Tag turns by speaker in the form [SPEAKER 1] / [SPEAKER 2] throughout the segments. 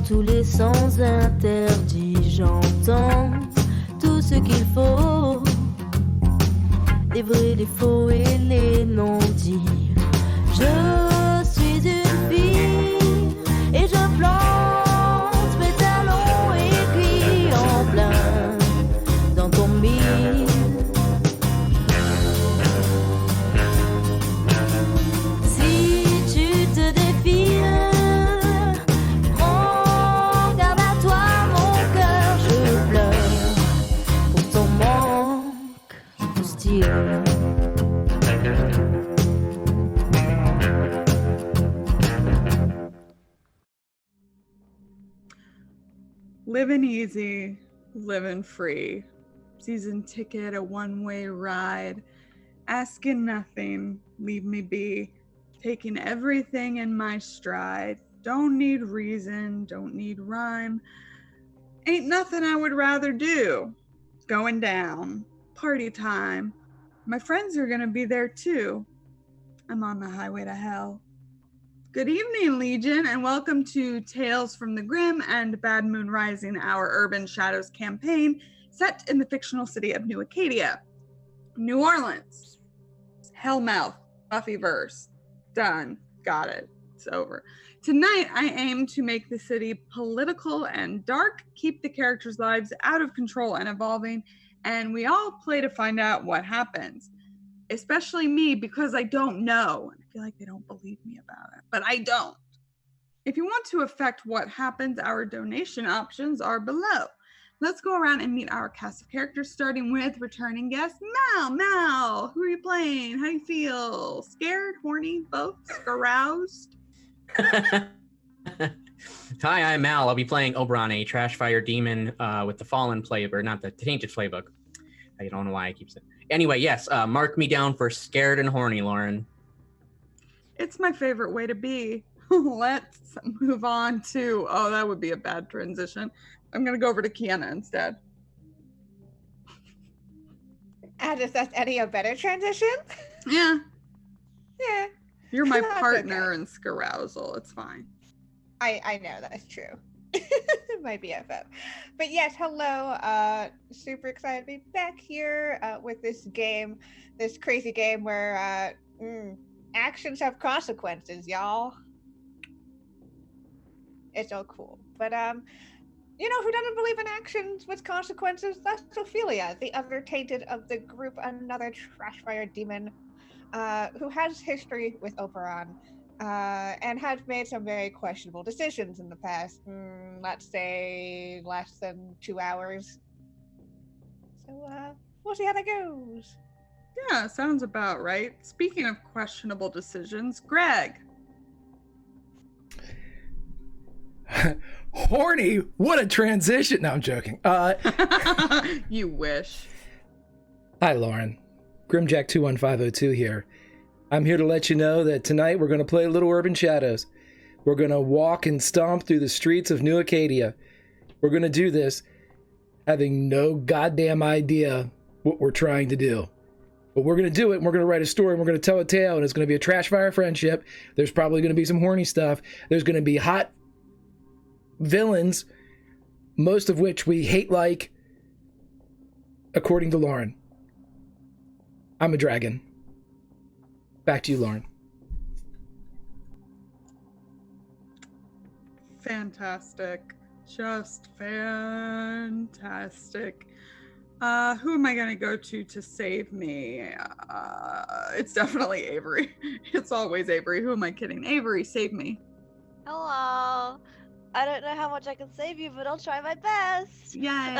[SPEAKER 1] tous les sens interdits, j'entends tout ce qu'il faut, les vrais, les faux et les non-dits. Je suis une fille et je plante mes talons aiguilles en plein dans ton mille. Si tu te défiles, prends garde à toi mon cœur, je pleure pour ton manque de style.
[SPEAKER 2] Living easy, living free. Season ticket, a one-way ride. Asking nothing, leave me be. Taking everything in my stride. Don't need reason, don't need rhyme. Ain't nothing I would rather do. Going down, party time. My friends are gonna be there too. I'm on the highway to hell. Good evening, Legion, and welcome to Tales from the Grim and Bad Moon Rising, our Urban Shadows campaign set in the fictional city of New Acadia, New Orleans. Hellmouth, Buffyverse. Done. Got it. It's over. Tonight, I aim to make the city political and dark, keep the characters' lives out of control and evolving, and we all play to find out what happens. Especially me, because I don't know. I feel like they don't believe me about it, but I don't. If you want to affect what happens, our donation options are below. Let's go around and meet our cast of characters, starting with returning guest Mal. Mal, who are you playing? How do you feel? Scared, horny, both, aroused?
[SPEAKER 3] Hi, I'm Mal. I'll be playing Oberon, a trash fire demon with the Fallen playbook, not the Tainted playbook. I don't know why I keep saying. Anyway, yes, mark me down for scared and horny, Lauren.
[SPEAKER 2] It's my favorite way to be. Let's move on to, oh, that would be a bad transition. I'm going to go over to Kiana instead.
[SPEAKER 4] And if that's any a better transition?
[SPEAKER 2] Yeah.
[SPEAKER 4] Yeah.
[SPEAKER 2] You're my
[SPEAKER 4] That's
[SPEAKER 2] partner
[SPEAKER 4] okay.
[SPEAKER 2] in Scarousal. It's fine.
[SPEAKER 4] I know that's true. My BFF. But yes, hello. Super excited to be back here with this game, this crazy game where actions have consequences, y'all. It's all cool. But you know who doesn't believe in actions with consequences? That's Ophelia, the other tainted of the group, another trash fire demon who has history with Oberon. And has made some very questionable decisions in the past, let's say, less than 2 hours. So, we'll see how that goes.
[SPEAKER 2] Yeah, sounds about right. Speaking of questionable decisions, Greg.
[SPEAKER 5] Horny? What a transition. No, I'm joking.
[SPEAKER 2] You wish.
[SPEAKER 5] Hi, Lauren. Grimjack21502 here. I'm here to let you know that tonight we're going to play a little Urban Shadows. We're going to walk and stomp through the streets of New Acadia. We're going to do this having no goddamn idea what we're trying to do. But we're going to do it, and we're going to write a story, and we're going to tell a tale, and it's going to be a trash fire friendship. There's probably going to be some horny stuff. There's going to be hot villains, most of which we hate like, according to Lauren. I'm a dragon. Back to you, Lauren.
[SPEAKER 2] Fantastic. Just fantastic. Who am I going to go to save me? It's definitely Avery. It's always Avery. Who am I kidding? Avery, save me.
[SPEAKER 6] Hello. I don't know how much I can save you, but I'll try my best.
[SPEAKER 2] Yay.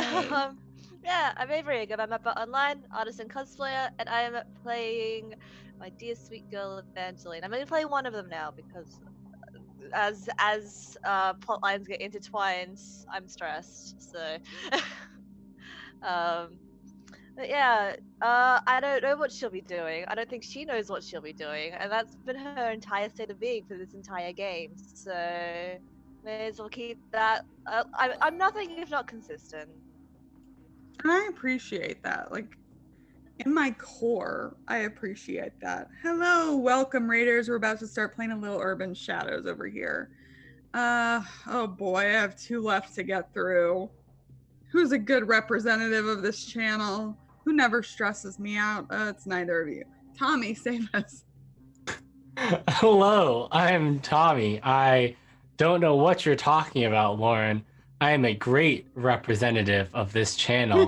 [SPEAKER 6] Yeah, I'm Avery. I go by Mappa Online, artist and cosplayer, and I am playing my dear sweet girl Evangeline. I'm only playing one of them now because as plot lines get intertwined, I'm stressed. So, but yeah, I don't know what she'll be doing. I don't think she knows what she'll be doing, and that's been her entire state of being for this entire game. So, may as well keep that. I'm nothing if not consistent.
[SPEAKER 2] And I appreciate that. Like, in my core, I appreciate that. Hello, welcome, Raiders. We're about to start playing a little Urban Shadows over here. Oh boy, I have 2 left to get through. Who's a good representative of this channel? Who never stresses me out? It's neither of you. Tommy, save us.
[SPEAKER 7] Hello, I'm Tommy. I don't know what you're talking about, Lauren. I am a great representative of this channel.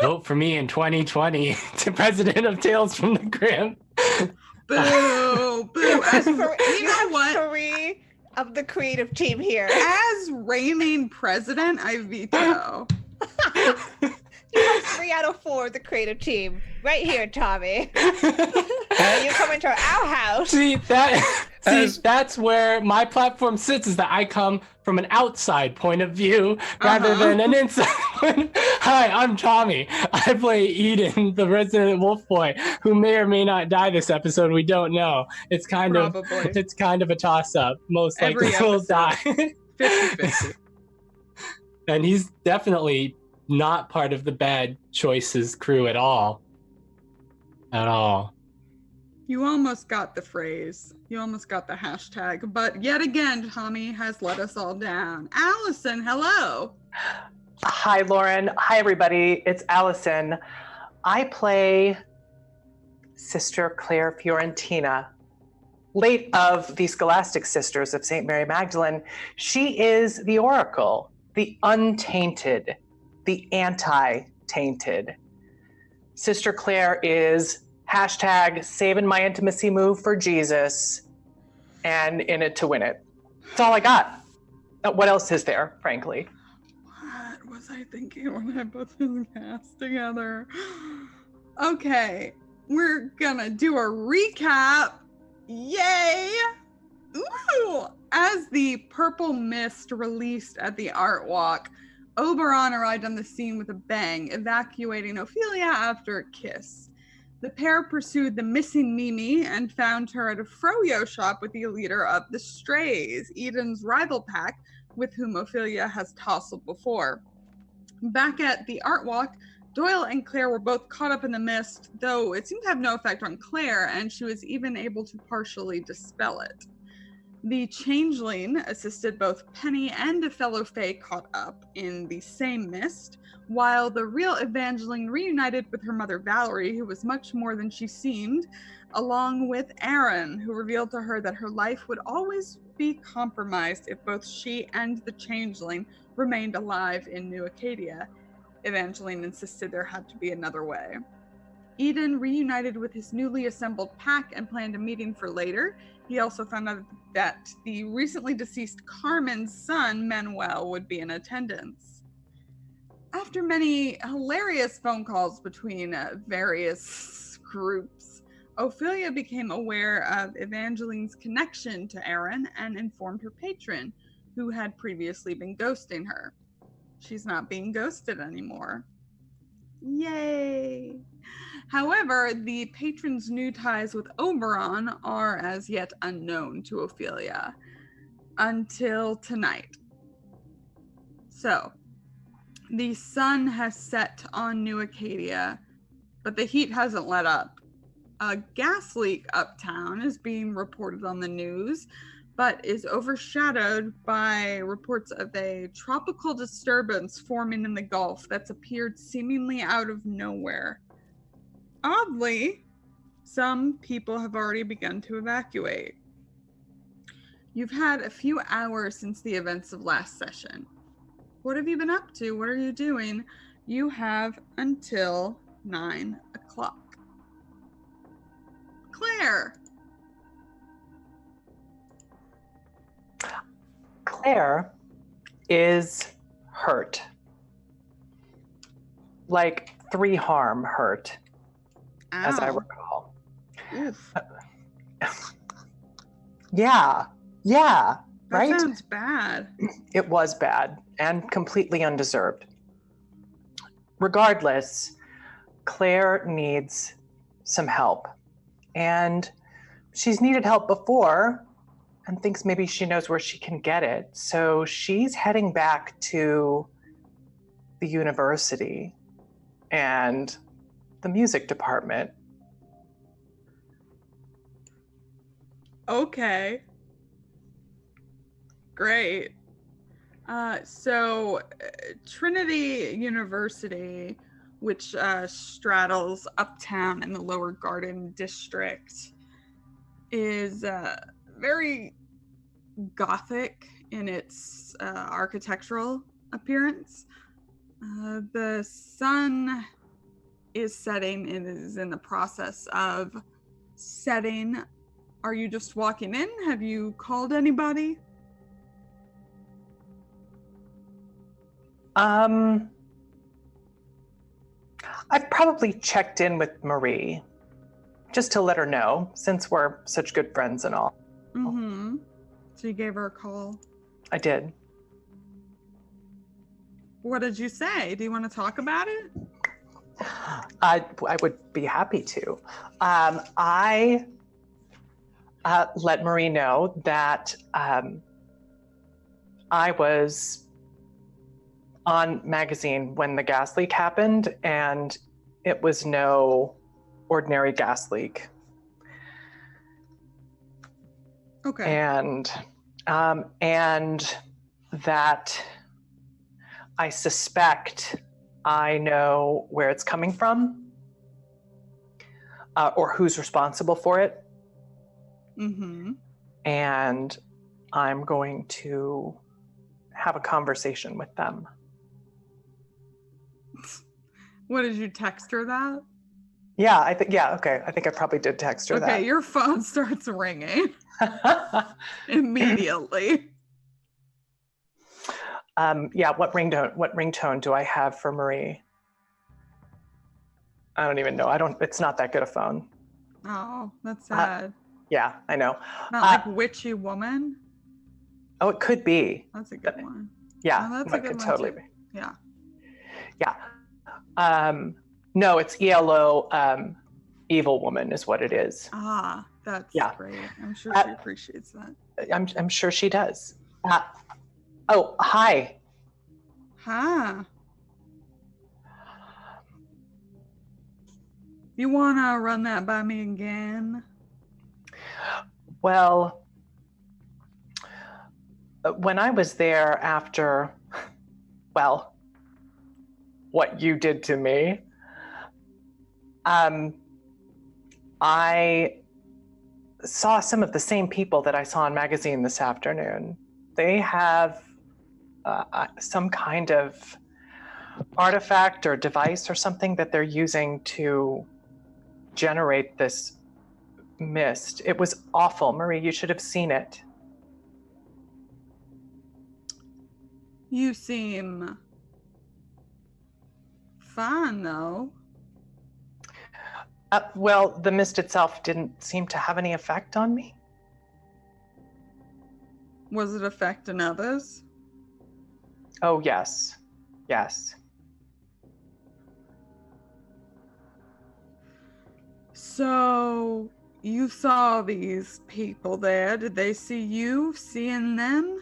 [SPEAKER 7] Vote for me in 2020 to president of Tales from the Crypt.
[SPEAKER 2] Boo, boo. As, you know
[SPEAKER 4] have
[SPEAKER 2] what?
[SPEAKER 4] 3 of the creative team here.
[SPEAKER 2] As reigning president, I veto.
[SPEAKER 4] You have 3 out of 4 of the creative team right here, Tommy. You come into our house.
[SPEAKER 7] See, that's where my platform sits, is that I come from an outside point of view rather than an inside one. Hi, I'm Tommy. I play Eden, the resident wolf boy, who may or may not die this episode. We don't know. It's kind of a toss-up. Most likely will die.
[SPEAKER 2] 50-50.
[SPEAKER 7] And he's definitely not part of the bad choices crew at all. At all.
[SPEAKER 2] You almost got the phrase. You almost got the hashtag. But yet again, Tommy has let us all down. Allison, hello.
[SPEAKER 8] Hi, Lauren. Hi, everybody. It's Allison. I play Sister Claire Fiorentina, late of the Scholastic Sisters of St. Mary Magdalene. She is the Oracle, the untainted, the anti-tainted. Sister Claire is hashtag saving my intimacy move for Jesus and in it to win it. That's all I got. What else is there, frankly?
[SPEAKER 2] What was I thinking when I put this cast together? Okay, we're gonna do a recap. Yay! Ooh! As the purple mist released at the art walk, Oberon arrived on the scene with a bang, evacuating Ophelia after a kiss. The pair pursued the missing Mimi and found her at a froyo shop with the leader of the Strays, Eden's rival pack, with whom Ophelia has tussled before. Back at the art walk, Doyle and Claire were both caught up in the mist, though it seemed to have no effect on Claire, and she was even able to partially dispel it. The Changeling assisted both Penny and a fellow Fae caught up in the same mist, while the real Evangeline reunited with her mother Valerie, who was much more than she seemed, along with Aaron, who revealed to her that her life would always be compromised if both she and the Changeling remained alive in New Acadia. Evangeline insisted there had to be another way. Eden reunited with his newly assembled pack and planned a meeting for later. He also found out that the recently deceased Carmen's son, Manuel, would be in attendance. After many hilarious phone calls between various groups, Ophelia became aware of Evangeline's connection to Aaron and informed her patron, who had previously been ghosting her. She's not being ghosted anymore. Yay! However, the patron's new ties with Oberon are as yet unknown to Ophelia until tonight. So, the sun has set on New Acadia, but the heat hasn't let up. A gas leak uptown is being reported on the news, but is overshadowed by reports of a tropical disturbance forming in the Gulf that's appeared seemingly out of nowhere. Oddly, some people have already begun to evacuate. You've had a few hours since the events of last session. What have you been up to? What are you doing? You have until 9 o'clock. Claire!
[SPEAKER 8] Claire is hurt. Like 3 harm hurt, as I
[SPEAKER 2] Ow.
[SPEAKER 8] recall.
[SPEAKER 2] Oof.
[SPEAKER 8] Yeah,
[SPEAKER 2] That
[SPEAKER 8] right?
[SPEAKER 2] sounds bad.
[SPEAKER 8] It was bad and completely undeserved. Regardless, Claire needs some help. And she's needed help before and thinks maybe she knows where she can get it. So she's heading back to the university and the music department.
[SPEAKER 2] Okay. Great. So Trinity University, which straddles uptown in the Lower Garden District, is very Gothic in its architectural appearance. The sun is setting and is in the process of setting. Are you just walking in? Have you called anybody?
[SPEAKER 8] I've probably checked in with Marie just to let her know, since we're such good friends and all.
[SPEAKER 2] Mm-hmm. So you gave her a call.
[SPEAKER 8] I did.
[SPEAKER 2] What did you say? Do you want to talk about it?
[SPEAKER 8] I would be happy to. I let Marie know that I was on magazine when the gas leak happened, and it was no ordinary gas leak.
[SPEAKER 2] Okay.
[SPEAKER 8] And that I suspect I know where it's coming from, or who's responsible for it.
[SPEAKER 2] Mm-hmm.
[SPEAKER 8] And I'm going to have a conversation with them.
[SPEAKER 2] What, did you text her that?
[SPEAKER 8] Yeah, I think I probably did text her that.
[SPEAKER 2] Okay, your phone starts ringing immediately.
[SPEAKER 8] Yeah, what ringtone do I have for Marie? I don't even know. It's not that good a phone.
[SPEAKER 2] Oh, that's sad.
[SPEAKER 8] Yeah, I know.
[SPEAKER 2] Not like Witchy Woman?
[SPEAKER 8] Oh, it could be.
[SPEAKER 2] That's a good one.
[SPEAKER 8] Yeah,
[SPEAKER 2] Oh, that's
[SPEAKER 8] that
[SPEAKER 2] a good
[SPEAKER 8] could
[SPEAKER 2] one
[SPEAKER 8] totally
[SPEAKER 2] too.
[SPEAKER 8] be.
[SPEAKER 2] Yeah.
[SPEAKER 8] Yeah. No, it's ELO, Evil Woman is what it is.
[SPEAKER 2] Ah, that's great. I'm sure she appreciates that.
[SPEAKER 8] I'm sure she does. Oh, hi.
[SPEAKER 2] Huh. You wanna run that by me again?
[SPEAKER 8] Well, when I was there after, well, what you did to me, I saw some of the same people that I saw in magazine this afternoon. They have some kind of artifact or device or something that they're using to generate this mist. It was awful. Marie, you should have seen it.
[SPEAKER 2] You seem fine, though.
[SPEAKER 8] Well, the mist itself didn't seem to have any effect on me.
[SPEAKER 2] Was it affecting others?
[SPEAKER 8] Oh, yes. Yes.
[SPEAKER 2] So, you saw these people there. Did they see you seeing them?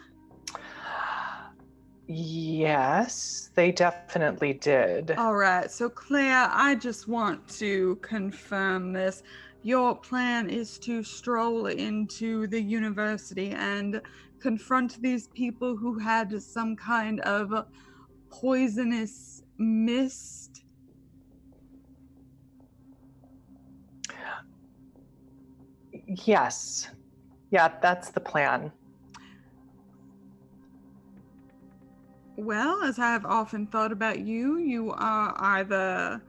[SPEAKER 8] Yes, they definitely did.
[SPEAKER 2] All right. So, Claire, I just want to confirm this. Your plan is to stroll into the university and confront these people who had some kind of poisonous mist.
[SPEAKER 8] Yes. Yeah, that's the plan.
[SPEAKER 2] Well, as I have often thought about you, you are either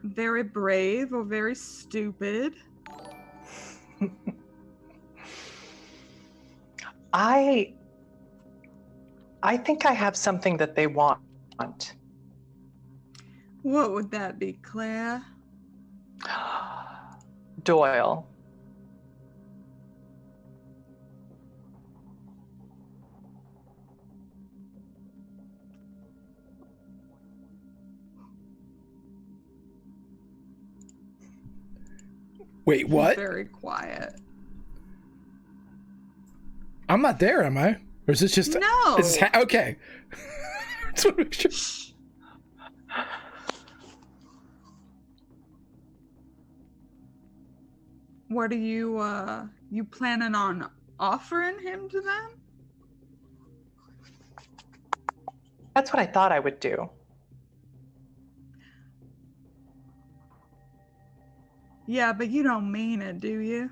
[SPEAKER 2] very brave or very stupid.
[SPEAKER 8] I think I have something that they want.
[SPEAKER 2] What would that be, Claire?
[SPEAKER 8] Doyle.
[SPEAKER 5] Wait, what?
[SPEAKER 2] He's very quiet.
[SPEAKER 5] I'm not there, am I? Or is this just
[SPEAKER 2] no?
[SPEAKER 5] Okay. Just want to make sure.
[SPEAKER 2] What are you planning on offering him to them?
[SPEAKER 8] That's what I thought I would do.
[SPEAKER 2] Yeah, but you don't mean it, do you?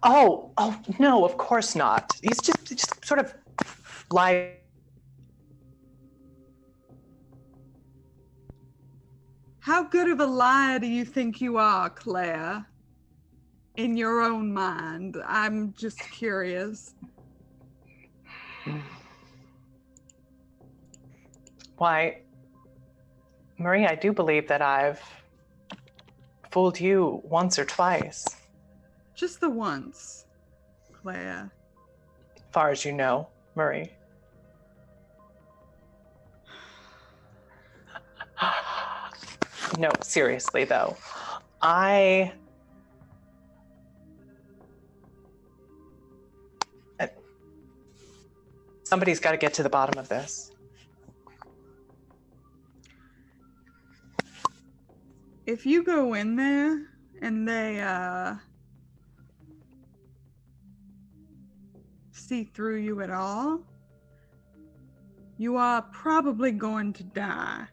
[SPEAKER 8] Oh, no, of course not. He's just sort of lie.
[SPEAKER 2] How good of a liar do you think you are, Claire? In your own mind. I'm just curious.
[SPEAKER 8] Why, Marie, I do believe that I've fooled you once or twice.
[SPEAKER 2] Just the once, Claire.
[SPEAKER 8] As far as you know, Marie. No, seriously though. Somebody's got to get to the bottom of this.
[SPEAKER 2] If you go in there and they see through you at all, you are probably going to die.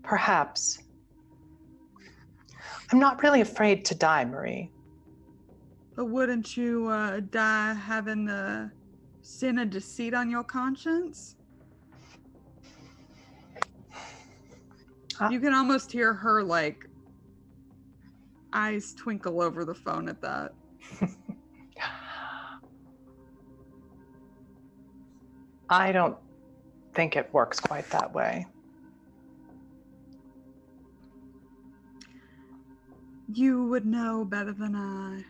[SPEAKER 8] Perhaps. I'm not really afraid to die, Marie.
[SPEAKER 2] But wouldn't you die having the sin of deceit on your conscience? You can almost hear her, like, eyes twinkle over the phone at that.
[SPEAKER 8] I don't think it works quite that way.
[SPEAKER 2] You would know better than I.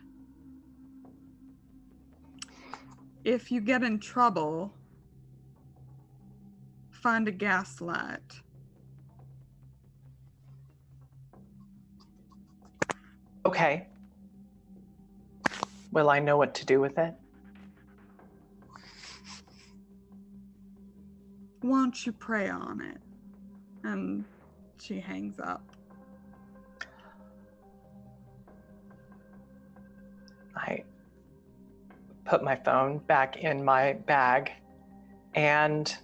[SPEAKER 2] If you get in trouble, find a gaslight.
[SPEAKER 8] Okay. Will I know what to do with it?
[SPEAKER 2] Why don't you pray on it? And she hangs up.
[SPEAKER 8] I put my phone back in my bag and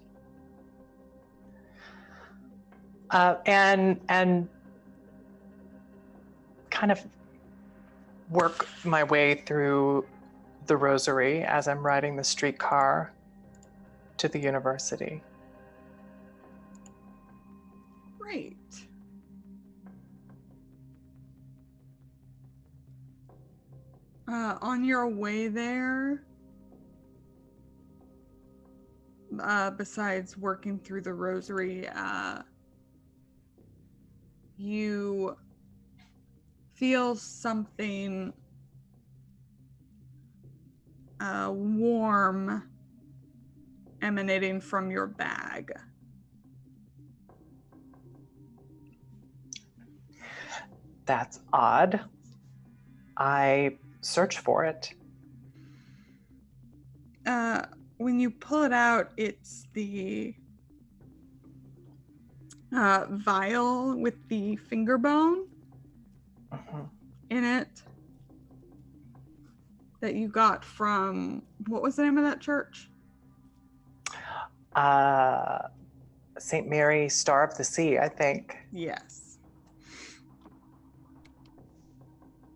[SPEAKER 8] kind of work my way through the rosary as I'm riding the streetcar to the university.
[SPEAKER 2] Great. On your way there, besides working through the rosary, you feel something warm emanating from your bag.
[SPEAKER 8] That's odd. I search for it.
[SPEAKER 2] When you pull it out, it's the vial with the finger bone in it that you got from, what was the name of that church?
[SPEAKER 8] St. Mary, Star of the Sea, I think.
[SPEAKER 2] Yes.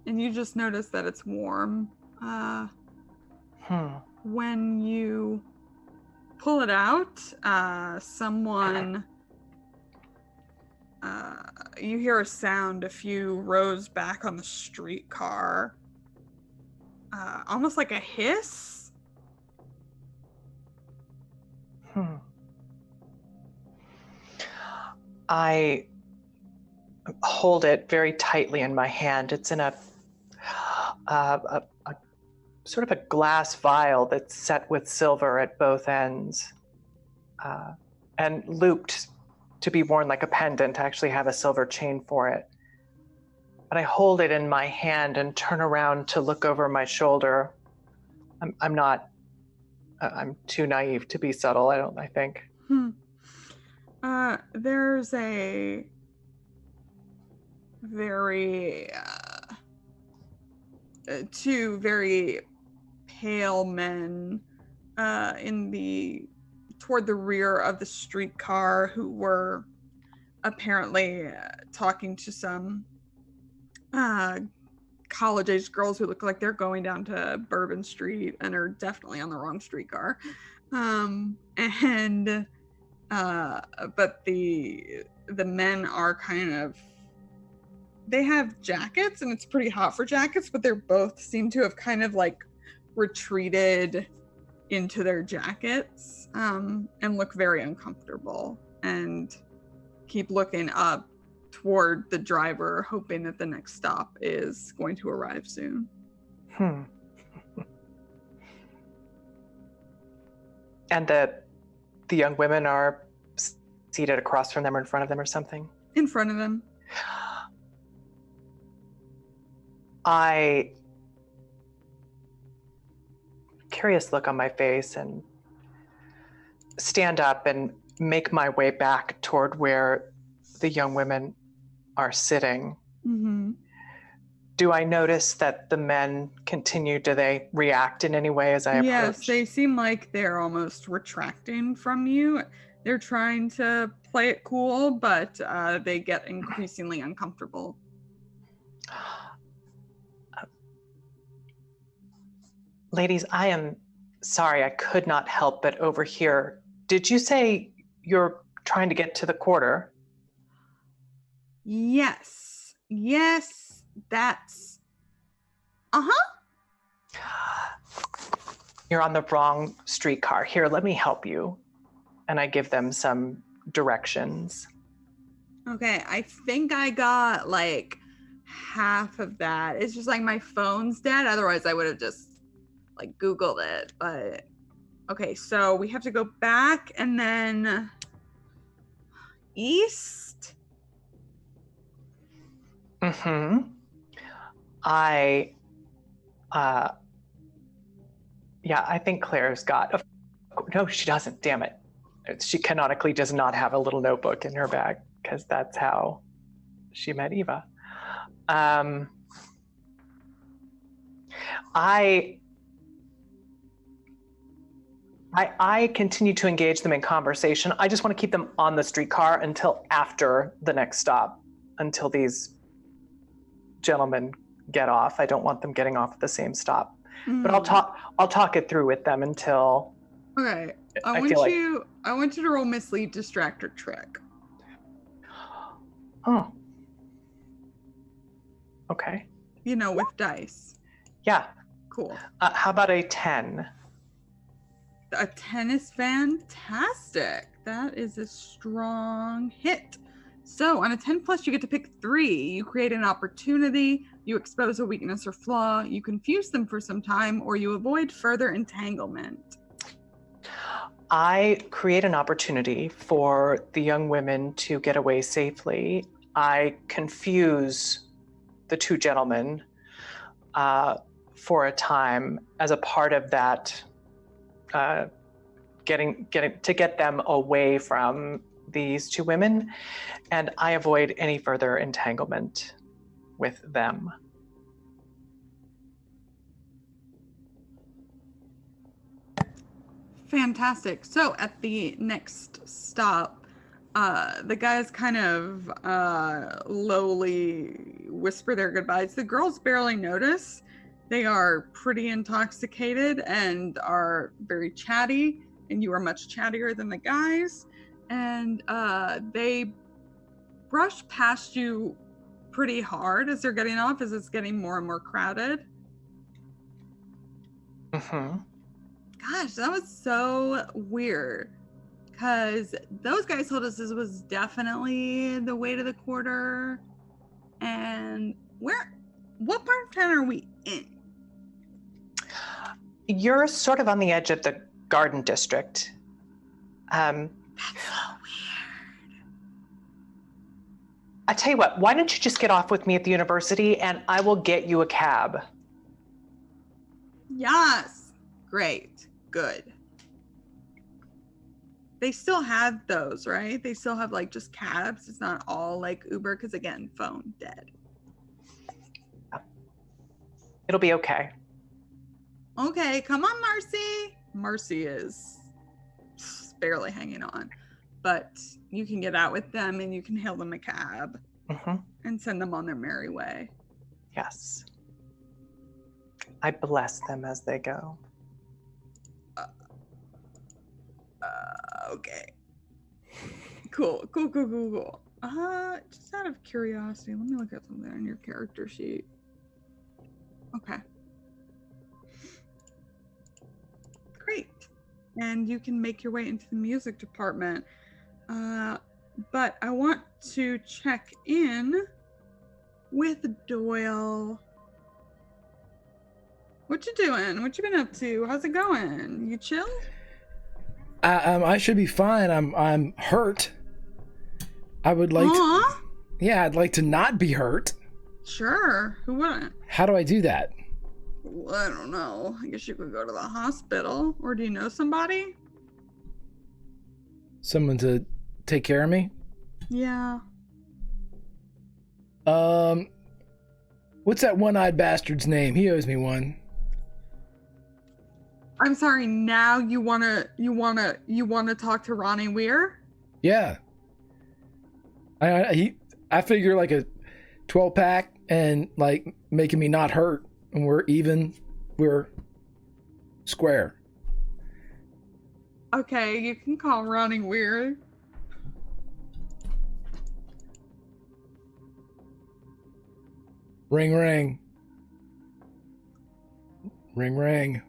[SPEAKER 2] And you just notice that it's warm. When you pull it out, someone, you hear a sound a few rows back on the streetcar, almost like a hiss.
[SPEAKER 8] I hold it very tightly in my hand. It's in a sort of a glass vial that's set with silver at both ends, and looped to be worn like a pendant. I actually have a silver chain for it. But I hold it in my hand and turn around to look over my shoulder. I'm too naive to be subtle, I think.
[SPEAKER 2] There's a two very pale men toward the rear of the streetcar who were apparently talking to some college-age girls who look like they're going down to Bourbon Street and are definitely on the wrong streetcar. But the men are they have jackets, and it's pretty hot for jackets, but they're both seem to have kind of like retreated into their jackets and look very uncomfortable and keep looking up toward the driver, hoping that the next stop is going to arrive soon.
[SPEAKER 8] And the young women are seated across from them or in front of them or something?
[SPEAKER 2] In front of them.
[SPEAKER 8] Curious look on my face and stand up and make my way back toward where the young women are sitting.
[SPEAKER 2] Mm-hmm.
[SPEAKER 8] Do I notice that the men continue? Do they react in any way as I approach?
[SPEAKER 2] Yes, they seem like they're almost retracting from you. They're trying to play it cool, but they get increasingly uncomfortable.
[SPEAKER 8] Ladies, I am sorry, I could not help but overhear. Did you say you're trying to get to the quarter?
[SPEAKER 2] Yes, that's...
[SPEAKER 8] You're on the wrong streetcar. Here, let me help you. And I give them some directions.
[SPEAKER 2] Okay, I think I got like half of that. It's just like my phone's dead. Otherwise, I would have just like Googled it. But okay, so we have to go back and then east.
[SPEAKER 8] Mm-hmm. I think Claire's got... No, she doesn't. Damn it. She canonically does not have a little notebook in her bag because that's how she met Eva. I continue to engage them in conversation. I just want to keep them on the streetcar until after the next stop, until these gentlemen get off. I don't want them getting off at the same stop. But I'll talk it through with them until...
[SPEAKER 2] Okay. I want you to roll mislead, distract, or trick.
[SPEAKER 8] Oh. Okay.
[SPEAKER 2] You know, with dice.
[SPEAKER 8] Yeah.
[SPEAKER 2] Cool.
[SPEAKER 8] How about a 10?
[SPEAKER 2] A 10 is fantastic. That is a strong hit. So on a 10 plus, you get to pick 3. You create an opportunity, you expose a weakness or flaw, you confuse them for some time, or you avoid further entanglement.
[SPEAKER 8] I create an opportunity for the young women to get away safely. I confuse the two gentlemen for a time as a part of that, get them away from these two women, and I avoid any further entanglement with them.
[SPEAKER 2] Fantastic. So at the next stop, the guys kind of lowly whisper their goodbyes. The girls barely notice. They are pretty intoxicated and are very chatty, and you are much chattier than the guys. And they brush past you pretty hard as they're getting off, as it's getting more and more crowded.
[SPEAKER 8] Mm-hmm.
[SPEAKER 2] Gosh, that was so weird, because those guys told us this was definitely the way to the quarter. And what part of town are we in?
[SPEAKER 8] You're sort of on the edge of the Garden District.
[SPEAKER 2] That's so weird.
[SPEAKER 8] I tell you what, why don't you just get off with me at the university and I will get you a cab.
[SPEAKER 2] Yes. Great. Good. They still have those, right? They still have like just cabs. It's not all like Uber because again, phone dead.
[SPEAKER 8] It'll be okay.
[SPEAKER 2] Okay, come on, Marcy. Marcy is barely hanging on, but you can get out with them and you can hail them a cab and send them on their merry way.
[SPEAKER 8] Yes. I bless them as they go.
[SPEAKER 2] Okay. Cool. Just out of curiosity, let me look at something on your character sheet. Okay. Great. And you can make your way into the music department. But I want to check in with Doyle. What you doing? What you been up to? How's it going? You chill?
[SPEAKER 5] I should be fine. I'm hurt. I would like to, yeah, I'd like to not be hurt.
[SPEAKER 2] Sure. Who wouldn't?
[SPEAKER 5] How do I do that?
[SPEAKER 2] Well, I don't know. I guess you could go to the hospital. Or do you know somebody?
[SPEAKER 5] Someone to take care of me?
[SPEAKER 2] Yeah.
[SPEAKER 5] What's that one-eyed bastard's name? He owes me one.
[SPEAKER 2] I'm sorry, now you wanna talk to Ronnie Weir?
[SPEAKER 5] Yeah. I figure like a 12-pack and like making me not hurt, and we're even, we're square.
[SPEAKER 2] Okay, you can call Ronnie Weir.
[SPEAKER 5] Ring ring. Ring ring.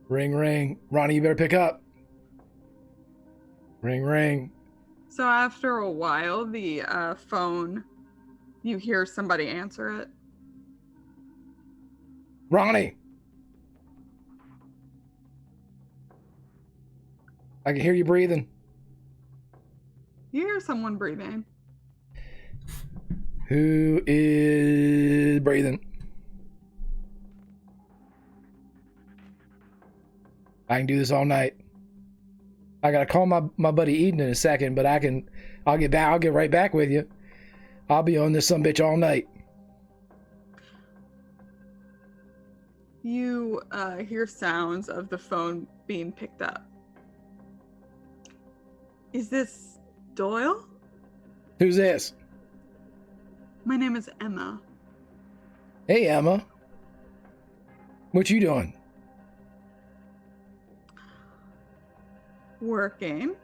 [SPEAKER 5] Ring ring. Ronnie, you better pick up. Ring ring.
[SPEAKER 2] So after a while, the phone, you hear somebody answer it.
[SPEAKER 5] Ronnie! I can hear you breathing.
[SPEAKER 2] You hear someone breathing.
[SPEAKER 5] Who is breathing? I can do this all night. I gotta call my buddy Eden in a second, but I'll get right back with you. I'll be on this sumbitch all night.
[SPEAKER 2] You hear sounds of the phone being picked up. Is this Doyle?
[SPEAKER 5] Who's this?
[SPEAKER 2] My name is Emma.
[SPEAKER 5] Hey, Emma. What you doing?
[SPEAKER 2] Working.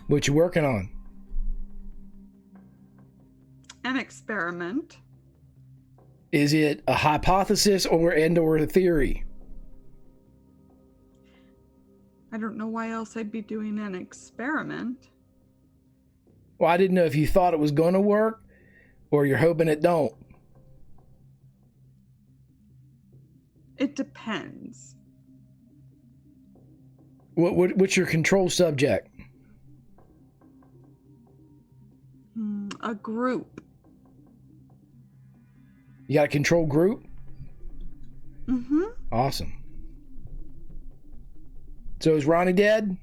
[SPEAKER 5] What you working on?
[SPEAKER 2] An experiment.
[SPEAKER 5] Is it a hypothesis or a theory?
[SPEAKER 2] I don't know why else I'd be doing an experiment.
[SPEAKER 5] Well, I didn't know if you thought it was going to work or you're hoping it don't.
[SPEAKER 2] It depends.
[SPEAKER 5] What's your control subject?
[SPEAKER 2] A group.
[SPEAKER 5] You got a control group?
[SPEAKER 2] Mm-hmm.
[SPEAKER 5] Awesome. So is Ronnie dead?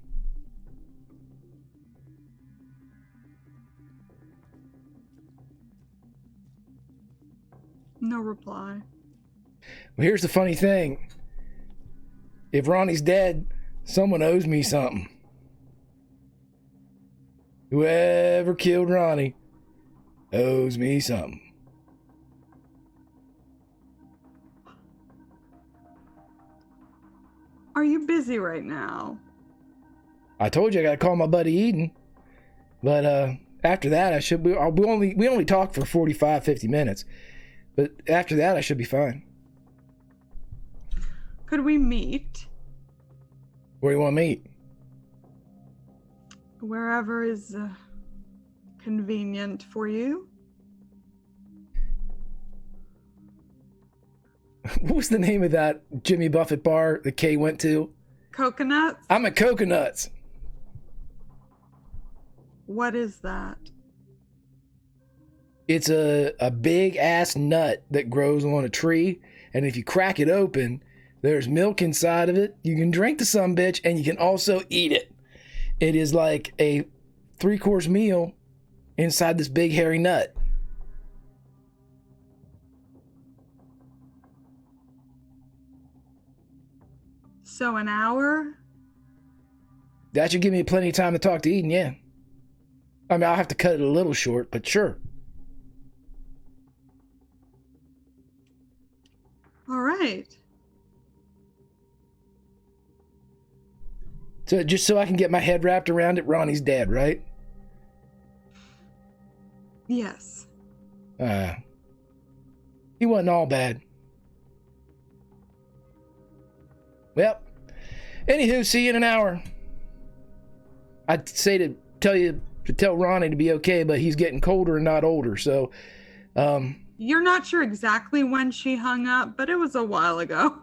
[SPEAKER 2] No reply.
[SPEAKER 5] Well, here's the funny thing. If Ronnie's dead, someone owes me something. Whoever killed Ronnie owes me something.
[SPEAKER 2] Are you busy right now?
[SPEAKER 5] I told you I gotta call my buddy Eden. But after that, we only talk for 45, 50 minutes. But after that, I should be fine.
[SPEAKER 2] Could we meet?
[SPEAKER 5] Where do you want to meet?
[SPEAKER 2] Wherever is convenient for you.
[SPEAKER 5] What was the name of that Jimmy Buffett bar that Kay went to?
[SPEAKER 2] Coconuts?
[SPEAKER 5] I'm at Coconuts.
[SPEAKER 2] What is that?
[SPEAKER 5] It's a big ass nut that grows on a tree, and if you crack it open, There's milk inside of it. You can drink the sumbitch, and you can also eat it. It is like a 3-course meal inside this big hairy nut.
[SPEAKER 2] So an hour?
[SPEAKER 5] That should give me plenty of time to talk to Eden, yeah. I mean, I'll have to cut it a little short, but sure.
[SPEAKER 2] All right.
[SPEAKER 5] So just so I can get my head wrapped around it, Ronnie's dead, right?
[SPEAKER 2] Yes.
[SPEAKER 5] He wasn't all bad. Well, anywho, see you in an hour. I'd say to tell Ronnie to be okay, but he's getting colder and not older, so
[SPEAKER 2] You're not sure exactly when she hung up, but it was a while ago.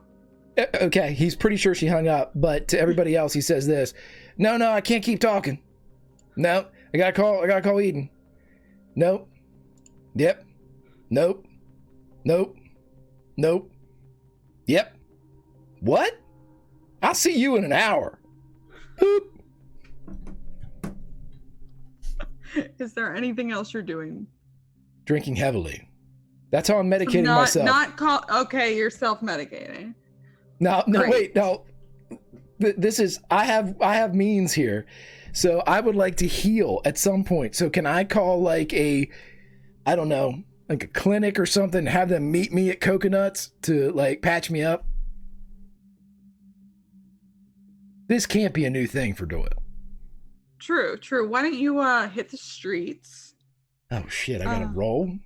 [SPEAKER 5] okay, he's pretty sure she hung up, but to everybody else he says this. No, I can't keep talking. No, I gotta call Eden. Nope. Yep. Nope. Yep. What? I'll see you in an hour. Boop.
[SPEAKER 2] Is there anything else you're doing?
[SPEAKER 5] Drinking heavily. That's how I'm medicating myself.
[SPEAKER 2] Okay, you're self-medicating.
[SPEAKER 5] No,
[SPEAKER 2] Great.
[SPEAKER 5] wait, no. This is I have means here. So I would like to heal at some point. So can I call like a clinic or something, have them meet me at Coconuts to like patch me up? This can't be a new thing for Doyle.
[SPEAKER 2] True. Why don't you hit the streets?
[SPEAKER 5] Oh shit, I gotta roll?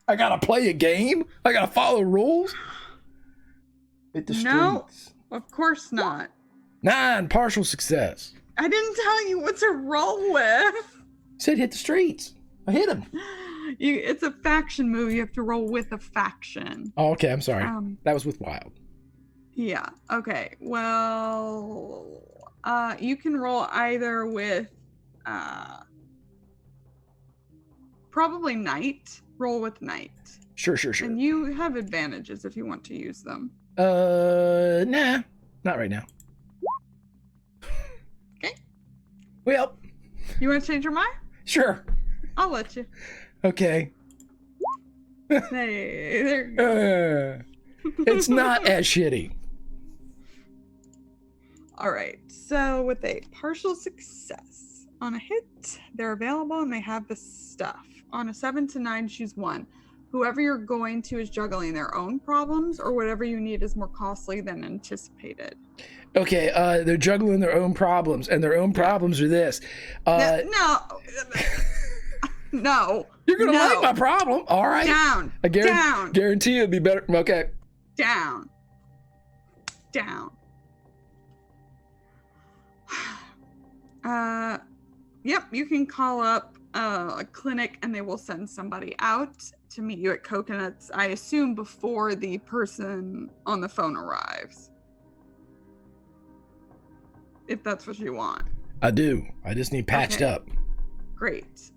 [SPEAKER 5] I gotta play a game? I gotta follow rules? Hit the streets.
[SPEAKER 2] No, of course not.
[SPEAKER 5] 9, partial success.
[SPEAKER 2] I didn't tell you what to roll with.
[SPEAKER 5] Said hit the streets. I hit him.
[SPEAKER 2] It's a faction move. You have to roll with a faction.
[SPEAKER 5] Oh, okay, I'm sorry. That was with Wild.
[SPEAKER 2] Yeah. Okay. Well, you can roll either with probably Night. Roll with Night.
[SPEAKER 5] Sure.
[SPEAKER 2] And you have advantages if you want to use them.
[SPEAKER 5] Nah, not right now.
[SPEAKER 2] Okay.
[SPEAKER 5] Well,
[SPEAKER 2] you want to change your mind?
[SPEAKER 5] Sure.
[SPEAKER 2] I'll let you.
[SPEAKER 5] Okay.
[SPEAKER 2] Hey, there you go.
[SPEAKER 5] It's not as shitty.
[SPEAKER 2] All right. So with a partial success on a hit, they're available and they have the stuff. On a 7 to 9, choose one. Whoever you're going to is juggling their own problems, or whatever you need is more costly than anticipated.
[SPEAKER 5] Okay, they're juggling their own problems, and their own problems are this.
[SPEAKER 2] No.
[SPEAKER 5] You're gonna like my problem, all right?
[SPEAKER 2] Down.
[SPEAKER 5] I
[SPEAKER 2] Down.
[SPEAKER 5] guarantee it'll be better. Okay.
[SPEAKER 2] Down. Yep, you can call up a clinic and they will send somebody out to meet you at Coconuts, I assume before the person on the phone arrives. If that's what you want.
[SPEAKER 5] I do. I just need patched up.
[SPEAKER 2] Great.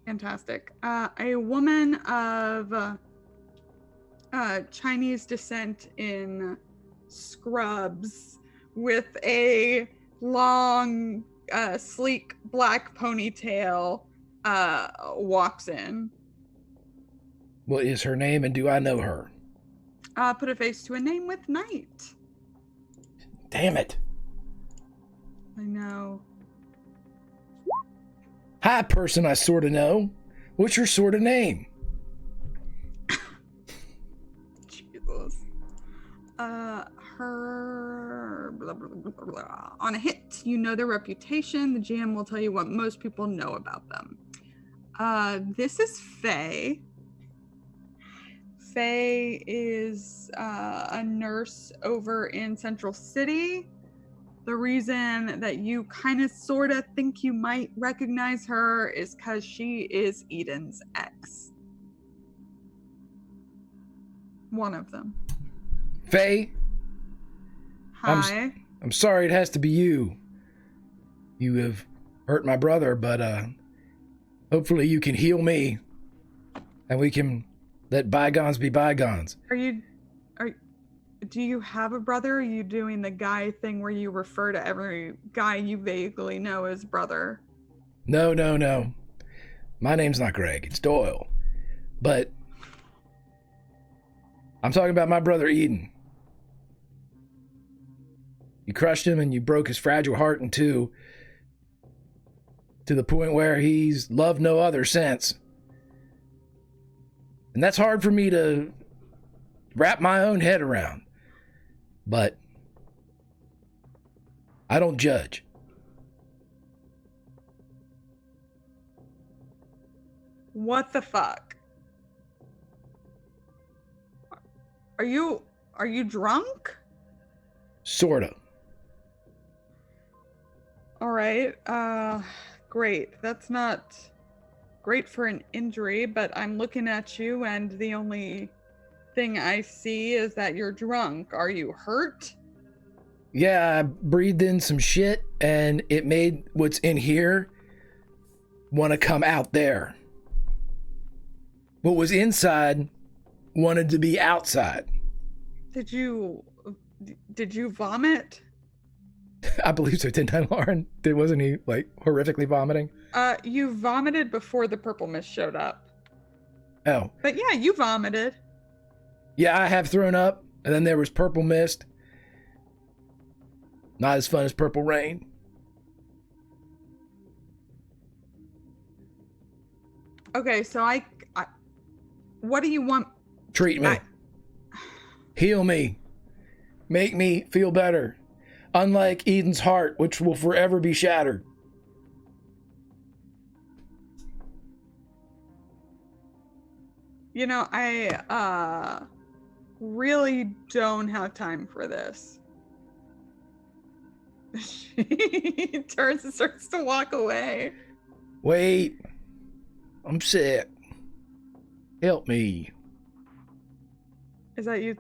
[SPEAKER 2] Fantastic. A woman of Chinese descent in scrubs with a long, sleek black ponytail walks in.
[SPEAKER 5] What is her name, and do I know her?
[SPEAKER 2] Put a face to a name with Night.
[SPEAKER 5] Damn it.
[SPEAKER 2] I know.
[SPEAKER 5] Hi, person I sort of know. What's your sort of name?
[SPEAKER 2] Jesus. Her... Blah, blah, blah, blah, blah. On a hit, you know their reputation. The GM will tell you what most people know about them. This is Faye. Faye is a nurse over in Central City. The reason that you kind of sort of think you might recognize her is because she is Eden's ex. One of them.
[SPEAKER 5] Faye?
[SPEAKER 2] Hi.
[SPEAKER 5] I'm sorry it has to be you. You have hurt my brother, but hopefully you can heal me. And we can Let bygones be bygones.
[SPEAKER 2] Do you have a brother? Or are you doing the guy thing where you refer to every guy you vaguely know as brother?
[SPEAKER 5] No. My name's not Greg, it's Doyle. But I'm talking about my brother Eden. You crushed him and you broke his fragile heart in two, to the point where he's loved no other since. And that's hard for me to wrap my own head around. But I don't judge.
[SPEAKER 2] What the fuck? Are you drunk?
[SPEAKER 5] Sorta.
[SPEAKER 2] All right. Great. That's not great for an injury, but I'm looking at you and the only thing I see is that you're drunk. Are you hurt?
[SPEAKER 5] Yeah, I breathed in some shit and it made what's in here want to come out there. What was inside wanted to be outside.
[SPEAKER 2] Did you vomit?
[SPEAKER 5] I believe so, didn't I, Lauren? Wasn't he like horrifically vomiting?
[SPEAKER 2] You vomited before the purple mist showed up.
[SPEAKER 5] Oh.
[SPEAKER 2] But yeah, you vomited.
[SPEAKER 5] Yeah, I have thrown up, and then there was purple mist. Not as fun as purple rain.
[SPEAKER 2] Okay, so I what do you want?
[SPEAKER 5] Treat me. Heal me. Make me feel better. Unlike Eden's heart, which will forever be shattered.
[SPEAKER 2] You know, I really don't have time for this. She turns and starts to walk away.
[SPEAKER 5] Wait. I'm sick. Help me.
[SPEAKER 2] Is that you?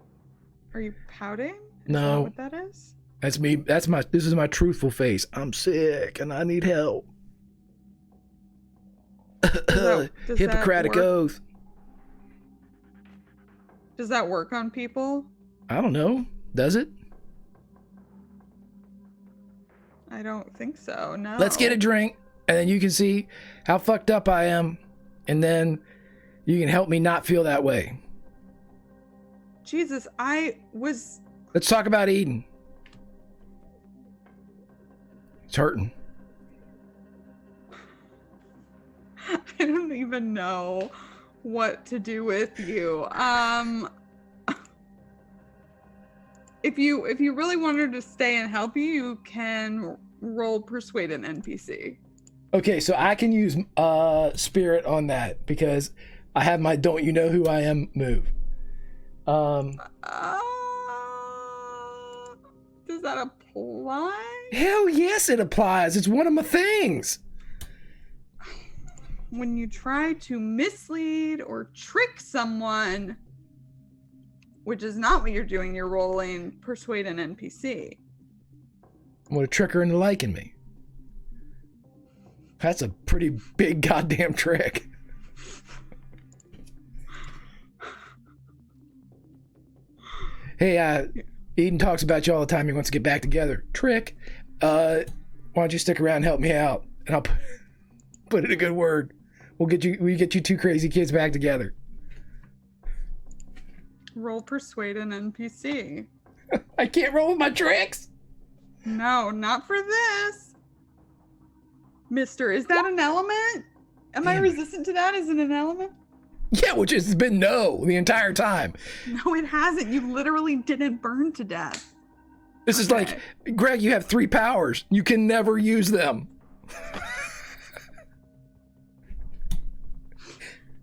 [SPEAKER 2] Are you pouting?
[SPEAKER 5] No.
[SPEAKER 2] Is that what that is?
[SPEAKER 5] That's me. This is my truthful face. I'm sick and I need help.
[SPEAKER 2] Does
[SPEAKER 5] Hippocratic
[SPEAKER 2] that work?
[SPEAKER 5] oath.
[SPEAKER 2] Does that work on people?
[SPEAKER 5] I don't know. Does it?
[SPEAKER 2] I don't think so. No.
[SPEAKER 5] Let's get a drink and then you can see how fucked up I am. And then you can help me not feel that way.
[SPEAKER 2] Jesus,
[SPEAKER 5] Let's talk about Eden. It's hurting.
[SPEAKER 2] I don't even know what to do with you. If you really want her to stay and help you, you can roll persuade an NPC.
[SPEAKER 5] Okay, so I can use spirit on that because I have my don't you know who I am move.
[SPEAKER 2] Does that apply?
[SPEAKER 5] Hell yes, it applies. It's one of my things.
[SPEAKER 2] When you try to mislead or trick someone, which is not what you're doing, you're rolling persuade an NPC.
[SPEAKER 5] I'm gonna trick her into liking me. That's a pretty big goddamn trick. Hey, Eden talks about you all the time. He wants to get back together. Trick. Why don't you stick around and help me out? And I'll put in a good word. We get you two crazy kids back together.
[SPEAKER 2] Roll persuade an NPC.
[SPEAKER 5] I can't roll with my tricks.
[SPEAKER 2] No, not for this. Mister, is that an element? Am I resistant to that? Is it an element?
[SPEAKER 5] Yeah, which has been no the entire time.
[SPEAKER 2] No, it hasn't. You literally didn't burn to death.
[SPEAKER 5] This is like, Greg, you have 3 powers. You can never use them.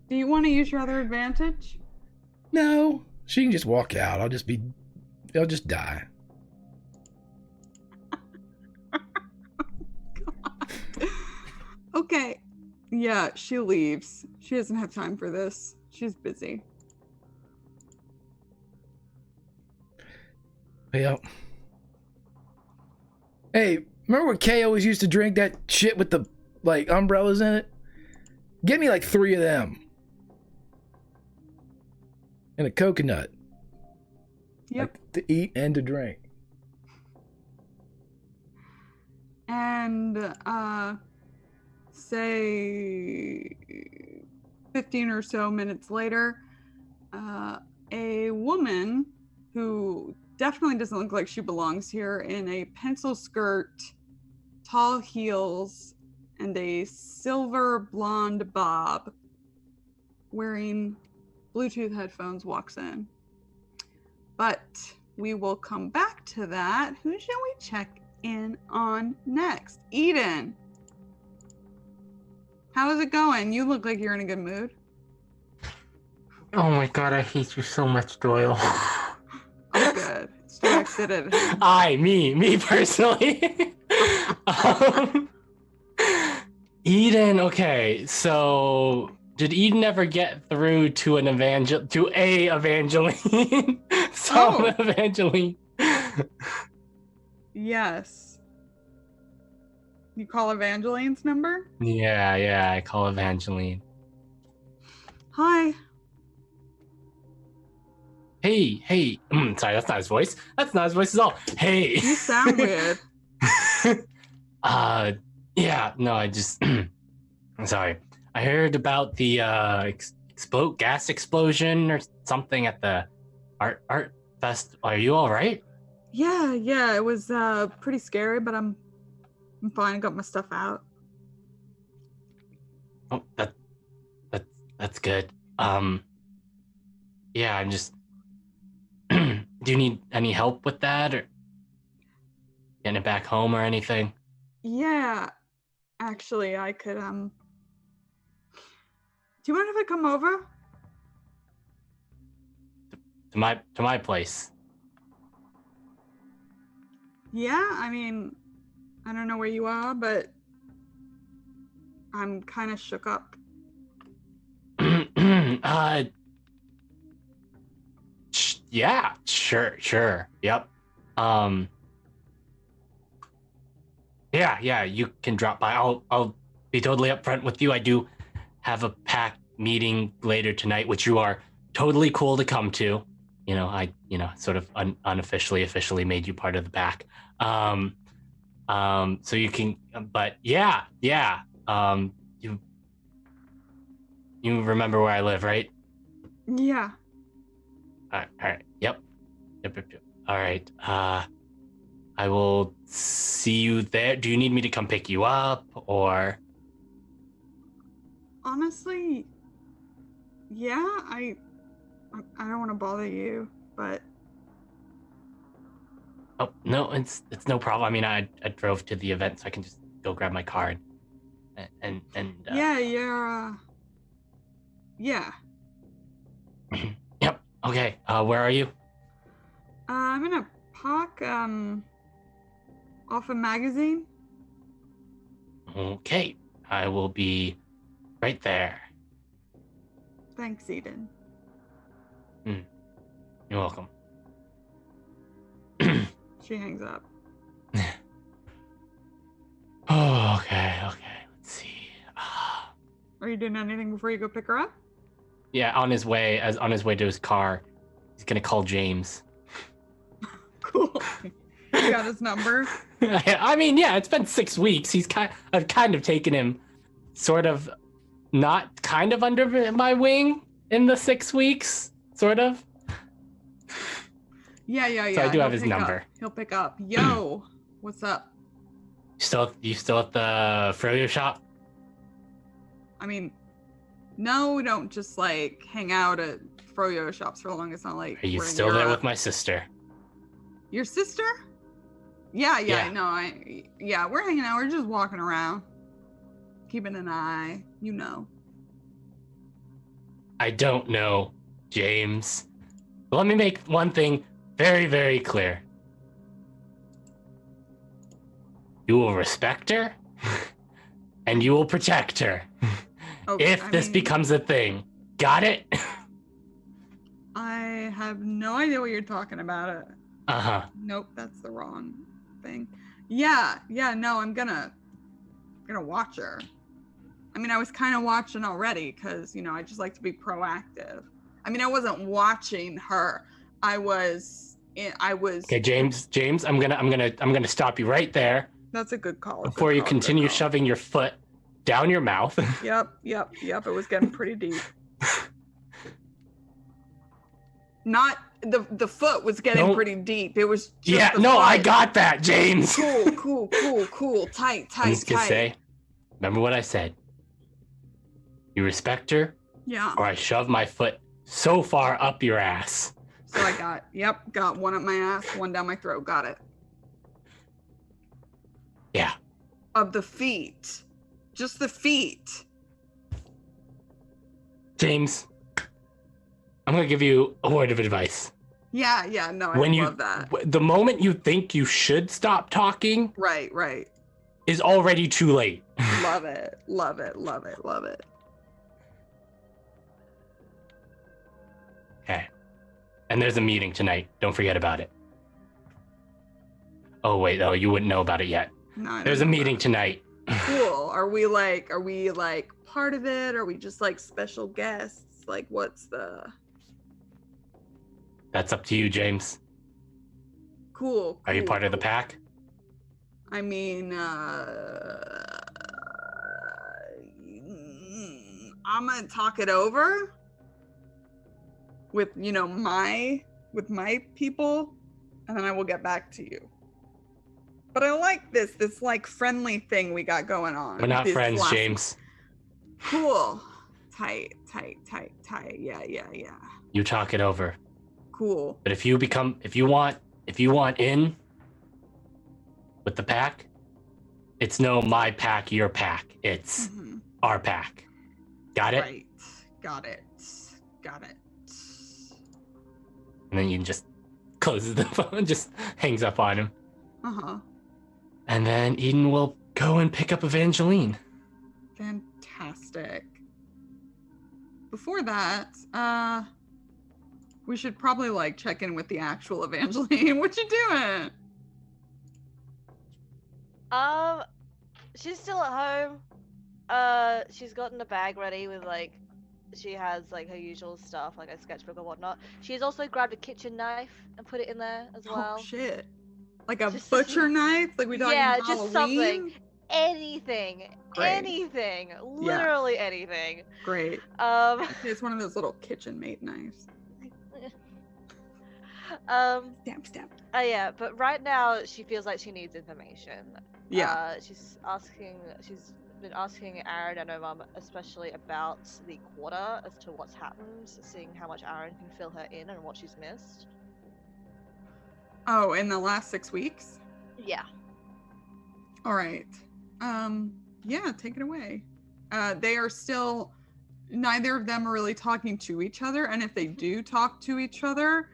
[SPEAKER 2] Do you want to use your other advantage?
[SPEAKER 5] No, she can just walk out. I'll just die.
[SPEAKER 2] Okay. Yeah, she leaves. She doesn't have time for this. She's busy.
[SPEAKER 5] Yeah. Hey, remember when Kay always used to drink that shit with the like umbrellas in it? Give me like 3 of them. and a coconut.
[SPEAKER 2] Yep.
[SPEAKER 5] Like to eat and to drink.
[SPEAKER 2] And say 15 or so minutes later, a woman who definitely doesn't look like she belongs here, in a pencil skirt, tall heels, and a silver blonde bob, wearing Bluetooth headphones, walks in. But we will come back to that. Who shall we check in on next? Eden. How is it going? You look like you're in a good mood.
[SPEAKER 7] Oh my god, I hate you so much, Doyle.
[SPEAKER 2] Oh, good. It's directed at
[SPEAKER 7] me personally. Eden, okay, so did Eden ever get through to a Evangeline? Evangeline.
[SPEAKER 2] Yes. You call Evangeline's number?
[SPEAKER 7] Yeah, I call Evangeline.
[SPEAKER 2] Hi.
[SPEAKER 7] Hey. Sorry, that's not his voice. That's not his voice at all. Hey.
[SPEAKER 2] You sound weird.
[SPEAKER 7] Yeah, no, I just, I'm sorry. I heard about the gas explosion or something at the art fest. Are you all right?
[SPEAKER 2] Yeah, it was pretty scary, but I'm fine. I got my stuff out.
[SPEAKER 7] Oh, that's good. Yeah, I'm just. Do you need any help with that, or getting it back home or anything?
[SPEAKER 2] Yeah, actually, I could. Do you mind if I come over?
[SPEAKER 7] To my place.
[SPEAKER 2] Yeah, I mean, I don't know where you are, but I'm kind of shook up.
[SPEAKER 7] Yeah, sure. Yep. Yeah, you can drop by. I'll be totally upfront with you. I do have a packed meeting later tonight, which you are totally cool to come to. I sort of unofficially, officially made you part of the pack. So you can, but yeah. You remember where I live, right?
[SPEAKER 2] Yeah.
[SPEAKER 7] All right. Yep. All right. I will see you there. Do you need me to come pick you up, or?
[SPEAKER 2] Honestly, yeah. I don't want to bother you, but.
[SPEAKER 7] Oh no, it's no problem. I mean, I drove to the event, so I can just go grab my car and
[SPEAKER 2] Yeah, you're. Yeah.
[SPEAKER 7] Yep. Okay. Where are you?
[SPEAKER 2] I'm in a park. Off a magazine.
[SPEAKER 7] Okay. I will be right there.
[SPEAKER 2] Thanks, Eden.
[SPEAKER 7] You're welcome.
[SPEAKER 2] She hangs up.
[SPEAKER 7] Oh, okay. Let's see.
[SPEAKER 2] Are you doing anything before you go pick her up?
[SPEAKER 7] Yeah, on his way to his car, he's gonna call James.
[SPEAKER 2] Cool. You got his number?
[SPEAKER 7] I mean, yeah, it's been 6 weeks. I've kind of taken him sort of not kind of under my wing in the 6 weeks, sort of.
[SPEAKER 2] Yeah.
[SPEAKER 7] So I do have his number.
[SPEAKER 2] He'll pick up. Yo, what's up?
[SPEAKER 7] You still at the Froyo shop?
[SPEAKER 2] I mean, no, we don't just like hang out at Froyo shops for long. It's not like.
[SPEAKER 7] Are you still there with my sister?
[SPEAKER 2] Your sister? Yeah.
[SPEAKER 7] Yeah.
[SPEAKER 2] No, we're hanging out. We're just walking around, keeping an eye.
[SPEAKER 7] I don't know, James. Let me make one thing very, very clear. You will respect her, and you will protect her.
[SPEAKER 2] Okay,
[SPEAKER 7] if this becomes a thing. Got it?
[SPEAKER 2] I have no idea what you're talking about.
[SPEAKER 7] Uh-huh.
[SPEAKER 2] Nope, that's the wrong thing. Yeah, no, I'm gonna watch her. I mean, I was kind of watching already because, I just like to be proactive. I mean, I wasn't watching her. I was.
[SPEAKER 7] Okay, James. I'm gonna stop you right there.
[SPEAKER 2] That's a good call.
[SPEAKER 7] Before you continue shoving your foot down your mouth.
[SPEAKER 2] Yep. It was getting pretty deep. Not the foot was getting pretty deep. It was just the foot.
[SPEAKER 7] I got that, James.
[SPEAKER 2] Cool. Tight.
[SPEAKER 7] I'm just gonna say, remember what I said. You respect her?
[SPEAKER 2] Yeah.
[SPEAKER 7] Or I shove my foot so far up your ass.
[SPEAKER 2] So I got one up my ass, one down my throat. Got it.
[SPEAKER 7] Yeah.
[SPEAKER 2] Of the feet. Just the feet.
[SPEAKER 7] James, I'm going to give you a word of advice.
[SPEAKER 2] Yeah, no, I love that.
[SPEAKER 7] The moment you think you should stop talking.
[SPEAKER 2] Right.
[SPEAKER 7] Is already too late.
[SPEAKER 2] Love it.
[SPEAKER 7] Okay. And there's a meeting tonight. Don't forget about it. Oh, wait, though. You wouldn't know about it yet.
[SPEAKER 2] No,
[SPEAKER 7] there's a meeting tonight.
[SPEAKER 2] Cool. Are we part of it? Are we just like special guests? Like, what's the...
[SPEAKER 7] That's up to you, James.
[SPEAKER 2] Cool.
[SPEAKER 7] Are you part of the pack?
[SPEAKER 2] I mean, I'm gonna talk it over with my people, and then I will get back to you. But I like this like friendly thing we got going on.
[SPEAKER 7] We're not friends, James.
[SPEAKER 2] Cool. Tight. Yeah.
[SPEAKER 7] You talk it over.
[SPEAKER 2] Cool.
[SPEAKER 7] But if you want in with the pack, it's no my pack, your pack. It's our pack. Got it?
[SPEAKER 2] Right. Got it.
[SPEAKER 7] And then you just closes the phone, just hangs up on him. And then Eden will go and pick up Evangeline.
[SPEAKER 2] Fantastic. Before that, we should probably check in with the actual Evangeline. What you doing?
[SPEAKER 6] She's still at home. She's gotten a bag ready with she has her usual stuff, like a sketchbook or whatnot. She's also grabbed a kitchen knife and put it in there as well.
[SPEAKER 2] Oh shit. Like a butcher knife? Like we talking Halloween?
[SPEAKER 6] Just something. Anything.
[SPEAKER 2] Great.
[SPEAKER 6] Anything. Literally anything.
[SPEAKER 2] Great. It's one of those little kitchen mate knives. Stamp.
[SPEAKER 6] Yeah, but right now she feels like she needs information.
[SPEAKER 2] Yeah.
[SPEAKER 6] She's been asking Aaron and her mum especially about the quarter as to what's happened, seeing how much Aaron can fill her in and what she's missed.
[SPEAKER 2] Oh, in the last 6 weeks?
[SPEAKER 6] Yeah.
[SPEAKER 2] All right. Yeah, take it away. They are still, neither of them are really talking to each other, and if they do talk to each other,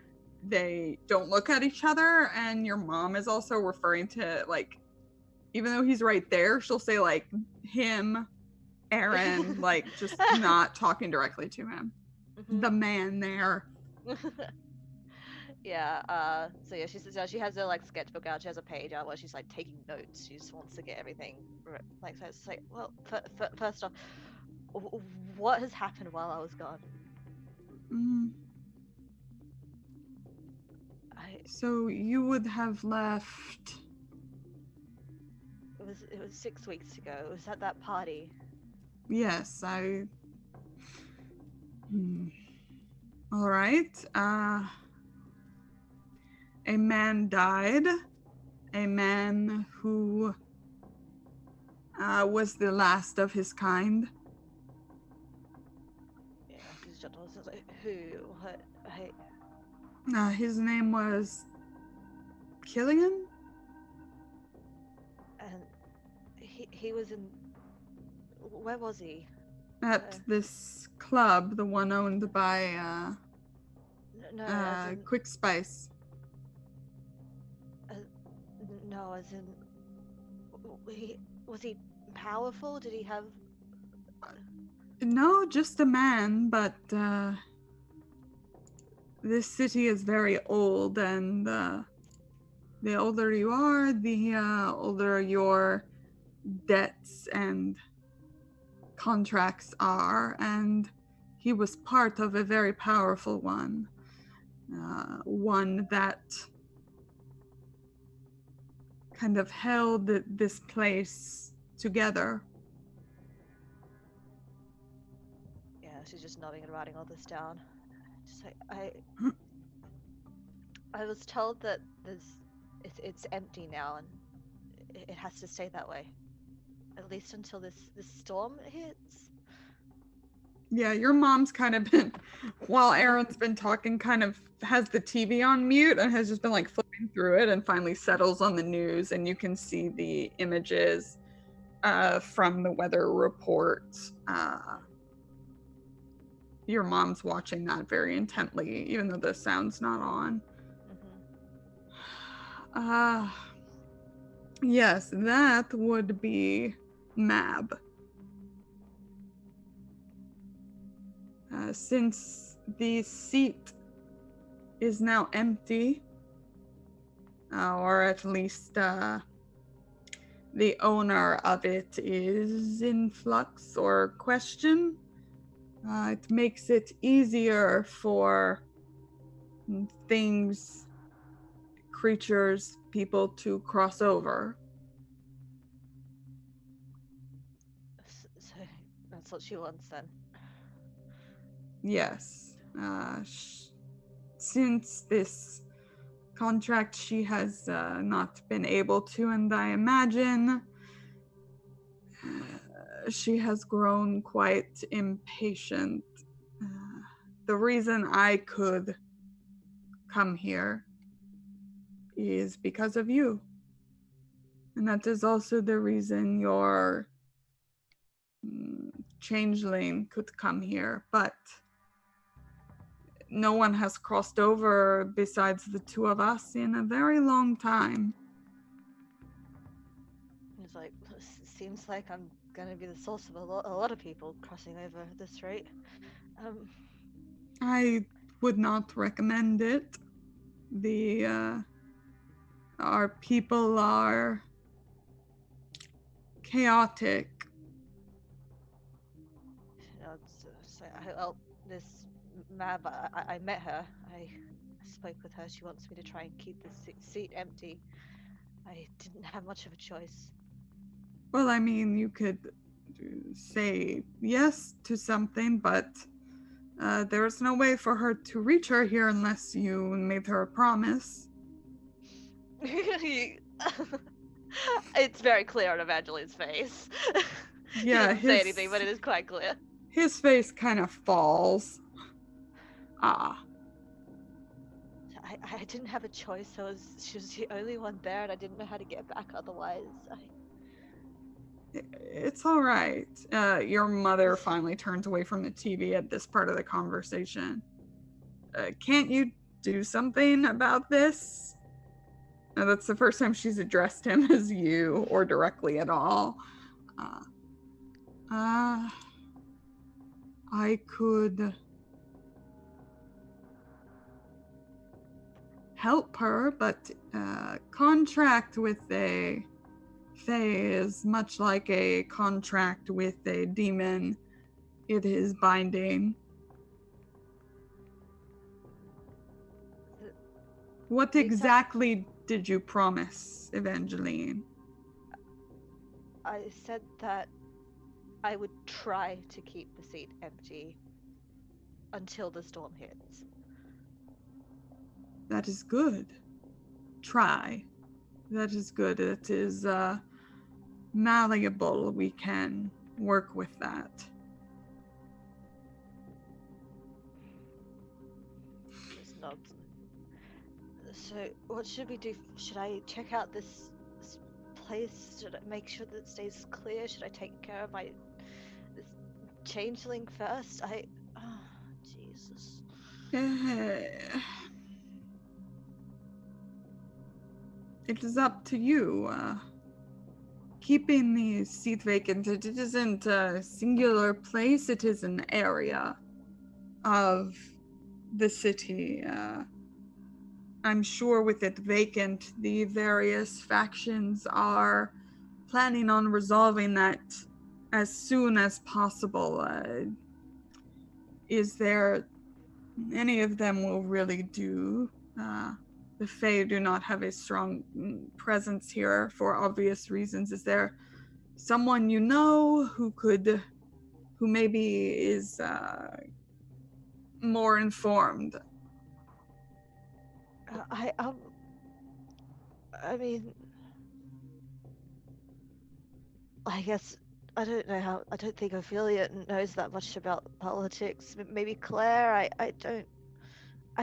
[SPEAKER 2] they don't look at each other, and your mom is also referring to, even though he's right there, she'll say, him, Aaron, just not talking directly to him. The man there.
[SPEAKER 6] Yeah, so yeah, she has her sketchbook out. She has a page out where she's taking notes. She just wants to get everything so it's well, first off, what has happened while I was gone?
[SPEAKER 2] So you would have left.
[SPEAKER 6] It was 6 weeks ago. It was at that party.
[SPEAKER 2] Yes, All right. A man died. A man who was the last of his kind.
[SPEAKER 6] Yeah, who? What?
[SPEAKER 2] His name was Killian?
[SPEAKER 6] And he was in... Where was he?
[SPEAKER 2] At this club, the one owned by Quick Spice.
[SPEAKER 6] No, as in... Was he powerful? Did he have...
[SPEAKER 2] No, just a man, but this city is very old, and the older you are, the older your debts and contracts are, and he was part of a very powerful one. One that kind of held this place together.
[SPEAKER 6] Yeah, she's just nodding and writing all this down. Just like, I was told that it's empty now, and it has to stay that way, at least until this storm hits.
[SPEAKER 2] Yeah, your mom's kind of been, while Aaron's been talking, kind of has the TV on mute and has just been like flipping through it, and finally settles on the news, and you can see the images from the weather report. Your mom's watching that very intently, even though the sound's not on. Yes, that would be Mab. Since the seat is now empty, or at least the owner of it is in flux or question, it makes it easier for things, creatures, people to cross over.
[SPEAKER 6] So that's what she wants then.
[SPEAKER 2] Yes. Since this contract, she has not been able to, and I imagine she has grown quite impatient. The reason I could come here is because of you. And that is also the reason your changeling could come here, but no one has crossed over besides the two of us in a very long time.
[SPEAKER 6] It's like, seems like I'm gonna be the source of a lot of people crossing over at this rate.
[SPEAKER 2] I would not recommend it. Our people are chaotic.
[SPEAKER 6] This Mab, I met her. I spoke with her. She wants me to try and keep the seat empty. I didn't have much of a choice.
[SPEAKER 2] Well, I mean, you could say yes to something, but there's no way for her to reach her here unless you made her a promise.
[SPEAKER 6] It's very clear on Evangeline's face.
[SPEAKER 2] Yeah,
[SPEAKER 6] he doesn't say anything, but it is quite clear.
[SPEAKER 2] His face kind of falls.
[SPEAKER 6] I didn't have a choice. She was the only one there, and I didn't know how to get back otherwise.
[SPEAKER 2] It's all right. Your mother finally turns away from the TV at this part of the conversation. Can't you do something about this? That's the first time she's addressed him as you or directly at all. I could help her, but contract with a Fae is much like a contract with a demon. It is binding. What exactly did you promise, Evangeline?
[SPEAKER 6] I said that I would try to keep the seat empty until the storm hits.
[SPEAKER 2] That is good. Try. That is good. It is malleable. We can work with that.
[SPEAKER 6] Just nods. So, what should we do? Should I check out this place? Should I make sure that it stays clear? Should I take care of this changeling first? Jesus.
[SPEAKER 2] It is up to you. Keeping the seat vacant, it isn't a singular place, it is an area of the city. I'm sure with it vacant, the various factions are planning on resolving that as soon as possible. is there any of them will really do? The Fae do not have a strong presence here for obvious reasons. Is there someone you know who maybe is more informed?
[SPEAKER 6] I mean, I guess I don't know how. I don't think Ophelia knows that much about politics. Maybe Claire. I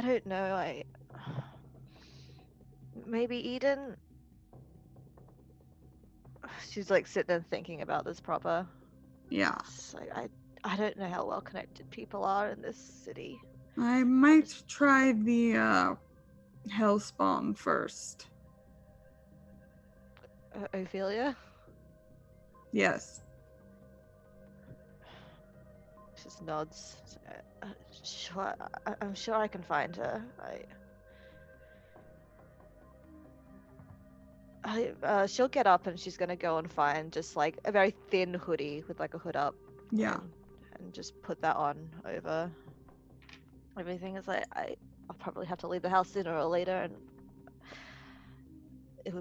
[SPEAKER 6] don't know. Maybe Eden. She's like sitting there thinking about this proper.
[SPEAKER 2] Yeah.
[SPEAKER 6] It's like I don't know how well connected people are in this city.
[SPEAKER 2] I might try the Hellspawn first.
[SPEAKER 6] Ophelia?
[SPEAKER 2] Yes.
[SPEAKER 6] She just nods. Sure, I'm sure I can find her. She'll get up and she's gonna go and find just like a very thin hoodie with like a hood up.
[SPEAKER 2] Yeah.
[SPEAKER 6] And just put that on over everything. Is like I'll probably have to leave the house sooner or later, and it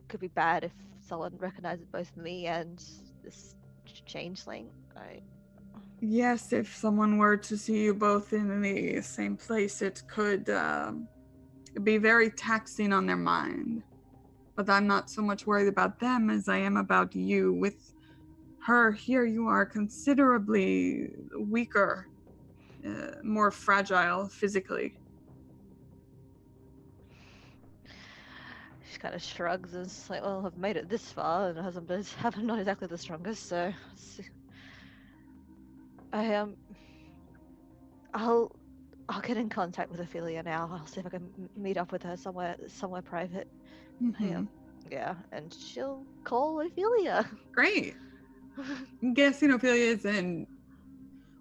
[SPEAKER 6] could be bad if someone recognizes both me and this changeling.
[SPEAKER 2] Yes, if someone were to see you both in the same place, it could be very taxing on their mind. But I'm not so much worried about them as I am about you. With her here, you are considerably weaker, more fragile physically.
[SPEAKER 6] She kind of shrugs and is like, "Well, I've made it this far, and I'm not exactly the strongest, so I'll get in contact with Ophelia now. I'll see if I can meet up with her somewhere private."
[SPEAKER 2] Mm-hmm.
[SPEAKER 6] Yeah, and she'll call Ophelia.
[SPEAKER 2] Great. I'm guessing Ophelia is in.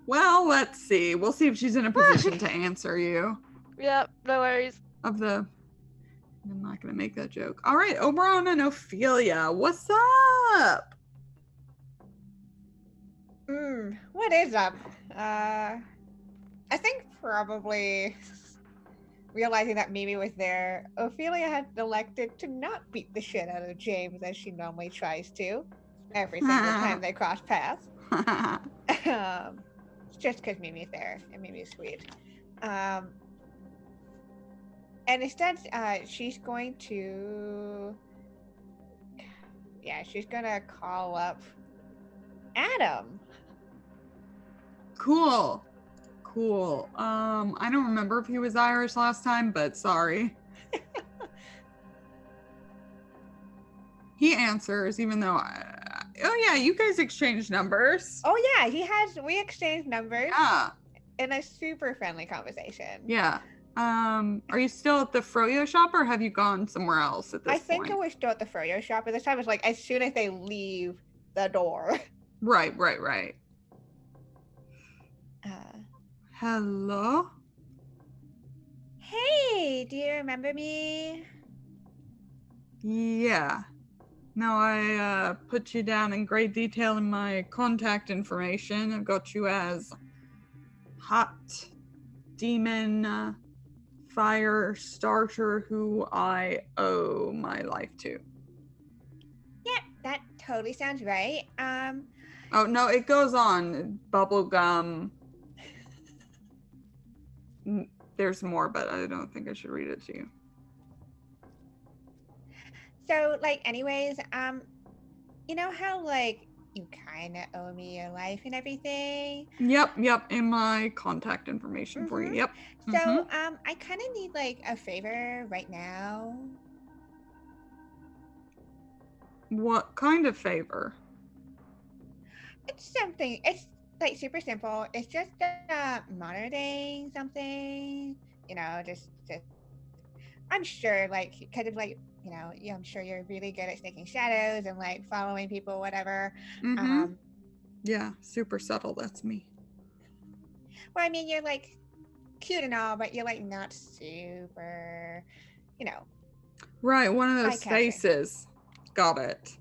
[SPEAKER 2] Well, let's see. We'll see if she's in a position to answer you.
[SPEAKER 6] Yep, no worries.
[SPEAKER 2] I'm not gonna make that joke. All right, Oberon and Ophelia, what's up?
[SPEAKER 4] What is up? I think probably realizing that Mimi was there, Ophelia had elected to not beat the shit out of James as she normally tries to every single time they cross paths. Just because Mimi's there and Mimi's sweet. And instead, she's going to call up Adam.
[SPEAKER 2] Cool. I don't remember if he was Irish last time, but sorry. He answers, even though oh yeah, you guys exchanged numbers.
[SPEAKER 4] Oh yeah, we exchanged numbers.
[SPEAKER 2] Yeah.
[SPEAKER 4] In a super friendly conversation.
[SPEAKER 2] Yeah. Are you still at the Froyo shop or have you gone somewhere else at this point?
[SPEAKER 4] I think we're still at the Froyo shop, but this time it's like as soon as they leave the door.
[SPEAKER 2] Right. Hello?
[SPEAKER 4] Hey, do you remember me?
[SPEAKER 2] Yeah. No, I put you down in great detail in my contact information. I've got you as Hot Demon Fire Starter who I owe my life to.
[SPEAKER 4] Yeah, that totally sounds right.
[SPEAKER 2] Oh no, it goes on. Bubblegum. There's more, but I don't think I should read it to you.
[SPEAKER 4] So, like, anyways, you know how, like, you kind of owe me your life and everything?
[SPEAKER 2] Yep, in my contact information for you, yep.
[SPEAKER 4] So, I kind of need, like, a favor right now.
[SPEAKER 2] What kind of favor?
[SPEAKER 4] It's like super simple. It's just monitoring something, you know, just I'm sure, like, kind of like, you know, I'm sure you're really good at snaking shadows and like following people, whatever.
[SPEAKER 2] Yeah, super subtle. That's me.
[SPEAKER 4] Well, I mean, you're like cute and all, but you're like not super, you know.
[SPEAKER 2] Right, one of those faces. Got it.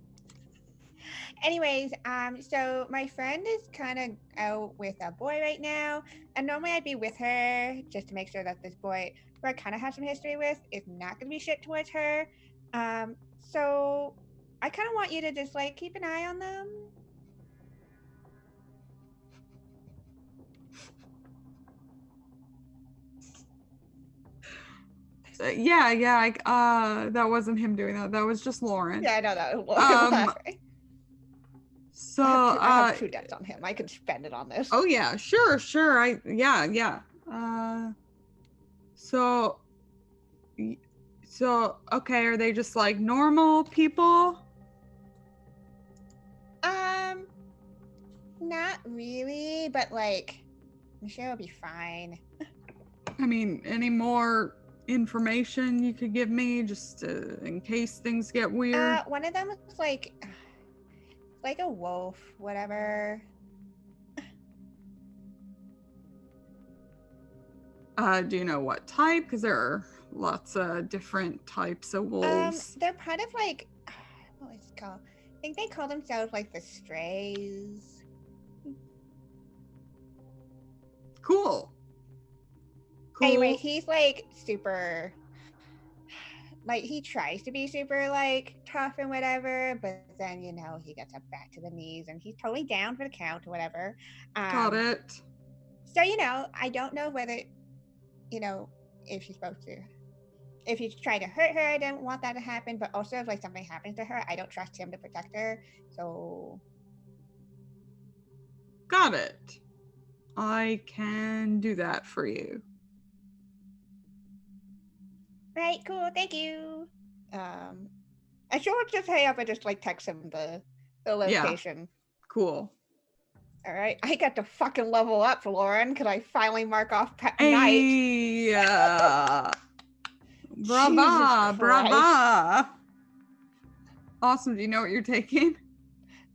[SPEAKER 4] Anyways, so my friend is kind of out with a boy right now, and normally I'd be with her just to make sure that this boy, who I kind of have some history with, is not gonna be shit towards her. So I kind of want you to just like keep an eye on them.
[SPEAKER 2] That wasn't him doing that. That was just Lauren.
[SPEAKER 4] Yeah, I know that was Lauren.
[SPEAKER 2] So
[SPEAKER 4] I have 2 debts on him. I could spend it on this.
[SPEAKER 2] Oh yeah, sure. So okay, are they just like normal people?
[SPEAKER 4] Not really, but like Michelle will be fine.
[SPEAKER 2] I mean, any more information you could give me just in case things get weird?
[SPEAKER 4] One of them is like a wolf, whatever.
[SPEAKER 2] Do you know what type? Because there are lots of different types of wolves.
[SPEAKER 4] They're kind of like, what is it called? I think they call themselves like the strays.
[SPEAKER 2] Cool.
[SPEAKER 4] Anyway, he's like super, like he tries to be super like tough and whatever, but then you know he gets up back to the knees and he's totally down for the count or whatever.
[SPEAKER 2] Got it.
[SPEAKER 4] So you know, I don't know whether, you know, if she's supposed to, if he's trying to hurt her, I don't want that to happen. But also, if like something happens to her, I don't trust him to protect her. So,
[SPEAKER 2] got it. I can do that for you.
[SPEAKER 4] Right, cool, thank you. I should just hang up and just like text him the location.
[SPEAKER 2] Yeah. Cool.
[SPEAKER 4] All right, I got to fucking level up, Lauren, because I finally mark off night.
[SPEAKER 2] Brava. Awesome. Do you know what you're taking?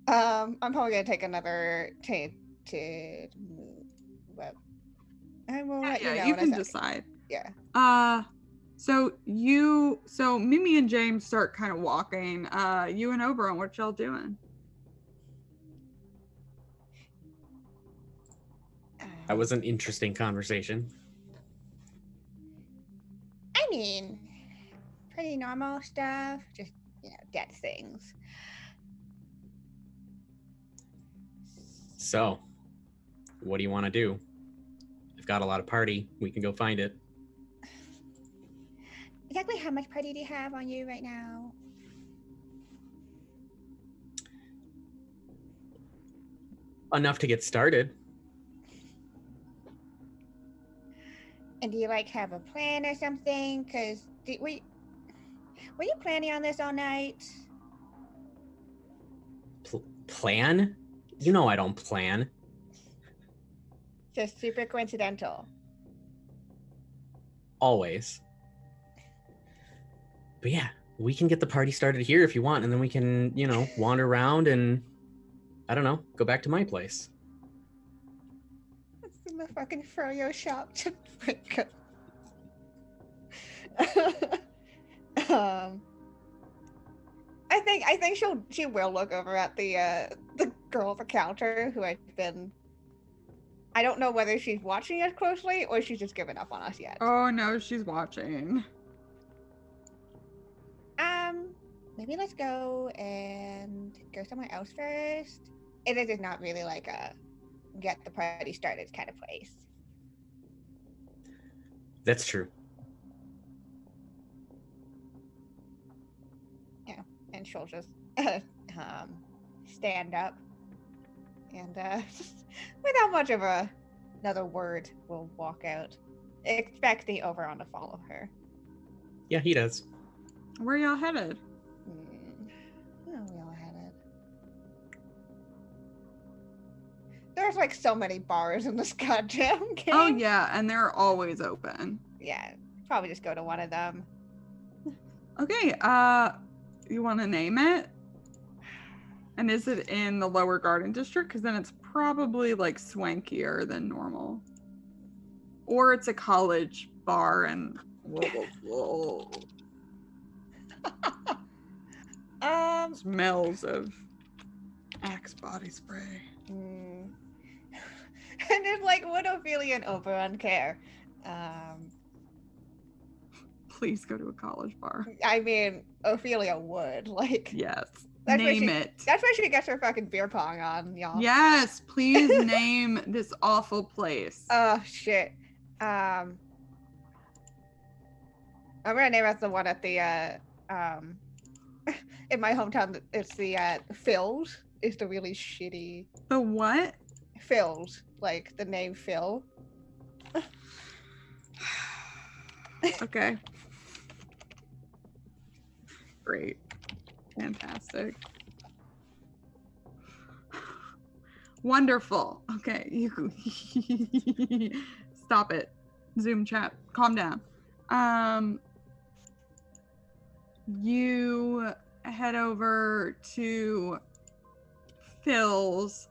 [SPEAKER 4] I'm probably gonna take another tainted move, but I will let you know.
[SPEAKER 2] You can decide.
[SPEAKER 4] Yeah.
[SPEAKER 2] So Mimi and James start kind of walking. You and Oberon, what y'all doing?
[SPEAKER 3] That was an interesting conversation.
[SPEAKER 4] I mean, pretty normal stuff. Just, you know, dead things.
[SPEAKER 3] So, what do you want to do? I've got a lot of party. We can go find it.
[SPEAKER 4] Exactly how much party do you have on you right now?
[SPEAKER 3] Enough to get started.
[SPEAKER 4] And do you like have a plan or something? Because were you planning on this all night?
[SPEAKER 3] Plan? You know I don't plan.
[SPEAKER 4] Just super coincidental.
[SPEAKER 3] Always. But yeah, we can get the party started here if you want, and then we can, you know, wander around and, I don't know, go back to my place.
[SPEAKER 4] It's in the fucking froyo shop. I think she will look over at the girl at the counter who I've been. I don't know whether she's watching us closely or she's just given up on us yet.
[SPEAKER 2] Oh no, she's watching.
[SPEAKER 4] Maybe let's go and go somewhere else first. It is not really like a get the party started kind of place.
[SPEAKER 3] That's true.
[SPEAKER 4] Yeah, and she'll just stand up and without much of another word, will walk out, expecting Oberon to follow her.
[SPEAKER 3] Yeah, he does.
[SPEAKER 2] Where y'all headed?
[SPEAKER 4] Where are we all headed? There's like so many bars in this goddamn game.
[SPEAKER 2] Oh yeah, and they're always open.
[SPEAKER 4] Yeah, probably just go to one of them.
[SPEAKER 2] Okay, you want to name it? And is it in the Lower Garden District? Because then it's probably like swankier than normal. Or it's a college bar and smells of Axe body spray.
[SPEAKER 4] Mm. And it's like, would Ophelia and Oberon care?
[SPEAKER 2] Please go to a college bar.
[SPEAKER 4] I mean, Ophelia would. Like,
[SPEAKER 2] Yes.
[SPEAKER 4] that's where
[SPEAKER 2] Name
[SPEAKER 4] she,
[SPEAKER 2] it.
[SPEAKER 4] That's where she gets her fucking beer pong on, y'all.
[SPEAKER 2] Yes, please name this awful place.
[SPEAKER 4] Oh, shit. I'm gonna name it the one at the, in my hometown, it's the, Phil's. It's the really shitty
[SPEAKER 2] The what?
[SPEAKER 4] Phil's. Like, the name Phil.
[SPEAKER 2] Okay. Great. Fantastic. Wonderful. Okay, you stop it. Zoom chat. Calm down. You head over to Phil's.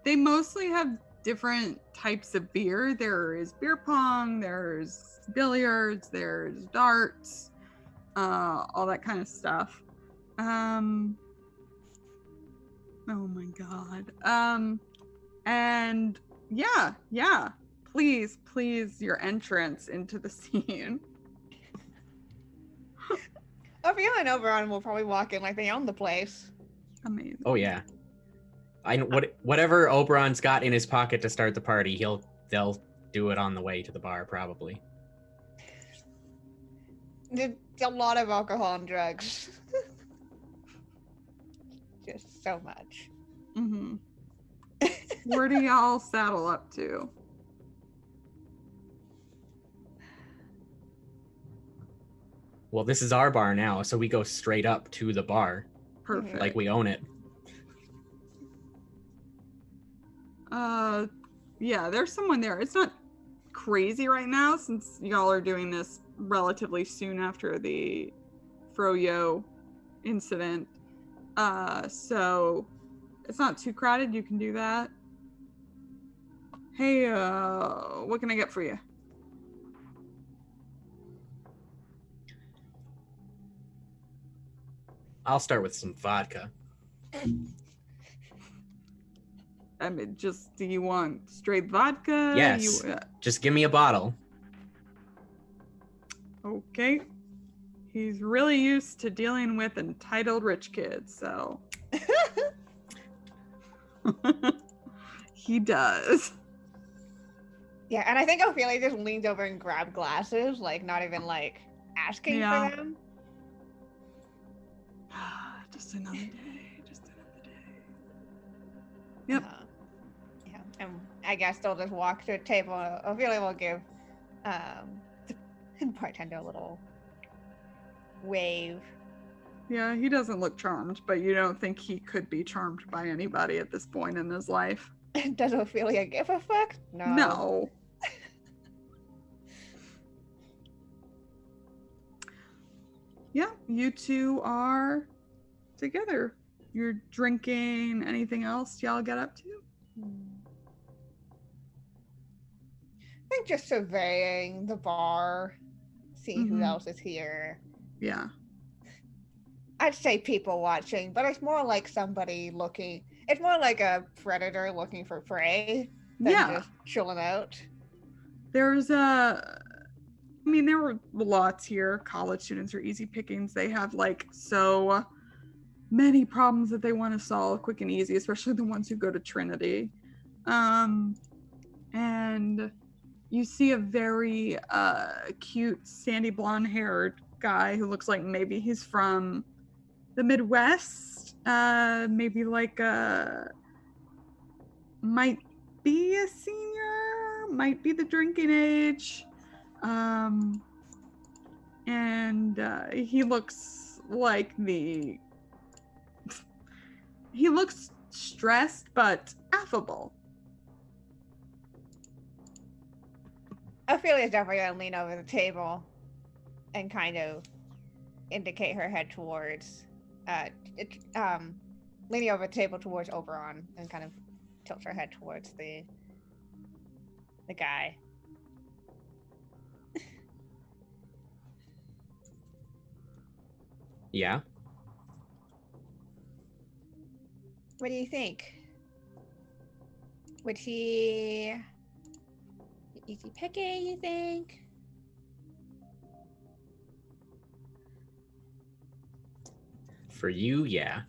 [SPEAKER 2] They mostly have different types of beer. There is beer pong, there's billiards, there's darts, all that kind of stuff. Oh my god. And yeah. Please, your entrance into the scene.
[SPEAKER 4] Ophelia and Oberon will probably walk in like they own the place.
[SPEAKER 2] Amazing.
[SPEAKER 3] Oh yeah. Whatever Oberon's got in his pocket to start the party, they'll do it on the way to the bar probably.
[SPEAKER 4] There's a lot of alcohol and drugs. Just so much.
[SPEAKER 2] Mm-hmm. Where do y'all saddle up to?
[SPEAKER 3] Well, this is our bar now, so we go straight up to the bar.
[SPEAKER 2] Perfect.
[SPEAKER 3] Like we own it.
[SPEAKER 2] Yeah, there's someone there. It's not crazy right now since y'all are doing this relatively soon after the Froyo incident. So it's not too crowded. You can do that. Hey, what can I get for you?
[SPEAKER 3] I'll start with some vodka.
[SPEAKER 2] I mean, just, do you want straight vodka?
[SPEAKER 3] Yes. Just give me a bottle.
[SPEAKER 2] Okay. He's really used to dealing with entitled rich kids, so. He does.
[SPEAKER 4] Yeah, and I think Ophelia just leans over and grabs glasses, like not even like asking for them.
[SPEAKER 2] Just another day. Just another day. Yep.
[SPEAKER 4] Yeah, and I guess they'll just walk to a table. Ophelia will give the bartender a little wave.
[SPEAKER 2] Yeah, he doesn't look charmed, but you don't think he could be charmed by anybody at this point in his life.
[SPEAKER 4] Does Ophelia give a fuck? No.
[SPEAKER 2] No. Yeah, you two are together. You're drinking. Anything else y'all get up to?
[SPEAKER 4] I think just surveying the bar, seeing who else is here.
[SPEAKER 2] Yeah.
[SPEAKER 4] I'd say people watching, but it's more like somebody looking. It's more like a predator looking for prey than just chilling out.
[SPEAKER 2] There's there were lots here. College students are easy pickings. They have like so many problems that they want to solve quick and easy, especially the ones who go to Trinity. And you see a very cute sandy blonde haired guy who looks like maybe he's from the Midwest, maybe like might be a senior, might be the drinking age, and he looks like he looks stressed but affable.
[SPEAKER 4] Ophelia's definitely gonna lean over the table and kind of indicate her head towards leaning over the table towards Oberon and kind of tilts her head towards the guy.
[SPEAKER 3] Yeah.
[SPEAKER 4] What do you think? Would he be easy picky, you think?
[SPEAKER 3] For you, yeah.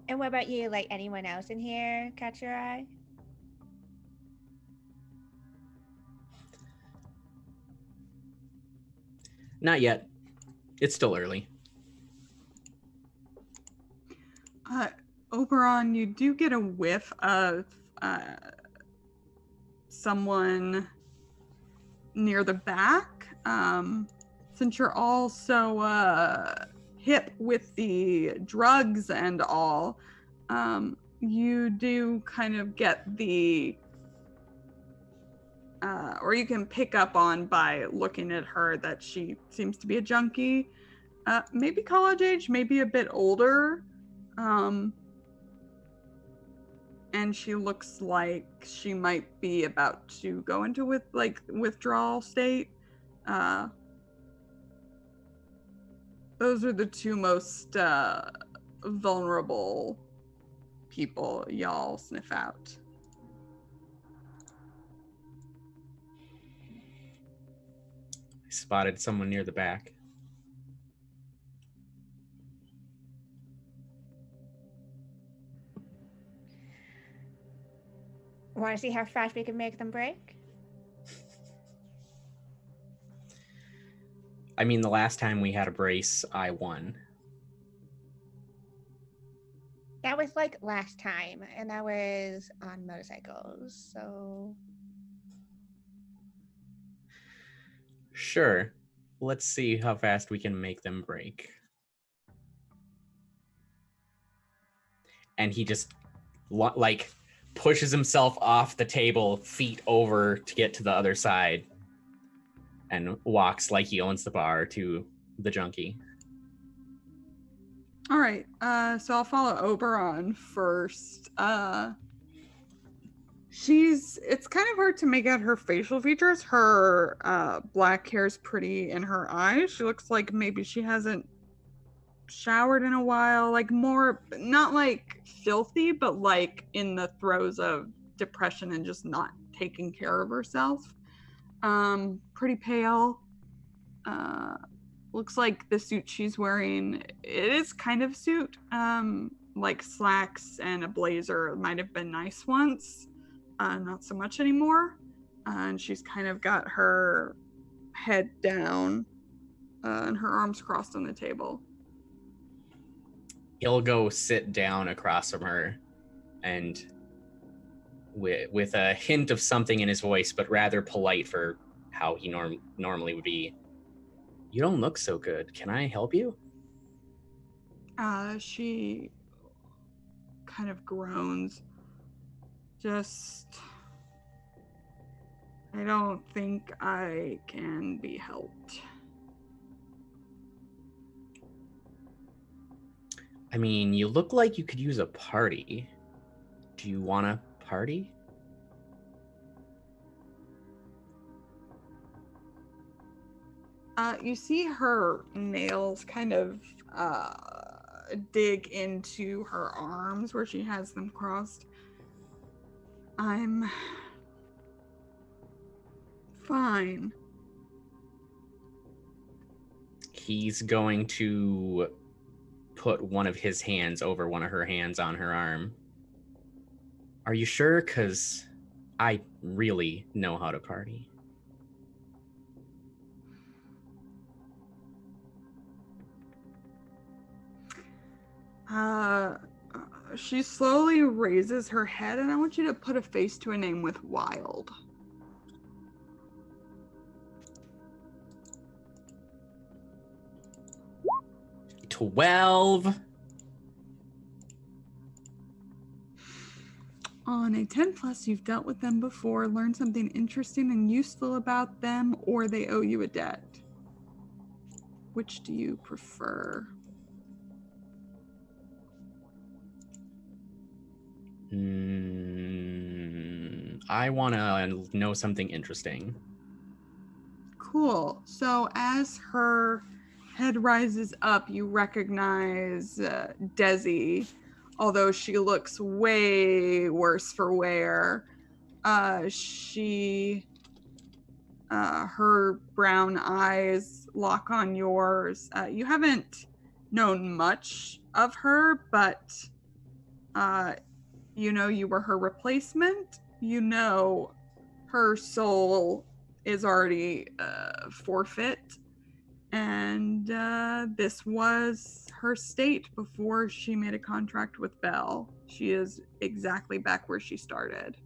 [SPEAKER 4] And what about you? Like anyone else in here catch your eye?
[SPEAKER 3] Not yet. It's still early.
[SPEAKER 2] Oberon, you do get a whiff of someone near the back. Since you're all so hip with the drugs and all, you do kind of get the or you can pick up on by looking at her that she seems to be a junkie, maybe college age, maybe a bit older, and she looks like she might be about to go into withdrawal state. Those are the two most vulnerable people y'all sniff out.
[SPEAKER 3] I spotted someone near the back.
[SPEAKER 4] Want to see how fast we can make them break?
[SPEAKER 3] I mean, the last time we had a brace, I won.
[SPEAKER 4] That was like last time, and I was on motorcycles, so...
[SPEAKER 3] Sure. Let's see how fast we can make them break. And he just, like, pushes himself off the table, feet over to get to the other side, and walks like he owns the bar to the junkie.
[SPEAKER 2] All right, so I'll follow Oberon first. It's kind of hard to make out her facial features. Her black hair is pretty in her eyes. She looks like maybe she hasn't showered in a while, like more, not like filthy, but like in the throes of depression and just not taking care of herself. Pretty pale. Looks like the suit she's wearing, it is kind of a suit. Like slacks and a blazer. It might have been nice once. Not so much anymore. And she's kind of got her head down and her arms crossed on the table.
[SPEAKER 3] He'll go sit down across from her and with a hint of something in his voice, but rather polite for how he normally would be. You don't look so good. Can I help you?
[SPEAKER 2] She kind of groans. I don't think I can be helped.
[SPEAKER 3] I mean, you look like you could use a party. Do you want a party?
[SPEAKER 2] You see her nails kind of dig into her arms where she has them crossed. I'm fine.
[SPEAKER 3] He's going to put one of his hands over one of her hands on her arm. Are you sure? 'Cause I really know how to party.
[SPEAKER 2] She slowly raises her head, and I want you to put a face to a name with Wild.
[SPEAKER 3] $12.
[SPEAKER 2] On a 10+, you've dealt with them before, learned something interesting and useful about them, or they owe you a debt. Which do you prefer?
[SPEAKER 3] I want to know something interesting.
[SPEAKER 2] Cool. So as her head rises up, you recognize Desi, although she looks way worse for wear. Her brown eyes lock on yours. You haven't known much of her, but you know you were her replacement. You know her soul is already forfeit. And this was her state before she made a contract with Belle. She is exactly back where she started.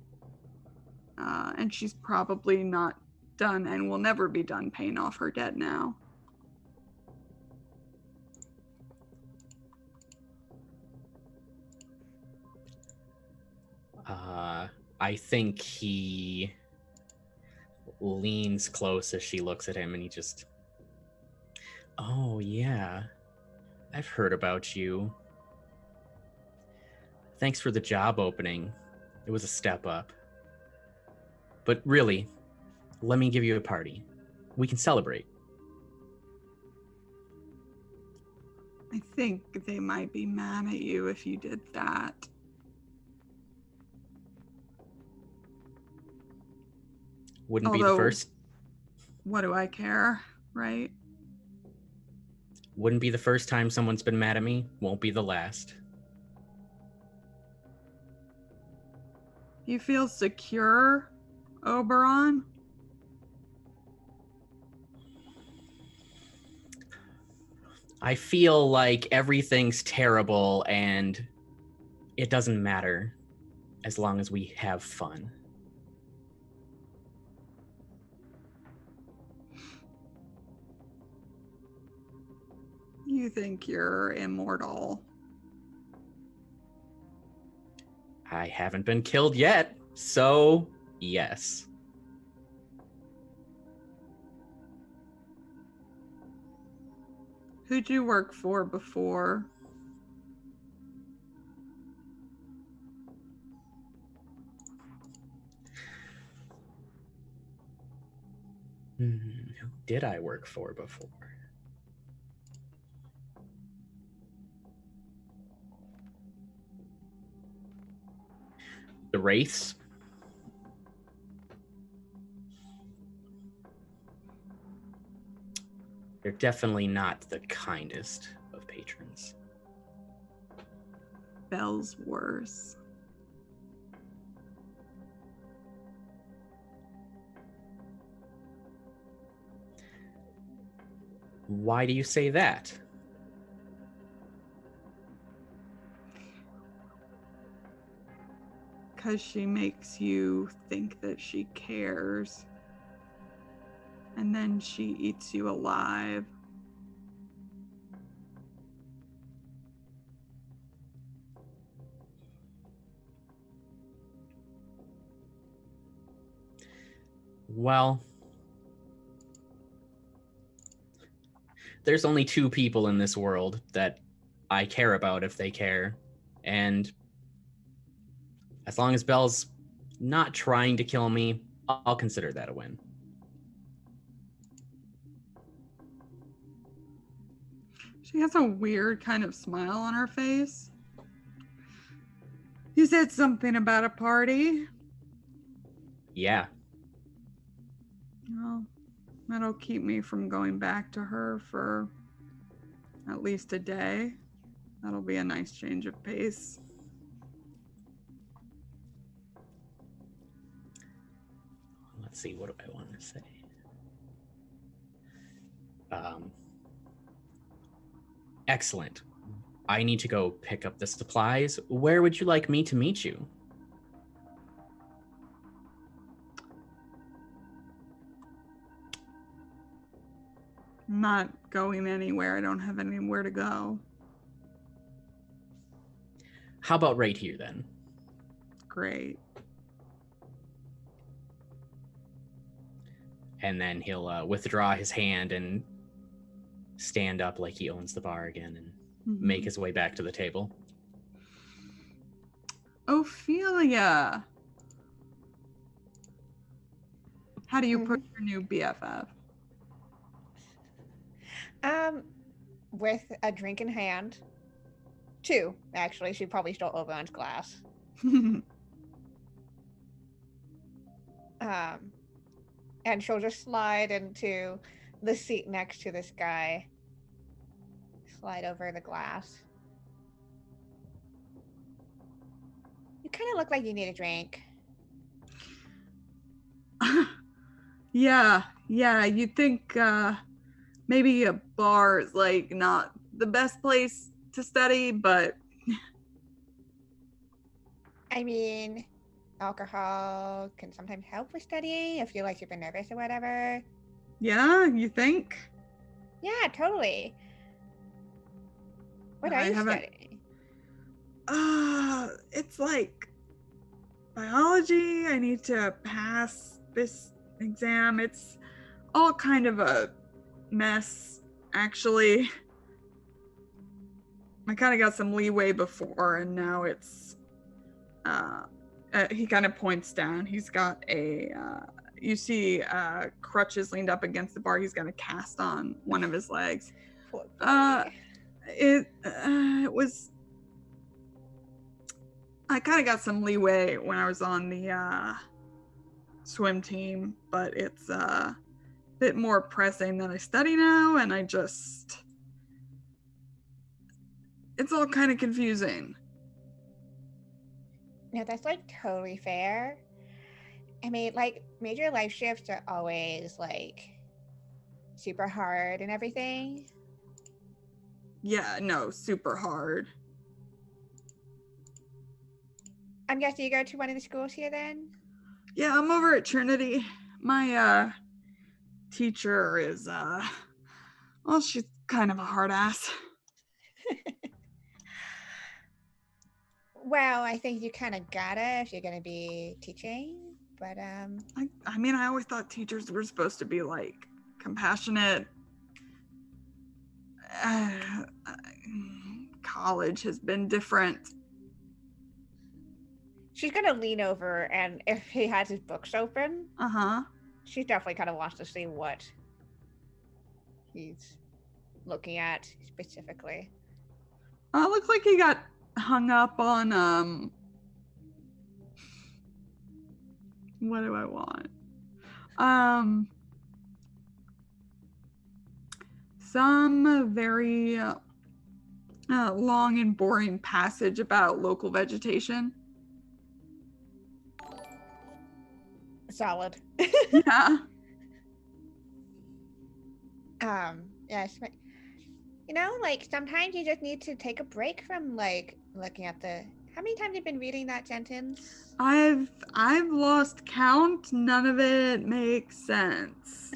[SPEAKER 2] And she's probably not done and will never be done paying off her debt now.
[SPEAKER 3] I think he leans close as she looks at him and he just... Oh, yeah. I've heard about you. Thanks for the job opening. It was a step up. But really, let me give you a party. We can celebrate.
[SPEAKER 2] I think they might be mad at you if you did that.
[SPEAKER 3] Wouldn't be the first.
[SPEAKER 2] What do I care, right?
[SPEAKER 3] Wouldn't be the first time someone's been mad at me. Won't be the last.
[SPEAKER 2] You feel secure, Oberon?
[SPEAKER 3] I feel like everything's terrible and it doesn't matter as long as we have fun.
[SPEAKER 2] You think you're immortal.
[SPEAKER 3] I haven't been killed yet, so yes.
[SPEAKER 2] Who'd you work for before?
[SPEAKER 3] Who did I work for before? The Wraiths. They're definitely not the kindest of patrons.
[SPEAKER 2] Belle's worse.
[SPEAKER 3] Why do you say that?
[SPEAKER 2] Because she makes you think that she cares. And then she eats you alive.
[SPEAKER 3] Well, there's only two people in this world that I care about if they care. And as long as Belle's not trying to kill me, I'll consider that a win.
[SPEAKER 2] She has a weird kind of smile on her face. You said something about a party?
[SPEAKER 3] Yeah.
[SPEAKER 2] Well, that'll keep me from going back to her for at least a day. That'll be a nice change of pace.
[SPEAKER 3] Let's see, what do I want to say? Excellent. I need to go pick up the supplies. Where would you like me to meet you?
[SPEAKER 2] I'm not going anywhere. I don't have anywhere to go.
[SPEAKER 3] How about right here, then?
[SPEAKER 2] Great.
[SPEAKER 3] And then he'll withdraw his hand and stand up like he owns the bar again and make his way back to the table.
[SPEAKER 2] Ophelia! How do you put your new BFF?
[SPEAKER 4] with a drink in hand. 2, actually. She probably stole Oberon's glass. And she'll just slide into the seat next to this guy. Slide over the glass. You kind of look like you need a drink.
[SPEAKER 2] Yeah, you'd think maybe a bar is like not the best place to study, but
[SPEAKER 4] I mean, alcohol can sometimes help with studying if you're like super nervous or whatever.
[SPEAKER 2] yeah, you think?
[SPEAKER 4] Yeah, totally. What are you studying?
[SPEAKER 2] It's like biology. I need to pass this exam. It's all kind of a mess, actually. I kind of got some leeway before, and now it's he kind of points down. He's got a you see crutches leaned up against the bar. He's got a cast on one of his legs. It was, I kind of got some leeway when I was on the swim team, but it's a bit more pressing than I study now, and it's all kind of confusing.
[SPEAKER 4] No, that's like totally fair. I mean, like, major life shifts are always like super hard and everything.
[SPEAKER 2] Yeah, no, super hard.
[SPEAKER 4] I'm guessing you go to one of the schools here then?
[SPEAKER 2] Yeah, I'm over at Trinity. My teacher is well, she's kind of a hard ass.
[SPEAKER 4] Well, I think you kind of gotta if you're gonna be teaching, but
[SPEAKER 2] I mean, I always thought teachers were supposed to be like compassionate. College has been different.
[SPEAKER 4] She's gonna lean over, and if he has his books open, she definitely kind of wants to see what he's looking at specifically.
[SPEAKER 2] It looks like he got hung up on what do I want? Some very long and boring passage about local vegetation.
[SPEAKER 4] Solid.
[SPEAKER 2] Yeah.
[SPEAKER 4] Yes. You know, like, sometimes you just need to take a break from, like, looking at the... How many times have you been reading that sentence?
[SPEAKER 2] I've lost count. None of it makes sense.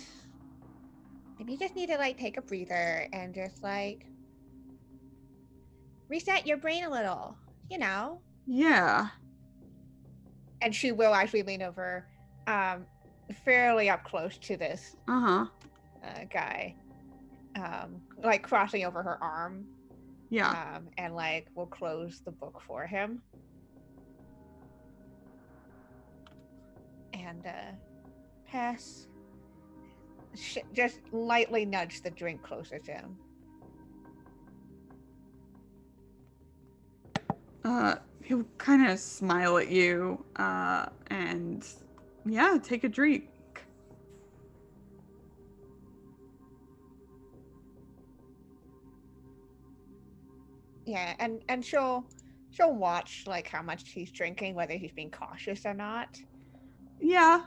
[SPEAKER 4] Maybe you just need to, like, take a breather and just, like, reset your brain a little, you know?
[SPEAKER 2] Yeah.
[SPEAKER 4] And she will actually lean over, fairly up close to this guy. Like crossing over her arm.
[SPEAKER 2] Yeah.
[SPEAKER 4] And like will close the book for him. And just lightly nudge the drink closer to him.
[SPEAKER 2] He'll kind of smile at you, and yeah, take a drink.
[SPEAKER 4] Yeah, and she'll watch like how much he's drinking, whether he's being cautious or not.
[SPEAKER 2] Yeah.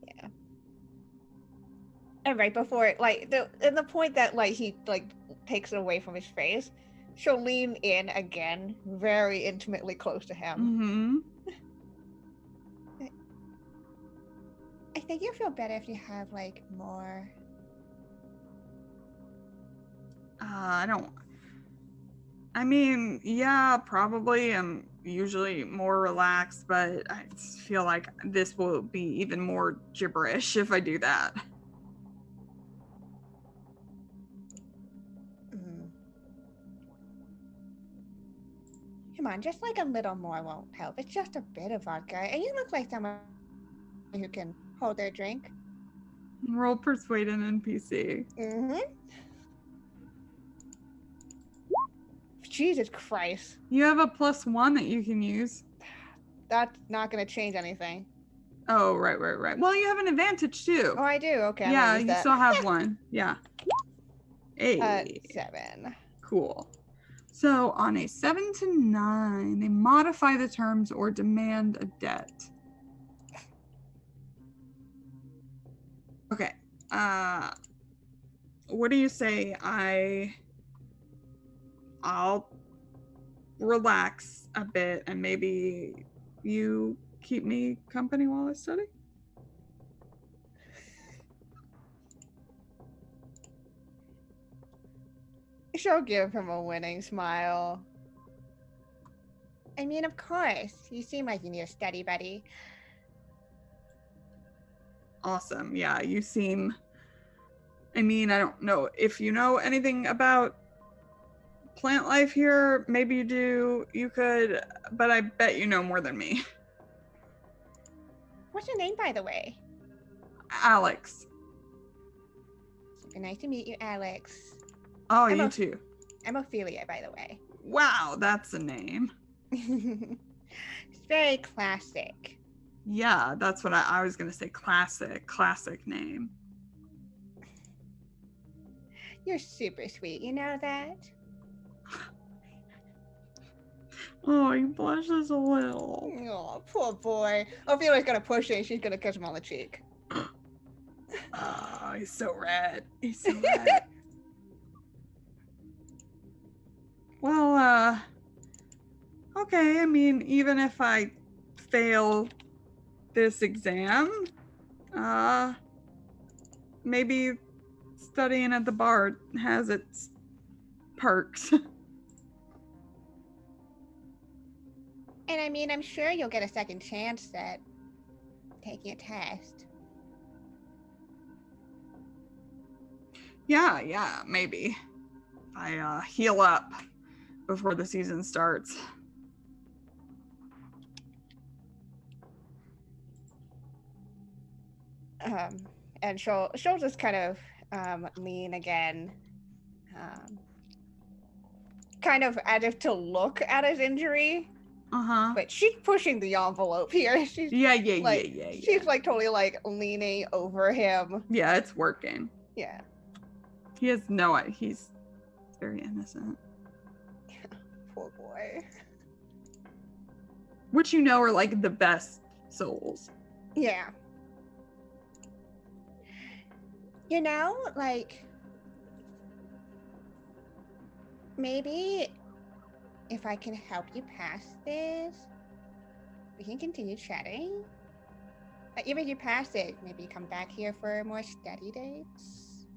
[SPEAKER 4] Yeah. And right before it, like the point that like he like takes it away from his face, she'll lean in again, very intimately close to him. I think you'll feel better if you have like more.
[SPEAKER 2] I mean, yeah, probably. I'm usually more relaxed, but I feel like this will be even more gibberish if I do that.
[SPEAKER 4] Come on, just like a little more won't help. It's just a bit of vodka, and you look like someone who can hold their drink.
[SPEAKER 2] Roll persuade an NPC.
[SPEAKER 4] Mm-hmm. Jesus Christ.
[SPEAKER 2] You have a +1 that you can use.
[SPEAKER 4] That's not going to change anything.
[SPEAKER 2] Oh, right. Well, you have an advantage too.
[SPEAKER 4] Oh, I do? Okay. I'm
[SPEAKER 2] Yeah,
[SPEAKER 4] gonna use
[SPEAKER 2] you
[SPEAKER 4] that.
[SPEAKER 2] still have one. Yeah.
[SPEAKER 4] 7.
[SPEAKER 2] Cool. So on a 7 to 9, they modify the terms or demand a debt. Okay. What do you say? I'll relax a bit and maybe you keep me company while I study?
[SPEAKER 4] She'll give him a winning smile. I mean, of course. You seem like you need a study buddy.
[SPEAKER 2] Awesome. Yeah, you seem... I mean, I don't know if you know anything about plant life here. Maybe you do. You could, but I bet you know more than me.
[SPEAKER 4] What's your name, by the way?
[SPEAKER 2] Alex.
[SPEAKER 4] Super nice to meet you, Alex.
[SPEAKER 2] Oh,
[SPEAKER 4] I'm
[SPEAKER 2] you too.
[SPEAKER 4] I'm Ophelia, by the way.
[SPEAKER 2] Wow, that's a name.
[SPEAKER 4] It's very classic.
[SPEAKER 2] Yeah, that's what I was going to say. Classic name.
[SPEAKER 4] You're super sweet, you know that?
[SPEAKER 2] Oh, he blushes a little.
[SPEAKER 4] Oh, poor boy. Ophelia's gonna push it and she's gonna kiss him on the cheek.
[SPEAKER 2] Oh, he's so red. He's so red. Well, okay, I mean, even if I fail this exam, maybe studying at the bar has its perks.
[SPEAKER 4] And I mean, I'm sure you'll get a second chance at taking a test.
[SPEAKER 2] Yeah, maybe. I heal up before the season starts.
[SPEAKER 4] And she'll just kind of lean again, kind of as if to look at his injury. But she's pushing the envelope here. She's
[SPEAKER 2] Yeah.
[SPEAKER 4] She's like totally like leaning over him.
[SPEAKER 2] Yeah, it's working.
[SPEAKER 4] Yeah.
[SPEAKER 2] He has he's very innocent.
[SPEAKER 4] Poor boy.
[SPEAKER 2] Which you know are like the best souls.
[SPEAKER 4] Yeah. You know, like, maybe if I can help you pass this, we can continue chatting. Like, even if you pass it, maybe come back here for more study dates.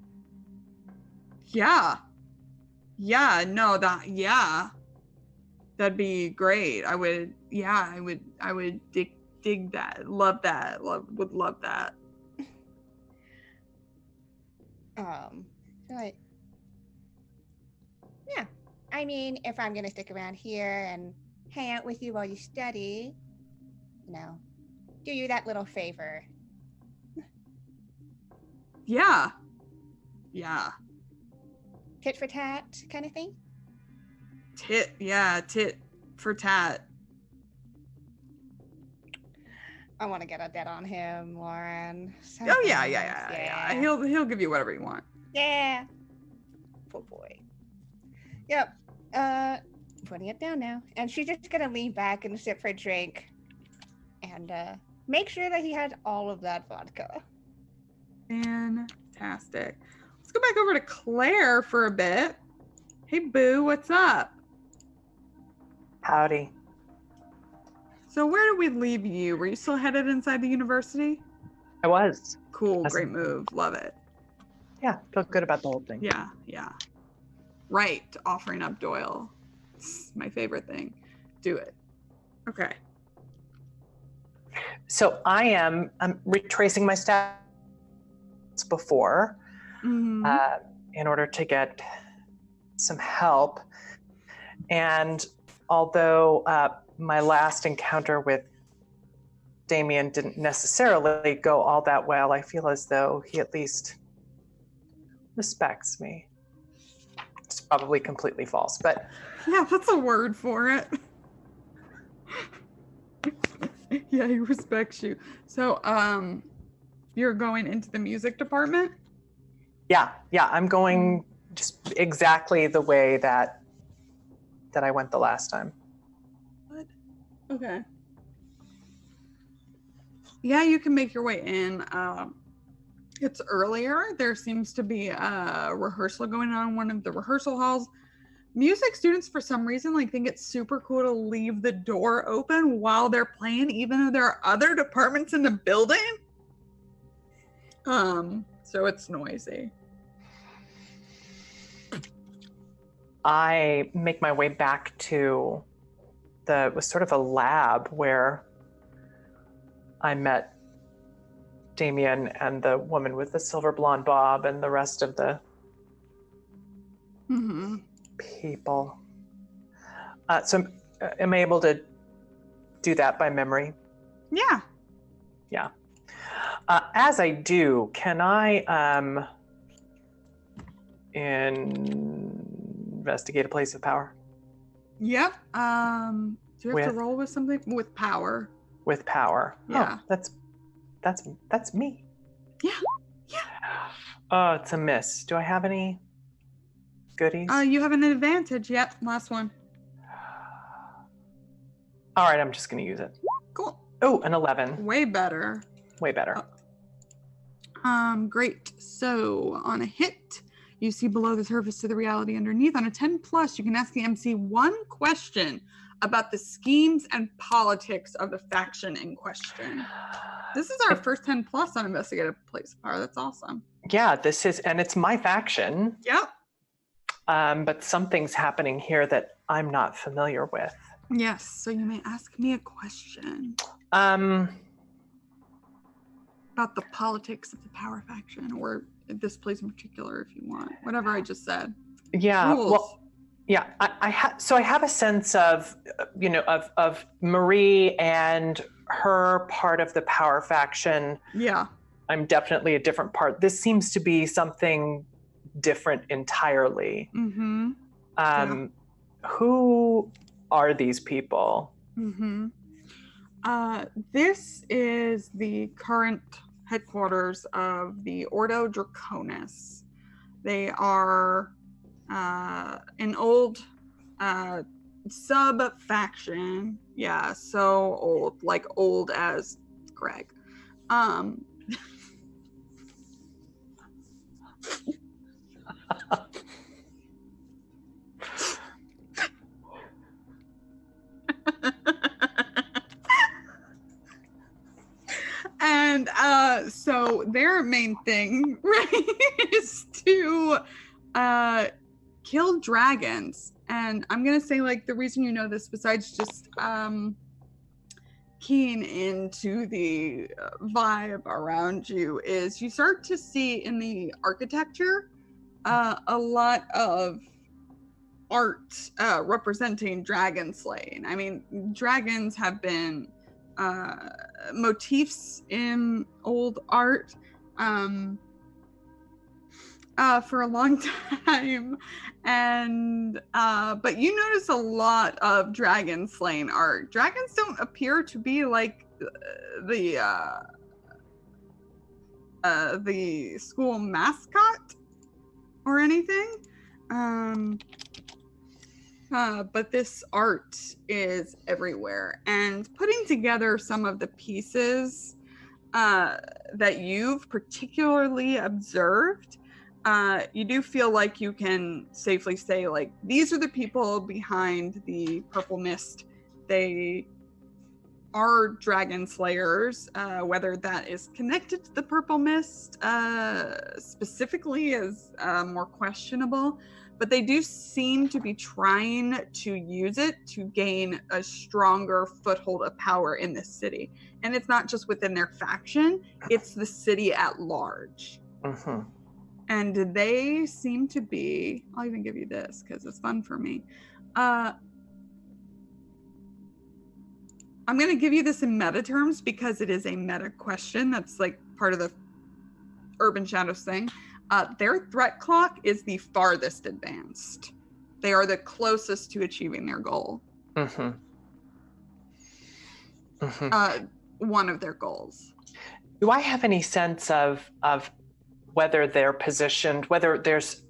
[SPEAKER 2] Yeah. That'd be great. I would dig that. Love that. Would love that.
[SPEAKER 4] So like, yeah. I mean, if I'm gonna stick around here and hang out with you while you study, do you that little favor.
[SPEAKER 2] Yeah.
[SPEAKER 4] Tit for tat kind of thing?
[SPEAKER 2] Tit for tat.
[SPEAKER 4] I want to get a debt on him, Lauren.
[SPEAKER 2] Oh yeah. He'll give you whatever you want.
[SPEAKER 4] Yeah. Poor boy. Yep. Putting it down now. And she's just gonna lean back and sip her drink and make sure that he has all of that vodka.
[SPEAKER 2] Fantastic. Let's go back over to Claire for a bit. Hey Boo, what's up?
[SPEAKER 8] Howdy.
[SPEAKER 2] So where did we leave you? Were you still headed inside the university?
[SPEAKER 8] I was.
[SPEAKER 2] Cool, great move. Love it.
[SPEAKER 8] Yeah, felt good about the whole thing.
[SPEAKER 2] Yeah. Right, offering up Doyle. It's my favorite thing. Do it. Okay.
[SPEAKER 8] So I'm retracing my stats before in order to get some help. And although my last encounter with Damien didn't necessarily go all that well, I feel as though he at least respects me. It's probably completely false, but
[SPEAKER 2] Yeah, that's a word for it. Yeah, he respects you. So, you're going into the music department?
[SPEAKER 8] yeah, I'm going just exactly the way that I went the last time.
[SPEAKER 2] What? Okay. Yeah, you can make your way in. It's earlier. There seems to be a rehearsal going on in one of the rehearsal halls. Music students, for some reason, like think it's super cool to leave the door open while they're playing, even though there are other departments in the building. So it's noisy.
[SPEAKER 8] I make my way back to it was sort of a lab where I met Damien and the woman with the silver blonde bob and the rest of the people. So am I able to do that by memory?
[SPEAKER 2] Yeah.
[SPEAKER 8] Yeah. As I do, can I investigate a place of power?
[SPEAKER 2] Yep. Do you have to roll with something? With power.
[SPEAKER 8] With power.
[SPEAKER 2] Yeah.
[SPEAKER 8] Oh, that's me.
[SPEAKER 2] Yeah.
[SPEAKER 8] Oh, it's a miss. Do I have any goodies?
[SPEAKER 2] You have an advantage. Yep. Last one.
[SPEAKER 8] All right, I'm just going to use it.
[SPEAKER 2] Cool.
[SPEAKER 8] Oh, an 11.
[SPEAKER 2] Way better.
[SPEAKER 8] Way better.
[SPEAKER 2] Great. So on a hit, you see below the surface to the reality underneath. On a 10 plus, you can ask the MC one question about the schemes and politics of the faction in question. This is our first 10 plus on Investigative Place of Power. That's awesome.
[SPEAKER 8] Yeah, this is, and it's my faction.
[SPEAKER 2] Yep.
[SPEAKER 8] But something's happening here that I'm not familiar with.
[SPEAKER 2] Yes, so you may ask me a question. About the politics of the power faction, or this place in particular, if you want. Whatever I just said.
[SPEAKER 8] Yeah.
[SPEAKER 2] Rules.
[SPEAKER 8] Well, yeah. I have a sense of, of Marie and her part of the power faction.
[SPEAKER 2] Yeah.
[SPEAKER 8] I'm definitely a different part. This seems to be something different entirely.
[SPEAKER 2] Mm-hmm.
[SPEAKER 8] Who are these people?
[SPEAKER 2] Mm-hmm. This is the current headquarters of the Ordo Draconis. They are an old sub-faction. Yeah, so old, like old as Greg. And so their main thing, right, is to kill dragons. And I'm gonna say, like, the reason you know this, besides just keying into the vibe around you, is you start to see in the architecture a lot of art representing dragon slaying. I mean, dragons have been motifs in old art for a long time, and but you notice a lot of dragon slaying art. Dragons don't appear to be like the school mascot or anything, but this art is everywhere, and putting together some of the pieces that you've particularly observed, you do feel like you can safely say, like, these are the people behind the Purple Mist. They are dragon slayers. Whether that is connected to the Purple Mist specifically is more questionable, but they do seem to be trying to use it to gain a stronger foothold of power in the city. And it's not just within their faction, it's the city at large.
[SPEAKER 8] Mm-hmm.
[SPEAKER 2] And they seem to be, I'll even give you this because it's fun for me. I'm going to give you this in meta terms because it is a meta question. That's like part of the Urban Shadows thing. Their threat clock is the farthest advanced. They are the closest to achieving their goal.
[SPEAKER 8] Mm-hmm. Mm-hmm.
[SPEAKER 2] One of their goals.
[SPEAKER 8] Do I have any sense of whether they're positioned, whether there's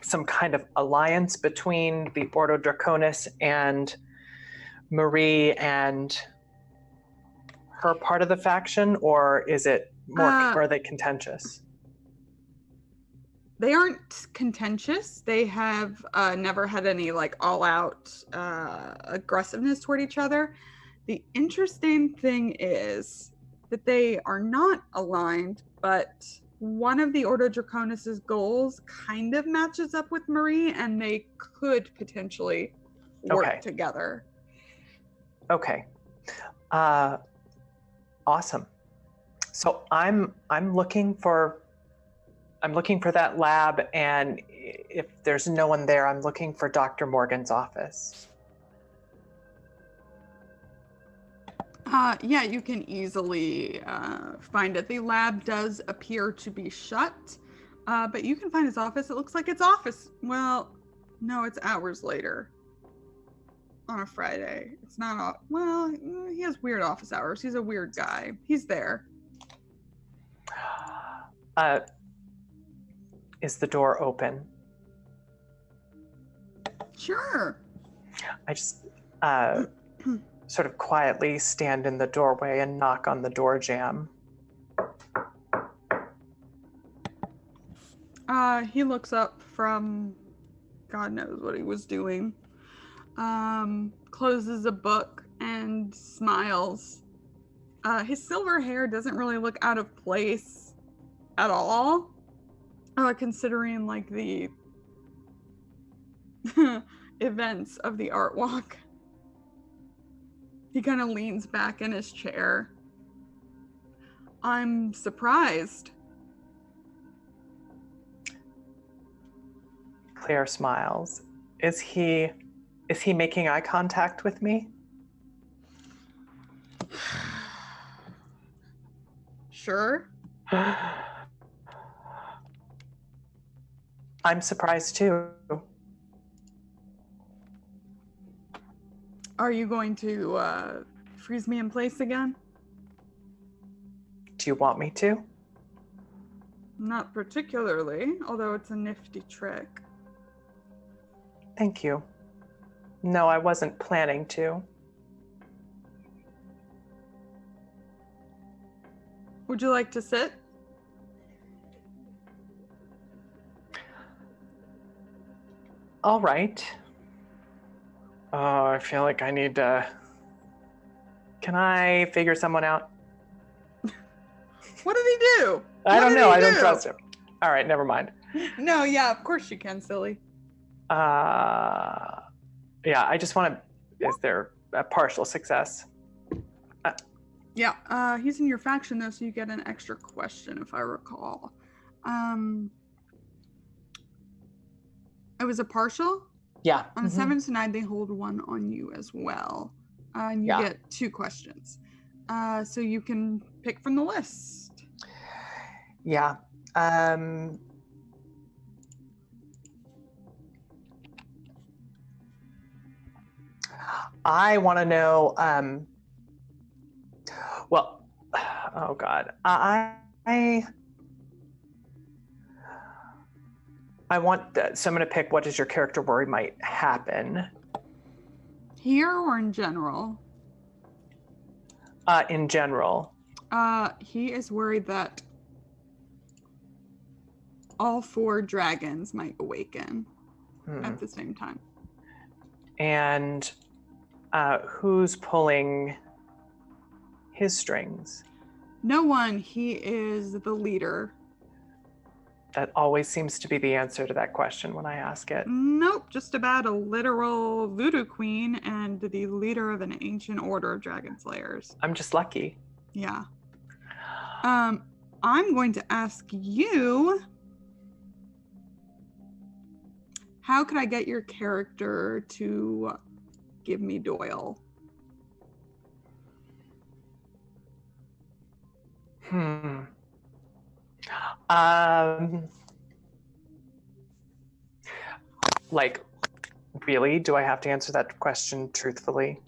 [SPEAKER 8] some kind of alliance between the Ordo Draconis and Marie and her part of the faction, or is it more, are they contentious?
[SPEAKER 2] They aren't contentious. They have never had any like all-out aggressiveness toward each other. The interesting thing is that they are not aligned, but one of the Ordo Draconis's goals kind of matches up with Marie, and they could potentially work together.
[SPEAKER 8] Okay. Awesome. So I'm looking for that lab, and if there's no one there, I'm looking for Dr. Morgan's office.
[SPEAKER 2] Yeah, you can easily find it. The lab does appear to be shut, but you can find his office. It looks like it's office. Well, no, it's hours later on a Friday. It's not, well, he has weird office hours. He's a weird guy. He's there.
[SPEAKER 8] Is the door open?
[SPEAKER 2] Sure.
[SPEAKER 8] I just sort of quietly stand in the doorway and knock on the door jamb.
[SPEAKER 2] He looks up from God knows what he was doing. Closes a book and smiles. His silver hair doesn't really look out of place at all, considering like the events of the art walk. He kind of leans back in his chair. I'm surprised.
[SPEAKER 8] Claire smiles. Is he making eye contact with me?
[SPEAKER 2] Sure.
[SPEAKER 8] I'm surprised too.
[SPEAKER 2] Are you going to freeze me in place again?
[SPEAKER 8] Do you want me to?
[SPEAKER 2] Not particularly, although it's a nifty trick.
[SPEAKER 8] Thank you. No, I wasn't planning to.
[SPEAKER 2] Would you like to sit?
[SPEAKER 8] All right. Oh, I feel like I need to... Can I figure someone out?
[SPEAKER 2] What did he do?
[SPEAKER 8] I don't know. I don't trust him. All right, never mind.
[SPEAKER 2] No, yeah, of course you can, silly.
[SPEAKER 8] Yeah, I just want to... Is there a partial success?
[SPEAKER 2] Yeah, he's in your faction, though, so you get an extra question, if I recall. It was a partial?
[SPEAKER 8] Yeah.
[SPEAKER 2] On a 7 to 9, they hold one on you as well. And you get 2 questions. So you can pick from the list.
[SPEAKER 8] Yeah. I want to know, well, oh God, I want, so I'm going to pick what is your character worry might happen.
[SPEAKER 2] Here or in general?
[SPEAKER 8] In general.
[SPEAKER 2] He is worried that all 4 dragons might awaken at the same time.
[SPEAKER 8] And who's pulling his strings?
[SPEAKER 2] No one. He is the leader.
[SPEAKER 8] That always seems to be the answer to that question when I ask it.
[SPEAKER 2] Nope, just about a literal voodoo queen and the leader of an ancient order of dragon slayers.
[SPEAKER 8] I'm just lucky.
[SPEAKER 2] Yeah. I'm going to ask you, how could I get your character to give me Doyle?
[SPEAKER 8] Like, really? Do I have to answer that question truthfully?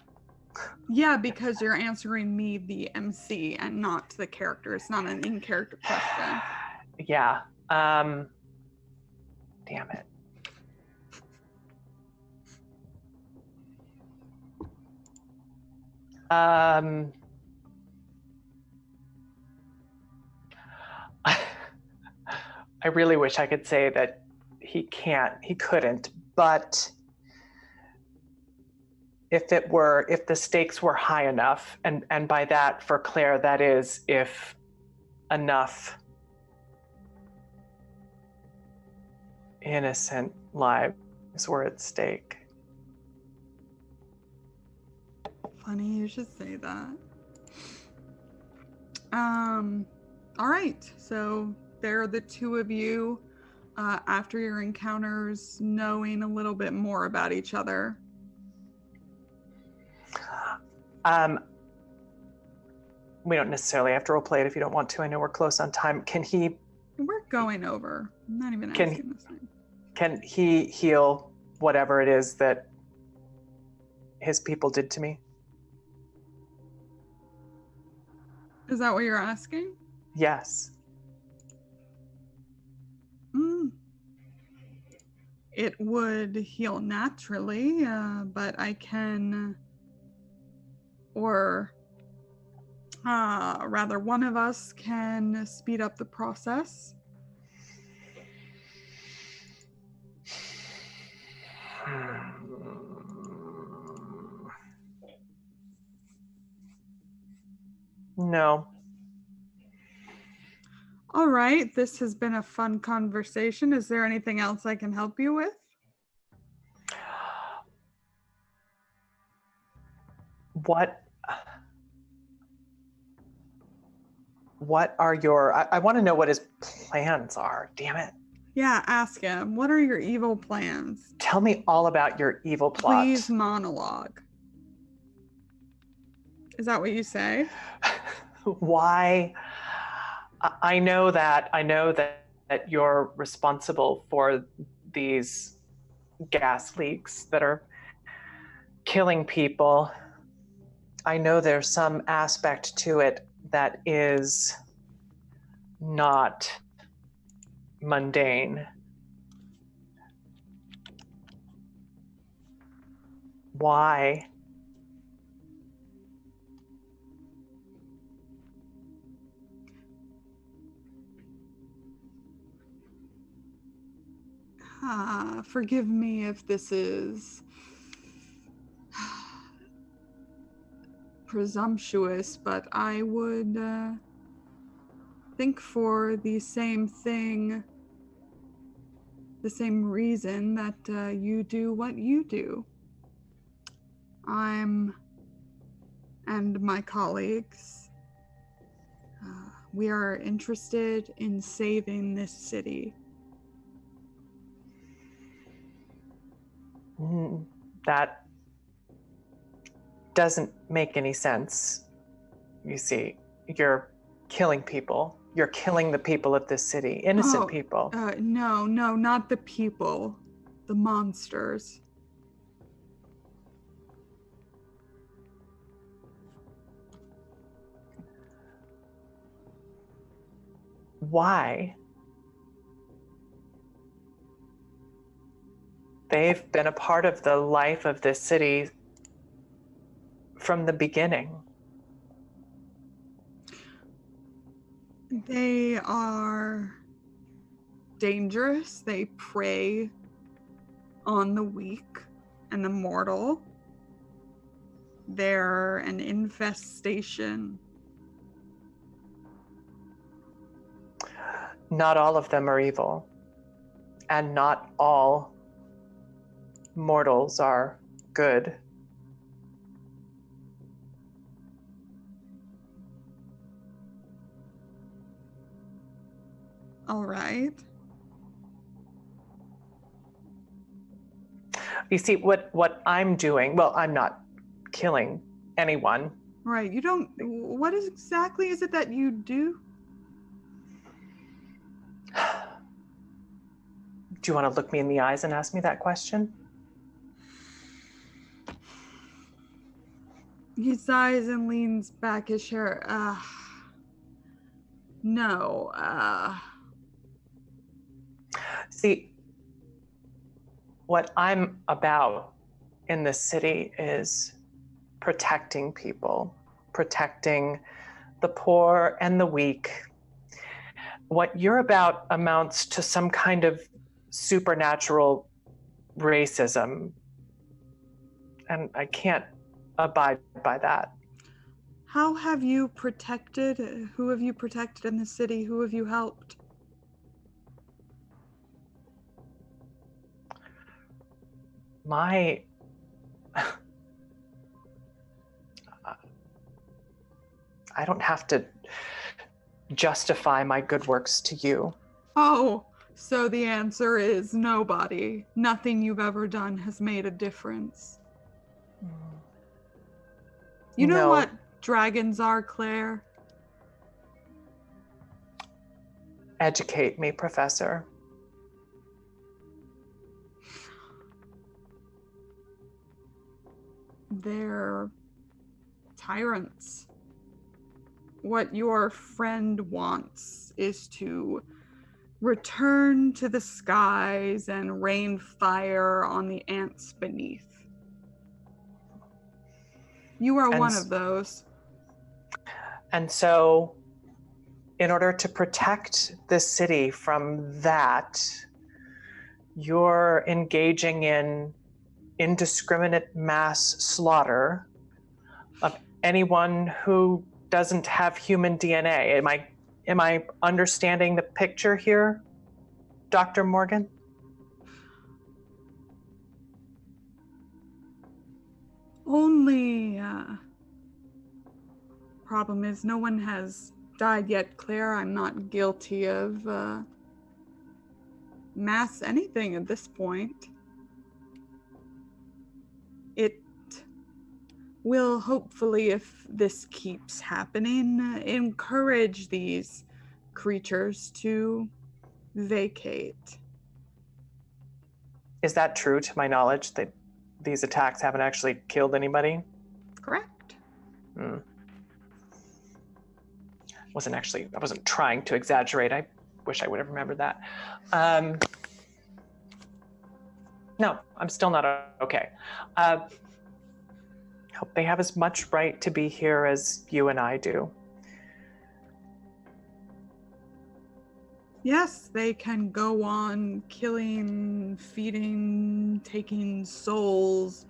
[SPEAKER 2] Yeah, because you're answering me, the MC, and not the character. It's not an in-character question.
[SPEAKER 8] Yeah. Damn it. I really wish I could say that he couldn't, but if the stakes were high enough, and by that for Claire, that is if enough innocent lives were at stake.
[SPEAKER 2] Funny you should say that. All right, so there are the two of you after your encounters, knowing a little bit more about each other.
[SPEAKER 8] We don't necessarily have to roleplay it if you don't want to. I know we're close on time.
[SPEAKER 2] We're going over. I'm not even asking this thing.
[SPEAKER 8] Can he heal whatever it is that his people did to me?
[SPEAKER 2] Is that what you're asking?
[SPEAKER 8] Yes.
[SPEAKER 2] It would heal naturally, but I can, or rather one of us can speed up the process.
[SPEAKER 8] No.
[SPEAKER 2] All right, this has been a fun conversation. Is there anything else I can help you with?
[SPEAKER 8] What are your... I want to know what his plans are. Damn it.
[SPEAKER 2] Yeah, ask him. What are your evil plans?
[SPEAKER 8] Tell me all about your evil plot.
[SPEAKER 2] Please monologue. Is that what you say?
[SPEAKER 8] Why? I know that you're responsible for these gas leaks that are killing people. I know there's some aspect to it that is not mundane. Why?
[SPEAKER 2] Forgive me if this is presumptuous, but I would think for the same thing, the same reason that you do what you do. And my colleagues, we are interested in saving this city.
[SPEAKER 8] That doesn't make any sense. You see, you're killing people. You're killing the people of this city, innocent people.
[SPEAKER 2] No, not the people, the monsters.
[SPEAKER 8] Why? They've been a part of the life of this city from the beginning.
[SPEAKER 2] They are dangerous. They prey on the weak and the mortal. They're an infestation.
[SPEAKER 8] Not all of them are evil, and not all mortals are good.
[SPEAKER 2] All right.
[SPEAKER 8] You see, what I'm doing, well, I'm not killing anyone.
[SPEAKER 2] Right. You don't, what exactly is it that you do?
[SPEAKER 8] Do you want to look me in the eyes and ask me that question?
[SPEAKER 2] He sighs and leans back his chair. No.
[SPEAKER 8] See, what I'm about in this city is protecting people, protecting the poor and the weak. What you're about amounts to some kind of supernatural racism, and I can't abide by that.
[SPEAKER 2] How have you protected? Who have you protected in the city? Who have you helped?
[SPEAKER 8] I don't have to justify my good works to you.
[SPEAKER 2] Oh, so the answer is nobody. Nothing you've ever done has made a difference. You know
[SPEAKER 8] No.
[SPEAKER 2] what dragons are, Claire?
[SPEAKER 8] Educate me, Professor.
[SPEAKER 2] They're tyrants. What your friend wants is to return to the skies and rain fire on the ants beneath. You are one of those.
[SPEAKER 8] And so, in order to protect the city from that, you're engaging in indiscriminate mass slaughter of anyone who doesn't have human DNA. Am I understanding the picture here, Dr. Morgan?
[SPEAKER 2] Only problem is no one has died yet, Claire. I'm not guilty of mass anything at this point. It will hopefully, if this keeps happening, encourage these creatures to vacate.
[SPEAKER 8] Is that true to my knowledge that these attacks haven't actually killed anybody?
[SPEAKER 2] Correct.
[SPEAKER 8] I wasn't trying to exaggerate. I wish I would have remembered that. No, I'm still not okay. Hope they have as much right to be here as you and I do.
[SPEAKER 2] Yes, they can go on killing, feeding, taking souls,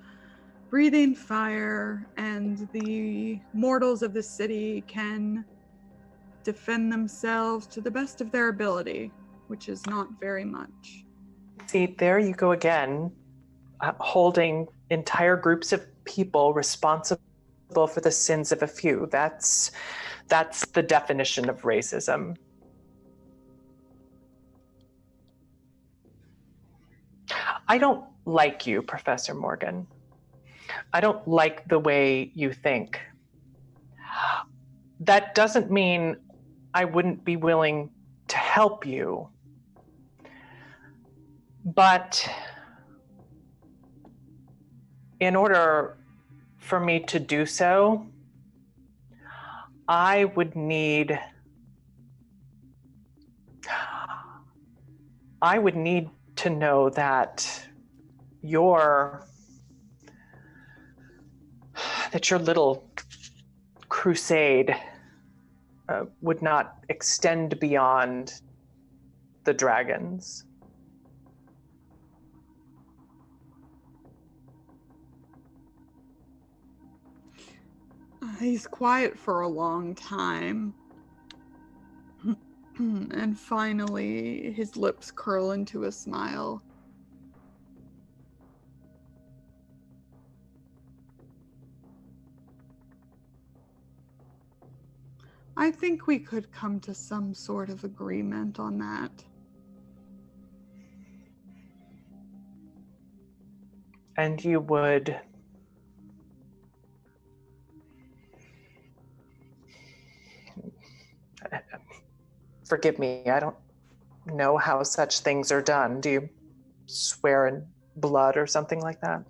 [SPEAKER 2] breathing fire, and the mortals of the city can defend themselves to the best of their ability, which is not very much.
[SPEAKER 8] See, there you go again, holding entire groups of people responsible for the sins of a few. That's the definition of racism. I don't like you, Professor Morgan. I don't like the way you think. That doesn't mean I wouldn't be willing to help you. But in order for me to do so, I would need to know that your little crusade would not extend beyond the dragons.
[SPEAKER 2] He's quiet for a long time. And finally, his lips curl into a smile. I think we could come to some sort of agreement on that.
[SPEAKER 8] And you would forgive me, I don't know how such things are done. Do you swear in blood or something like that?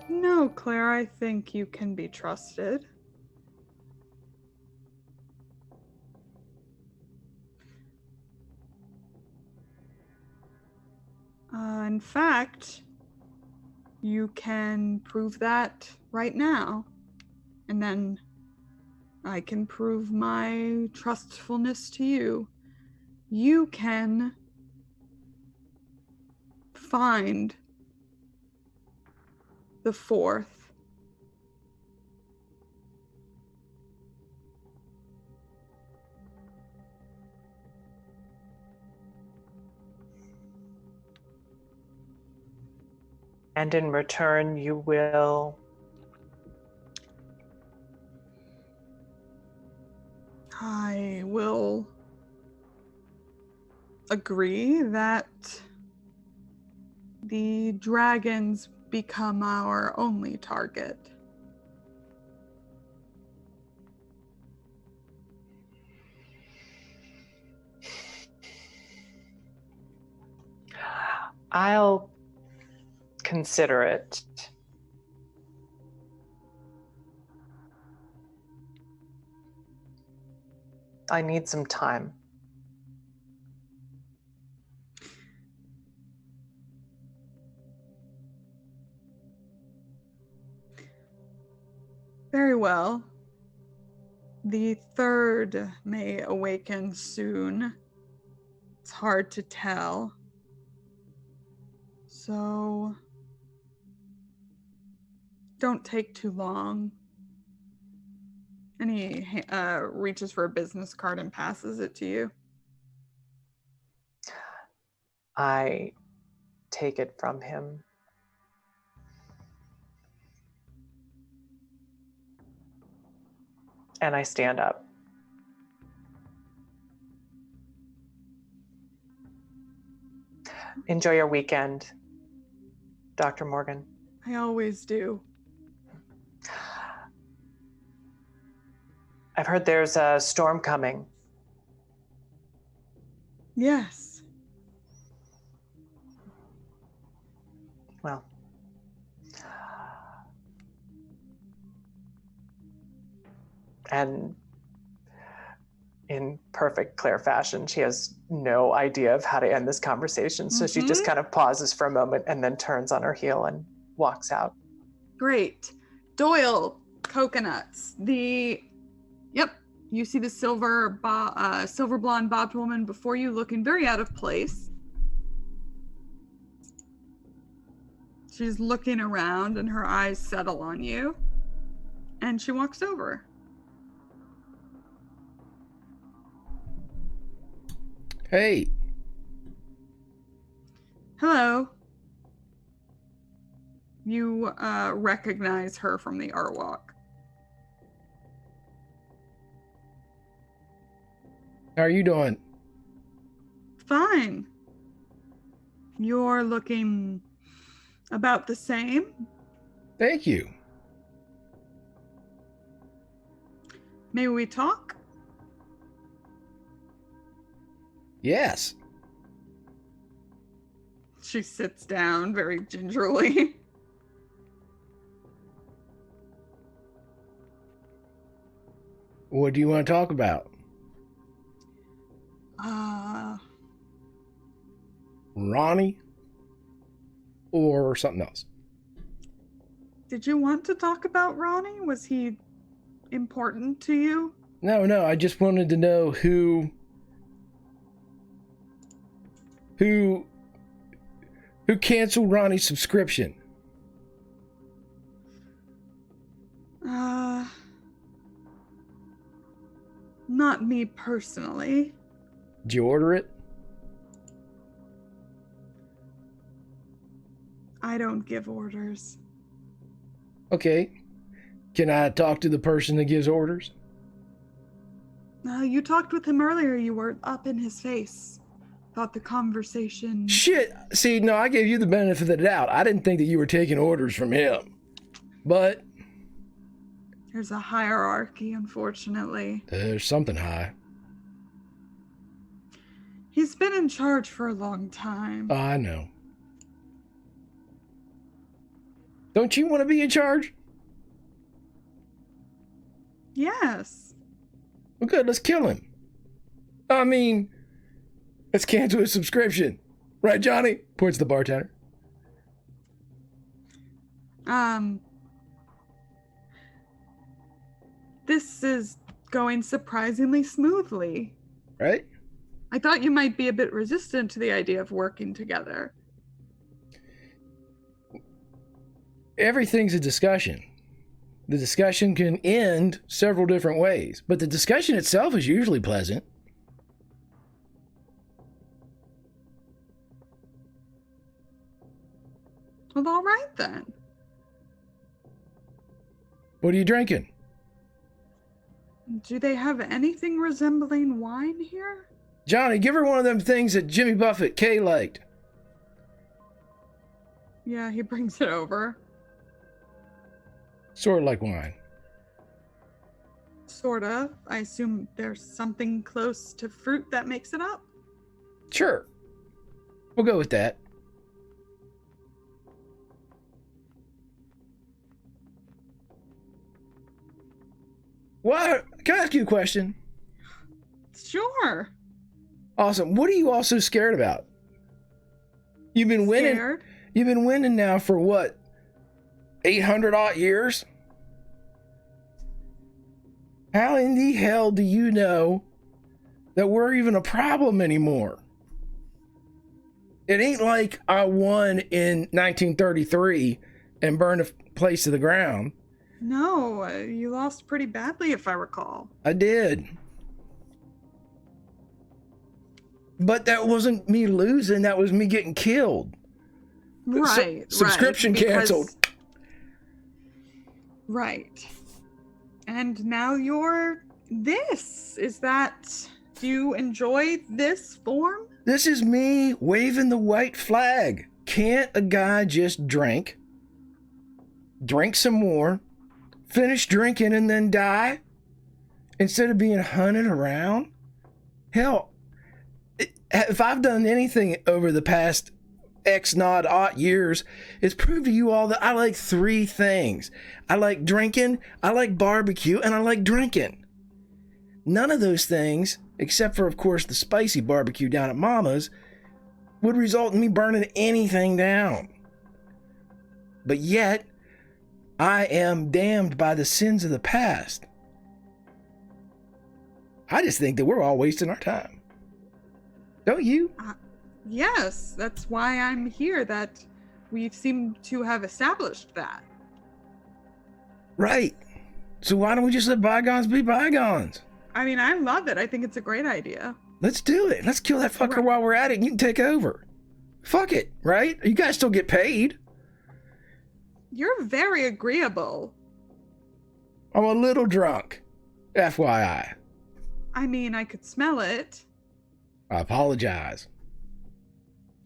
[SPEAKER 2] No, Claire, I think you can be trusted. In fact, you can prove that right now, and then I can prove my trustfulness to you. You can find the fourth.
[SPEAKER 8] And in return, you will...
[SPEAKER 2] I will agree that the dragons become our only target.
[SPEAKER 8] I'll consider it. I need some time.
[SPEAKER 2] Very well. The third may awaken soon. It's hard to tell. So don't take too long. And he reaches for a business card and passes it to you.
[SPEAKER 8] I take it from him. And I stand up. Enjoy your weekend, Dr. Morgan.
[SPEAKER 2] I always do.
[SPEAKER 8] I've heard there's a storm coming.
[SPEAKER 2] Yes.
[SPEAKER 8] Well, and in perfect Claire fashion, she has no idea of how to end this conversation. So she just kind of pauses for a moment and then turns on her heel and walks out.
[SPEAKER 2] Great. Doyle, coconuts. Yep. You see the silver blonde bobbed woman before you, looking very out of place. She's looking around and her eyes settle on you. And she walks over.
[SPEAKER 5] Hey.
[SPEAKER 2] Hello. You recognize her from the art walk.
[SPEAKER 5] How are you doing?
[SPEAKER 2] Fine. You're looking about the same.
[SPEAKER 5] Thank you.
[SPEAKER 2] May we talk?
[SPEAKER 5] Yes.
[SPEAKER 2] She sits down very gingerly.
[SPEAKER 5] What do you want to talk about? Ronnie? Or something else?
[SPEAKER 2] Did you want to talk about Ronnie? Was he important to you?
[SPEAKER 5] No, I just wanted to know who canceled Ronnie's subscription.
[SPEAKER 2] Not me personally.
[SPEAKER 5] Did you order it?
[SPEAKER 2] I don't give orders.
[SPEAKER 5] Okay. Can I talk to the person that gives orders?
[SPEAKER 2] You talked with him earlier. You were up in his face. Thought the conversation...
[SPEAKER 5] Shit! See, no, I gave you the benefit of the doubt. I didn't think that you were taking orders from him. But...
[SPEAKER 2] There's a hierarchy, unfortunately.
[SPEAKER 5] there's something high.
[SPEAKER 2] He's been in charge for a long time.
[SPEAKER 5] I know. Don't you want to be in charge?
[SPEAKER 2] Yes.
[SPEAKER 5] Well, good. Let's kill him. I mean, let's cancel his subscription. Right, Johnny? Points to the bartender.
[SPEAKER 2] This is going surprisingly smoothly.
[SPEAKER 5] Right?
[SPEAKER 2] I thought you might be a bit resistant to the idea of working together.
[SPEAKER 5] Everything's a discussion. The discussion can end several different ways, but the discussion itself is usually pleasant.
[SPEAKER 2] Well, all right then.
[SPEAKER 5] What are you drinking?
[SPEAKER 2] Do they have anything resembling wine here?
[SPEAKER 5] Johnny, give her one of them things that Jimmy Buffett Kay liked.
[SPEAKER 2] Yeah, he brings it over.
[SPEAKER 5] Sort of like wine.
[SPEAKER 2] Sorta. I assume there's something close to fruit that makes it up.
[SPEAKER 5] Sure. We'll go with that. What? Can I ask you a question?
[SPEAKER 2] Sure.
[SPEAKER 5] Awesome. What are you all so scared about? You've been winning.
[SPEAKER 2] Scared?
[SPEAKER 5] You've been winning now for what? 800 odd years? How in the hell do you know that we're even a problem anymore? It ain't like I won in 1933 and burned a place to the ground.
[SPEAKER 2] No, you lost pretty badly if I recall.
[SPEAKER 5] I did. But that wasn't me losing, that was me getting killed.
[SPEAKER 2] Right.
[SPEAKER 5] Subscription
[SPEAKER 2] right, because-
[SPEAKER 5] canceled.
[SPEAKER 2] Right. And now you're this. Do you enjoy this form?
[SPEAKER 5] This is me waving the white flag. Can't a guy just drink some more, finish drinking and then die? Instead of being hunted around? Hell, if I've done anything over the past X odd years, it's proved to you all that I like 3 things. I like drinking, I like barbecue, and I like drinking. None of those things, except for, of course, the spicy barbecue down at Mama's, would result in me burning anything down. But yet, I am damned by the sins of the past. I just think that we're all wasting our time. Don't you?
[SPEAKER 2] Yes, that's why I'm here, that we seem to have established that.
[SPEAKER 5] Right. So why don't we just let bygones be bygones?
[SPEAKER 2] I mean, I love it. I think it's a great idea.
[SPEAKER 5] Let's do it. Let's kill that fucker
[SPEAKER 2] Right.
[SPEAKER 5] while we're at it and you can take over. Fuck it, right? You guys still get paid.
[SPEAKER 2] You're very agreeable.
[SPEAKER 5] I'm a little drunk. FYI.
[SPEAKER 2] I mean, I could smell it.
[SPEAKER 5] I apologize.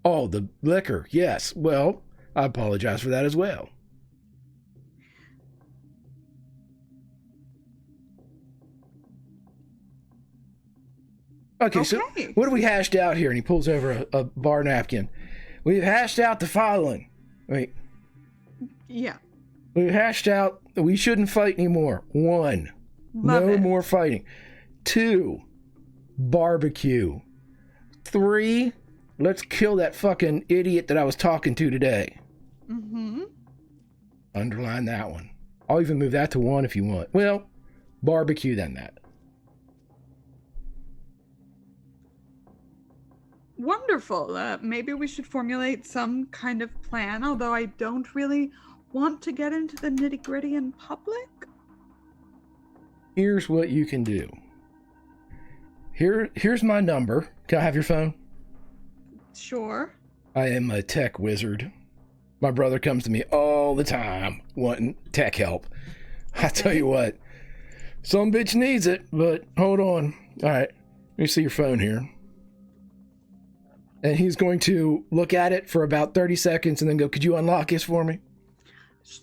[SPEAKER 5] Oh, the liquor. Yes. Well, I apologize for that as well. Okay, so
[SPEAKER 2] Okay.
[SPEAKER 5] what have we hashed out here? And he pulls over a bar napkin. We've hashed out the following. Wait.
[SPEAKER 2] Yeah.
[SPEAKER 5] We've hashed out we shouldn't fight anymore. 1.
[SPEAKER 2] Love
[SPEAKER 5] No
[SPEAKER 2] it.
[SPEAKER 5] more fighting. 2. Barbecue. 3. Let's kill that fucking idiot that I was talking to today.
[SPEAKER 2] Mm-hmm.
[SPEAKER 5] Underline that one. I'll even move that to 1 if you want. Well, barbecue then that.
[SPEAKER 2] Wonderful. Maybe we should formulate some kind of plan, although I don't really want to get into the nitty-gritty in public.
[SPEAKER 5] Here's what you can do. Here's my number. Can I have your phone?
[SPEAKER 2] Sure.
[SPEAKER 5] I am a tech wizard. My brother comes to me all the time wanting tech help. I tell you what, some bitch needs it, but hold on. All right, let me see your phone here. And he's going to look at it for about 30 seconds and then go, could you unlock this for me?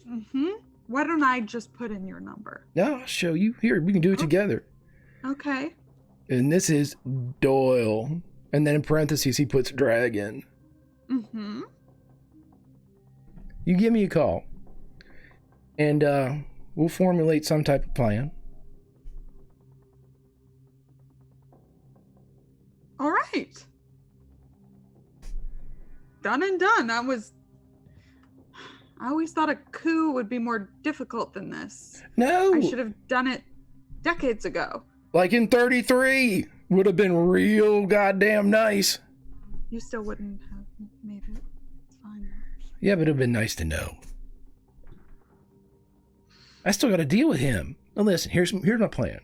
[SPEAKER 2] Mm-hmm. Why don't I just put in your number?
[SPEAKER 5] No, I'll show you. Here, we can do it together.
[SPEAKER 2] Okay.
[SPEAKER 5] And this is Doyle. And then in parentheses, he puts dragon.
[SPEAKER 2] Mm-hmm.
[SPEAKER 5] You give me a call. And we'll formulate some type of plan.
[SPEAKER 2] All right. Done and done. I always thought a coup would be more difficult than this.
[SPEAKER 5] No.
[SPEAKER 2] I should have done it decades ago.
[SPEAKER 5] Like in 33. Would have been real goddamn nice.
[SPEAKER 2] You still wouldn't have made it. It's fine.
[SPEAKER 5] Yeah, but it would have been nice to know. I still got to deal with him. Now listen, here's my plan.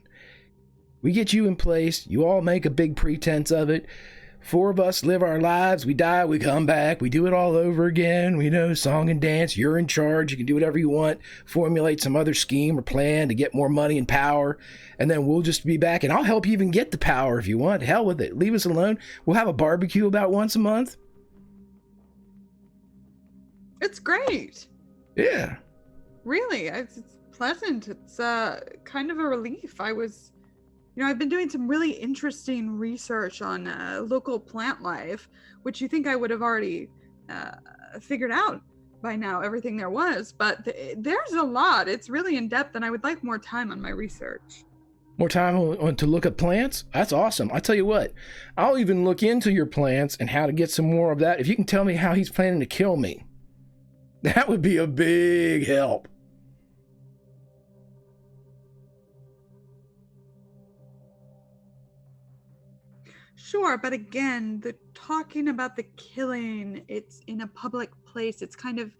[SPEAKER 5] We get you in place. You all make a big pretense of it. 4 of us live our lives. We die. We come back. We do it all over again. We know song and dance. You're in charge. You can do whatever you want. Formulate some other scheme or plan to get more money and power. And then we'll just be back. And I'll help you even get the power if you want. Hell with it. Leave us alone. We'll have a barbecue about once a month.
[SPEAKER 2] It's great.
[SPEAKER 5] Yeah.
[SPEAKER 2] Really, it's pleasant. It's kind of a relief. I've been doing some really interesting research on local plant life, which you think I would have already figured out by now, everything there was. But there's a lot. It's really in depth, and I would like more time on my research.
[SPEAKER 5] More time to look at plants? That's awesome. I tell you what, I'll even look into your plants and how to get some more of that. If you can tell me how he's planning to kill me, that would be a big help.
[SPEAKER 2] Sure, but again, the talking about the killing, it's in a public place. It's kind of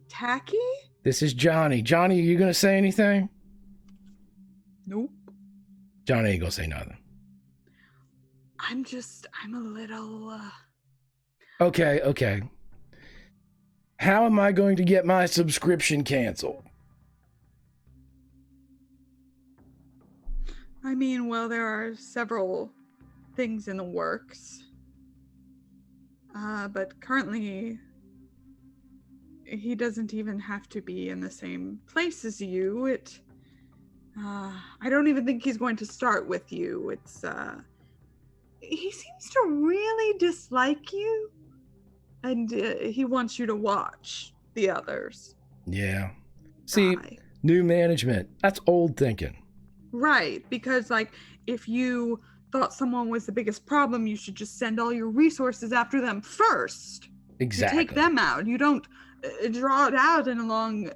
[SPEAKER 2] tacky.
[SPEAKER 5] This is Johnny. Johnny, are you going to say anything?
[SPEAKER 2] Nope.
[SPEAKER 5] Johnny ain't going to say nothing.
[SPEAKER 2] I'm a little...
[SPEAKER 5] Okay. How am I going to get my subscription canceled?
[SPEAKER 2] I mean, well, there are several things in the works. But currently, he doesn't even have to be in the same place as you. I don't even think he's going to start with you. He seems to really dislike you, and he wants you to watch the others.
[SPEAKER 5] Yeah. See,
[SPEAKER 2] die.
[SPEAKER 5] New management. That's old thinking.
[SPEAKER 2] Right, because if you thought someone was the biggest problem, you should just send all your resources after them first.
[SPEAKER 5] Exactly.
[SPEAKER 2] You take them out. You don't draw it out in a long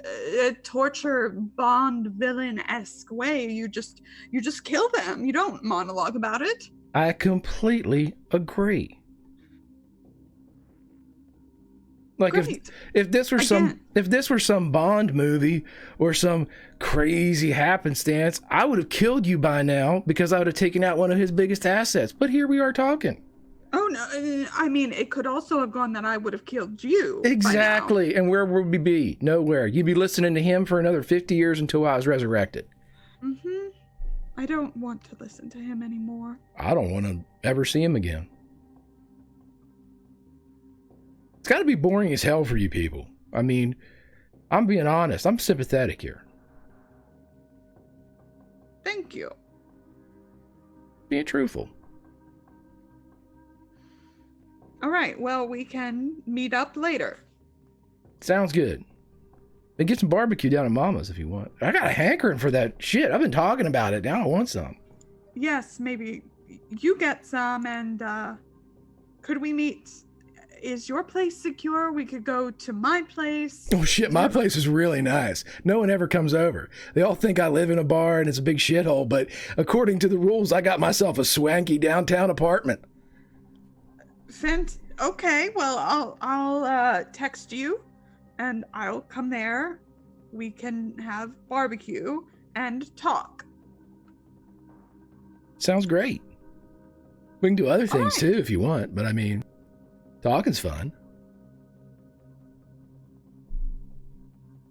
[SPEAKER 2] torture Bond villain-esque way. You just kill them. You don't monologue about it.
[SPEAKER 5] I completely agree. Like
[SPEAKER 2] Great.
[SPEAKER 5] if this were some Bond movie or some crazy happenstance, I would have killed you by now because I would have taken out one of his biggest assets. But here we are talking.
[SPEAKER 2] Oh no! I mean, it could also have gone that I would have killed you.
[SPEAKER 5] Exactly. And where would we be? Nowhere. You'd be listening to him for another 50 years until I was resurrected.
[SPEAKER 2] Mm-hmm. I don't want to listen to him anymore.
[SPEAKER 5] I don't want to ever see him again. It's got to be boring as hell for you people. I mean, I'm being honest. I'm sympathetic here.
[SPEAKER 2] Thank you.
[SPEAKER 5] Being truthful.
[SPEAKER 2] All right. Well, we can meet up later.
[SPEAKER 5] Sounds good. And get some barbecue down at Mama's if you want. I got a hankering for that shit. I've been talking about it. Now I want some.
[SPEAKER 2] Yes, maybe you get some, and could we meet? Is your place secure? We could go to my place.
[SPEAKER 5] Oh shit, my place is really nice. No one ever comes over. They all think I live in a bar and it's a big shithole, but according to the rules, I got myself a swanky downtown apartment.
[SPEAKER 2] Okay, well, I'll text you, and I'll come there. We can have barbecue and talk.
[SPEAKER 5] Sounds great. We can do other things too if you want, but I mean, talking's fun.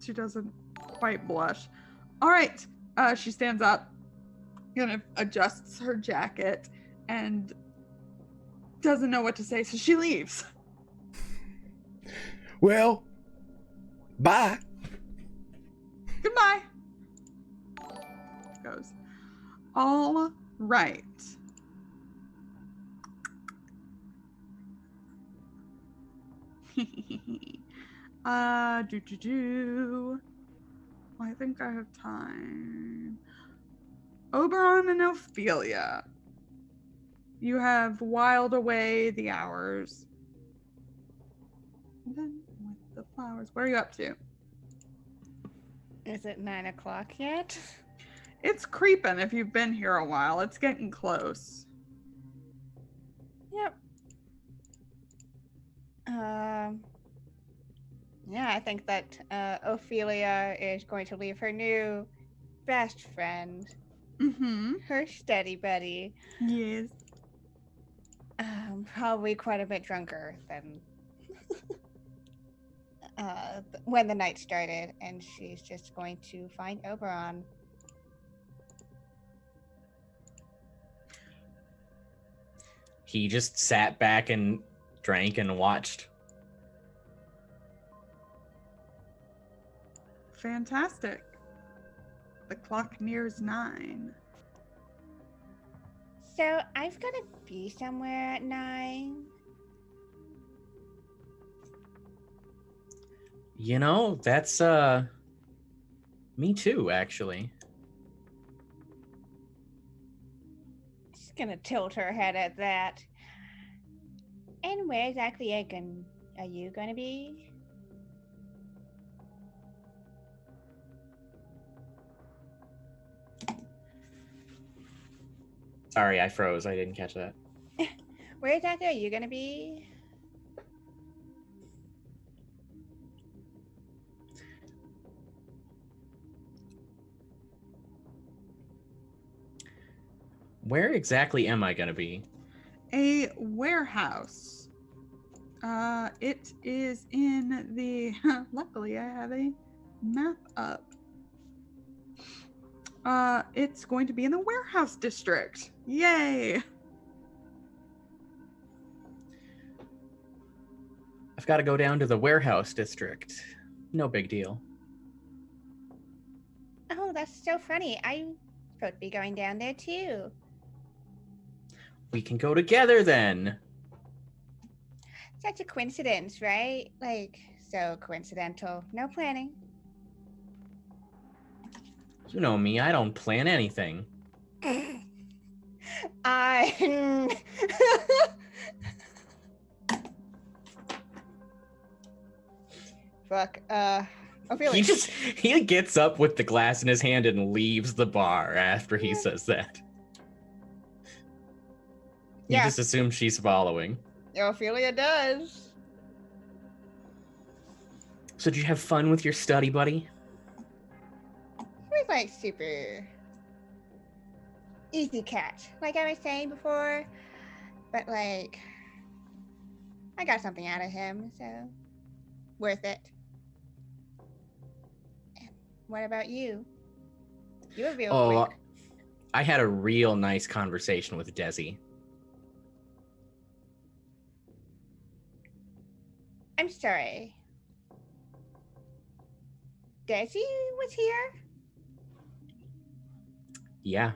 [SPEAKER 2] She doesn't quite blush. All right. She stands up, kind of adjusts her jacket, and doesn't know what to say, so she leaves.
[SPEAKER 5] Well, bye.
[SPEAKER 2] Goodbye. Goes. All right. I think I have time. Oberon and Ophelia. You have whiled away the hours. Then with the flowers. What are you up to?
[SPEAKER 4] Is it 9 o'clock yet?
[SPEAKER 2] It's creeping if you've been here a while. It's getting close.
[SPEAKER 4] Yep. Yeah, I think that Ophelia is going to leave her new best friend,
[SPEAKER 2] Mm-hmm.
[SPEAKER 4] her steady buddy,
[SPEAKER 2] Yes.
[SPEAKER 4] probably quite a bit drunker than when the night started, and she's just going to find Oberon.
[SPEAKER 3] He just sat back and drank and watched.
[SPEAKER 2] Fantastic. The clock nears 9.
[SPEAKER 4] So I've got to be somewhere at 9.
[SPEAKER 3] You know, that's me too, actually.
[SPEAKER 4] She's gonna tilt her head at that. And where exactly are you gonna be?
[SPEAKER 3] Sorry, I froze. I didn't catch that.
[SPEAKER 4] Where exactly are you gonna be?
[SPEAKER 3] Where exactly am I gonna be?
[SPEAKER 2] A warehouse. It is in the. Luckily, I have a map up. It's going to be in the warehouse district. Yay!
[SPEAKER 3] I've got to go down to the warehouse district. No big deal.
[SPEAKER 4] Oh, that's so funny. I'm supposed to be going down there too.
[SPEAKER 3] We can go together then.
[SPEAKER 4] Such a coincidence, right? Like, so coincidental. No planning.
[SPEAKER 3] You know me, I don't plan anything.
[SPEAKER 4] Fuck. Ophelia.
[SPEAKER 3] He gets up with the glass in his hand and leaves the bar after he says that. He
[SPEAKER 4] Yeah.
[SPEAKER 3] just assumes she's following.
[SPEAKER 4] Ophelia does.
[SPEAKER 3] So did you have fun with your study, buddy?
[SPEAKER 4] We're like super easy catch, like I was saying before. But like, I got something out of him, so worth it. What about you? You were real quick.
[SPEAKER 3] I had a real nice conversation with Desi.
[SPEAKER 4] I'm sorry. Desi was here?
[SPEAKER 3] Yeah,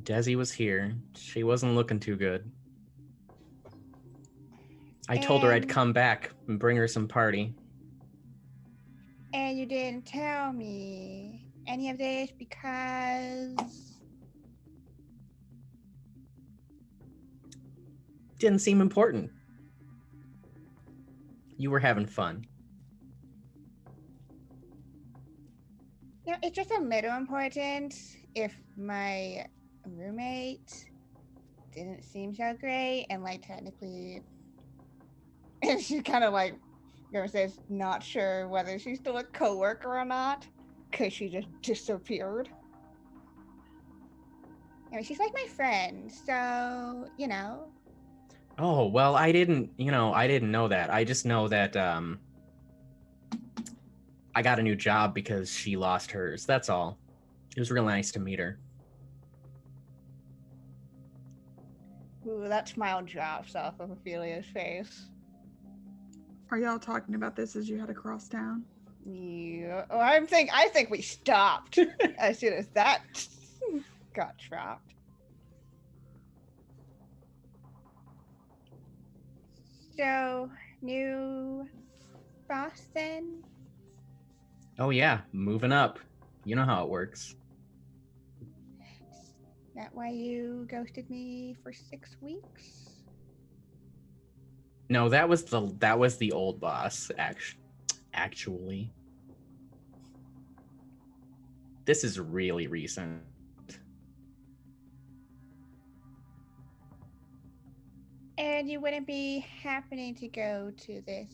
[SPEAKER 3] Desi was here. She wasn't looking too good. I told her I'd
[SPEAKER 4] And-
[SPEAKER 3] come back and bring her some party.
[SPEAKER 4] And you didn't tell me any of this because...
[SPEAKER 3] Didn't seem important. You were having fun.
[SPEAKER 4] You know, it's just a little important if my roommate didn't seem so great and like technically and she's kind of like says not sure whether she's still a coworker or not because she just disappeared. I mean, she's like my friend, so you know.
[SPEAKER 3] Oh, well, I didn't know that. I just know that I got a new job because she lost hers. That's all. It was real nice to meet her.
[SPEAKER 4] Ooh, that smile drops off of Ophelia's face.
[SPEAKER 2] Are y'all talking about this as you head across town?
[SPEAKER 4] Yeah. Oh, I think we stopped as soon as that got dropped. So new boss then?
[SPEAKER 3] Oh yeah, moving up. You know how it works.
[SPEAKER 4] That why you ghosted me for 6 weeks?
[SPEAKER 3] No, that was the old boss. Actually, this is really recent.
[SPEAKER 4] And you wouldn't be happening to go to this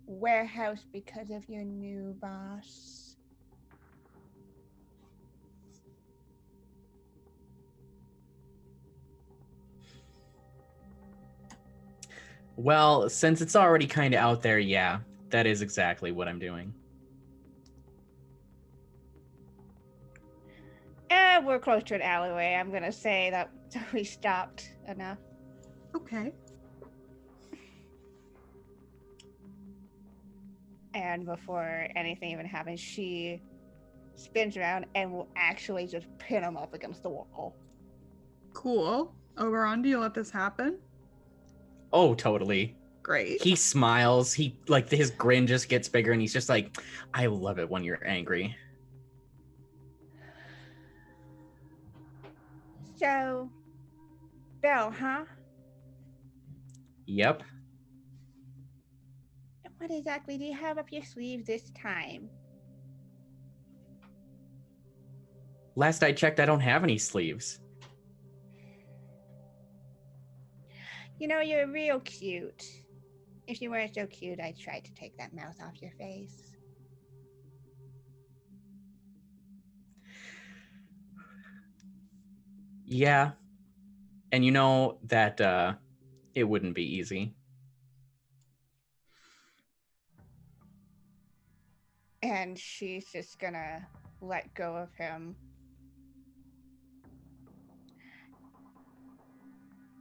[SPEAKER 4] warehouse because of your new boss?
[SPEAKER 3] Well, since it's already kind of out there, yeah, that is exactly what I'm doing.
[SPEAKER 4] We're close to an alleyway. I'm gonna say that we stopped enough.
[SPEAKER 2] Okay.
[SPEAKER 4] And before anything even happens, she spins around and will actually just pin him up against the wall.
[SPEAKER 2] Cool. Oberon, do you let this happen?
[SPEAKER 3] Oh, totally.
[SPEAKER 2] Great.
[SPEAKER 3] He smiles. He his grin just gets bigger, and he's just like, "I love it when you're angry."
[SPEAKER 4] So, Belle, huh?
[SPEAKER 3] Yep.
[SPEAKER 4] What exactly do you have up your sleeve this time?
[SPEAKER 3] Last I checked, I don't have any sleeves.
[SPEAKER 4] You know, you're real cute. If you weren't so cute, I'd try to take that mouth off your face.
[SPEAKER 3] Yeah. And you know that it wouldn't be easy.
[SPEAKER 4] And she's just gonna let go of him.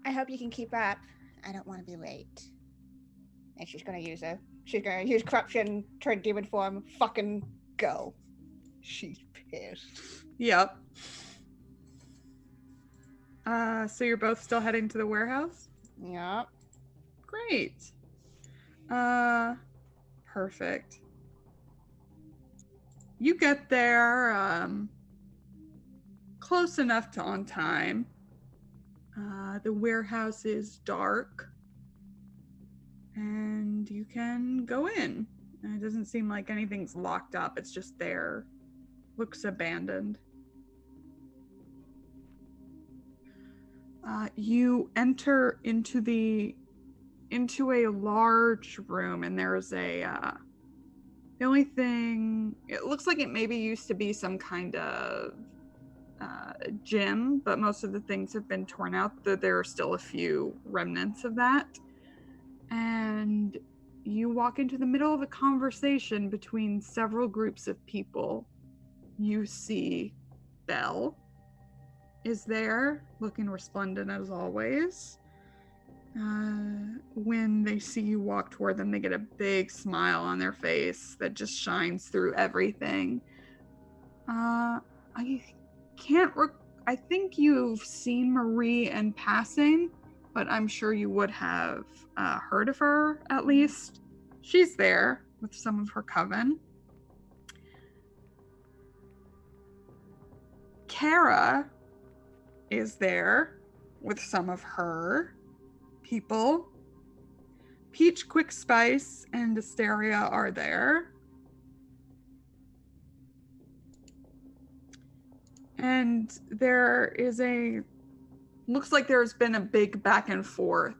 [SPEAKER 4] I hope you can keep up. I don't want to be late. And she's gonna use corruption, turn demon form, fucking go. She's pissed.
[SPEAKER 2] Yep. So you're both still heading to the warehouse?
[SPEAKER 4] Yep.
[SPEAKER 2] Great. Perfect. You get there, close enough to on time. The warehouse is dark. And you can go in. It doesn't seem like anything's locked up. It's just there. Looks abandoned. You enter into a large room, and there's the only thing, it looks like it maybe used to be some kind of gym, but most of the things have been torn out, though there are still a few remnants of that. And you walk into the middle of a conversation between several groups of people. You see Belle is there, looking resplendent as always. When they see you walk toward them, they get a big smile on their face that just shines through everything. I think you've seen Marie in passing, but I'm sure you would have heard of her at least. She's there with some of her coven. Kara is there with some of her people. Peach, Quick Spice, and Asteria are there. And looks like there's been a big back and forth.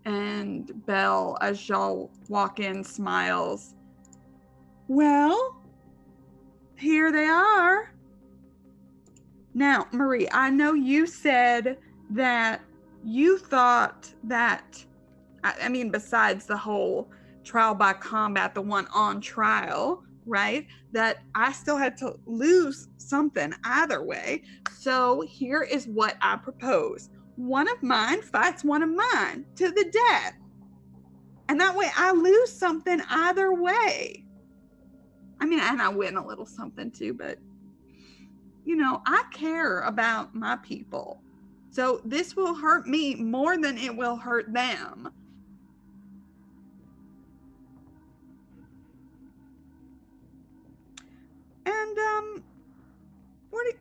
[SPEAKER 2] And Belle, as y'all walk in, smiles. Well, here they are. Now, Marie, I know you said that you thought that, I mean, besides the whole trial by combat, the one on trial, right? That I still had to lose something either way. So here is what I propose. One of mine fights one of mine to the death. And that way I lose something either way. I mean, and I win a little something too, but you know, I care about my people. So this will hurt me more than it will hurt them.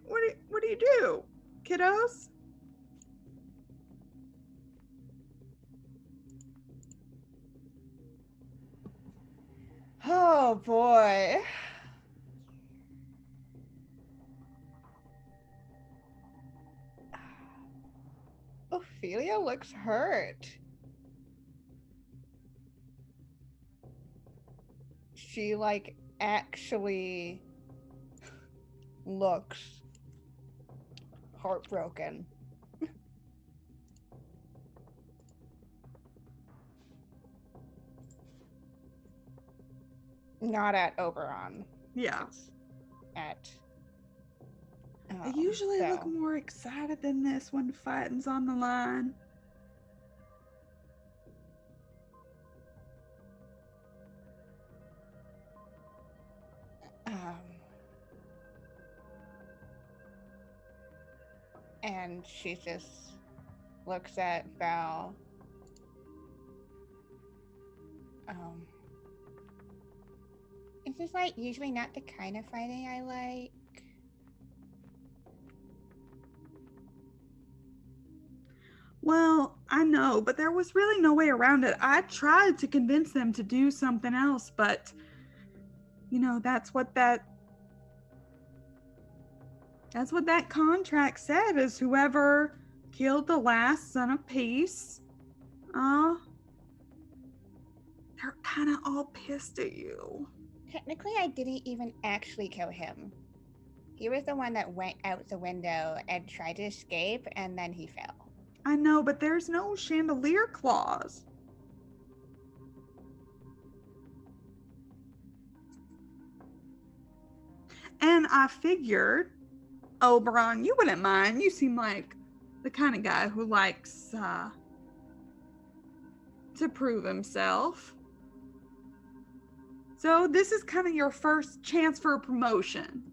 [SPEAKER 2] do you do, kiddos?
[SPEAKER 4] Oh boy. Ophelia looks hurt. She like actually looks heartbroken. Not at Oberon.
[SPEAKER 2] Yeah.
[SPEAKER 4] At
[SPEAKER 2] I usually
[SPEAKER 4] Belle.
[SPEAKER 2] look more excited than this when fighting's on the line.
[SPEAKER 4] And she just looks at Val.
[SPEAKER 9] Is this like usually not the kind of fighting I like?
[SPEAKER 2] Well, I know, but there was really no way around it. I tried to convince them to do something else, but that's what that contract said, is whoever killed the last son of peace, they're kind of all pissed at you.
[SPEAKER 9] Technically, I didn't even actually kill him. He was the one that went out the window and tried to escape, and then he fell.
[SPEAKER 2] I know, but there's no chandelier clause. And I figured, Oberon, you wouldn't mind. You seem like the kind of guy who likes to prove himself. So this is kind of your first chance for a promotion.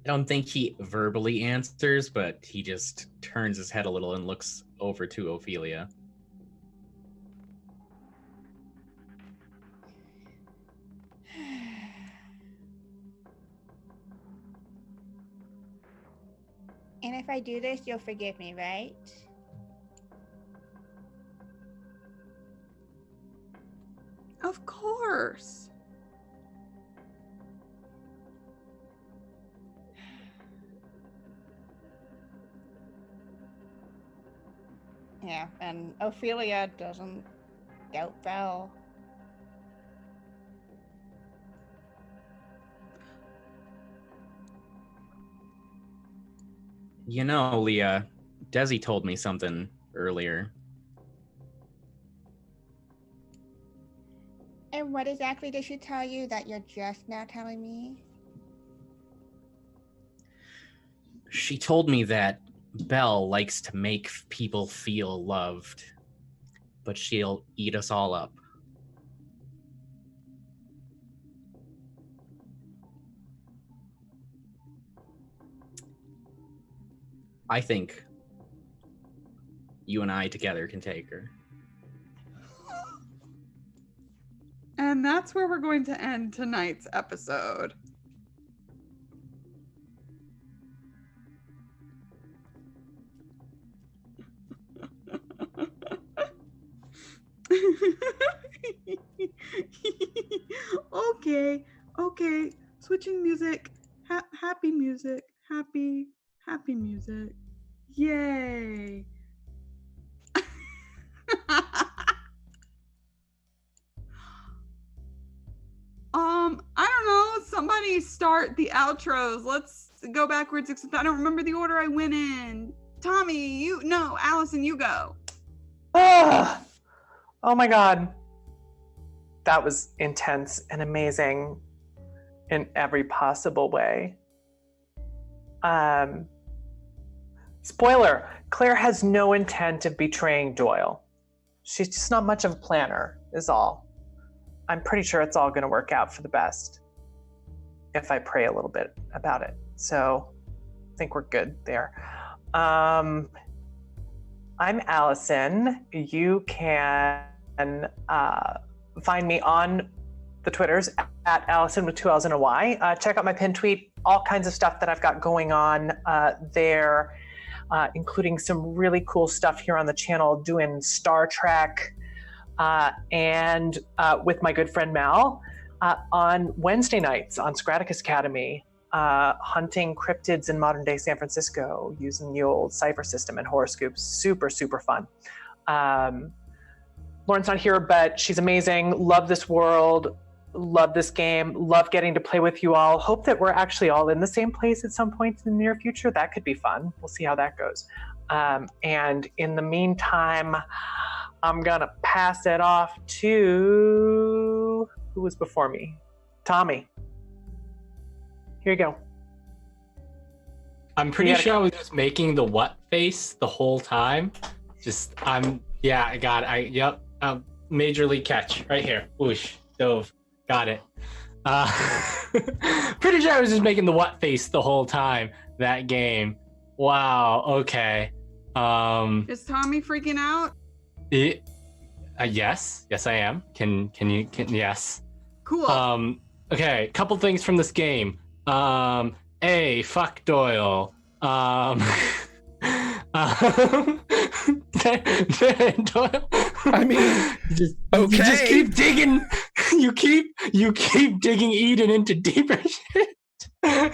[SPEAKER 3] I don't think he verbally answers, but he just turns his head a little and looks over to Ophelia.
[SPEAKER 9] And if I do this, you'll forgive me, right?
[SPEAKER 2] Of course.
[SPEAKER 4] Yeah, and Ophelia doesn't doubt Val.
[SPEAKER 3] You know, Leah, Desi told me something earlier.
[SPEAKER 9] And what exactly did she tell you that you're just now telling me?
[SPEAKER 3] She told me that Belle likes to make people feel loved, but she'll eat us all up. I think you and I together can take her.
[SPEAKER 2] And that's where we're going to end tonight's episode. Okay. Switching music. Happy music. Happy music. Yay. I don't know. Somebody start the outros. Let's go backwards. Except I don't remember the order I went in. Tommy, Allison, you go.
[SPEAKER 8] Oh my God. That was intense and amazing in every possible way. Spoiler, Claire has no intent of betraying Doyle. She's just not much of a planner, is all. I'm pretty sure it's all going to work out for the best if I pray a little bit about it. So I think we're good there. I'm Allison. You can find me on the Twitters at Allison with 2 L's and a Y. Check out my pin tweet, all kinds of stuff that I've got going on there, including some really cool stuff here on the channel doing Star Trek and with my good friend Mal on Wednesday nights on Scraticus Academy, hunting cryptids in modern day San Francisco using the old cipher system and horoscopes. Super, super fun. Lauren's not here, but she's amazing. Love this world. Love this game. Love getting to play with you all. Hope that we're actually all in the same place at some point in the near future. That could be fun. We'll see how that goes. And in the meantime, I'm going to pass it off to... Who was before me? Tommy. Here you go.
[SPEAKER 7] I'm pretty sure I was just making the what face the whole time. I got it. Yep. Majorly catch right here. Whoosh. Dove. Got it. Pretty sure I was just making the what face the whole time that game. Wow. Okay.
[SPEAKER 2] Is Tommy freaking out?
[SPEAKER 7] Yes, I am. Can you yes.
[SPEAKER 2] Cool.
[SPEAKER 7] Okay, couple things from this game. Fuck Doyle. Doyle.
[SPEAKER 5] I mean,
[SPEAKER 7] you just keep digging. You keep digging Eden into deeper shit, and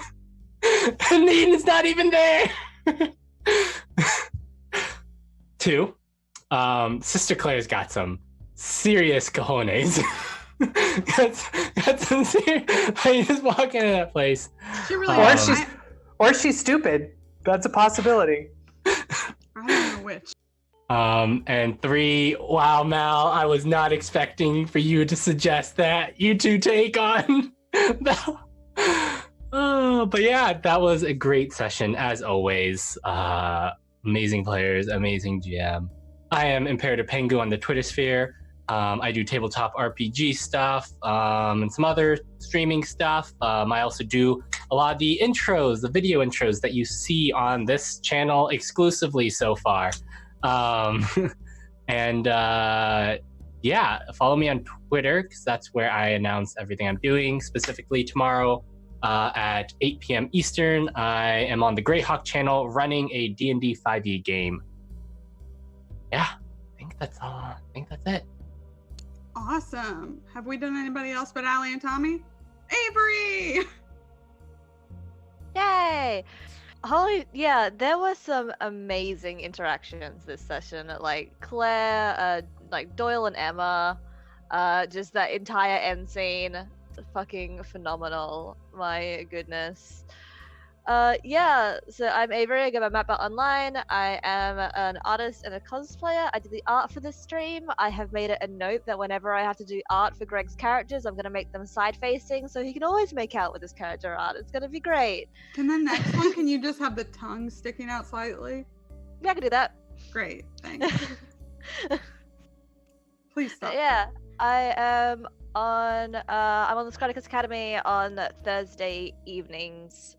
[SPEAKER 7] Eden's not even there. 2, Sister Claire's got some serious cojones. got some serious. You just walk into that place.
[SPEAKER 2] She really
[SPEAKER 8] or she's stupid. That's a possibility.
[SPEAKER 2] I don't know which.
[SPEAKER 7] And 3, wow, Mal, I was not expecting for you to suggest that you two take on Mal. But yeah, that was a great session as always. Amazing players, amazing GM. I am Imperator Pengu on the Twitter sphere. I do tabletop RPG stuff and some other streaming stuff. I also do a lot of the intros, the video intros that you see on this channel exclusively so far. Follow me on Twitter because that's where I announce everything I'm doing. Specifically tomorrow at 8 p.m. Eastern, I am on the Greyhawk channel running a D&D 5e game. Yeah, I think that's all. I think that's it.
[SPEAKER 2] Awesome. Have we done anybody else but Allie and Tommy? Avery!
[SPEAKER 6] Yay! Holy, yeah, there were some amazing interactions this session. Like Claire, like Doyle and Emma, just that entire end scene, fucking phenomenal. My goodness. So I'm Avery, I go by Mapbot Online. I am an artist and a cosplayer. I do the art for this stream. I have made it a note that whenever I have to do art for Greg's characters, I'm going to make them side-facing so he can always make out with his character art. It's going to be great.
[SPEAKER 2] Can the next one, can you just have the tongue sticking out slightly?
[SPEAKER 6] Yeah, I can do that.
[SPEAKER 2] Great, thanks. Please stop.
[SPEAKER 6] Yeah, I am I'm on the Scraticus Academy on Thursday evenings.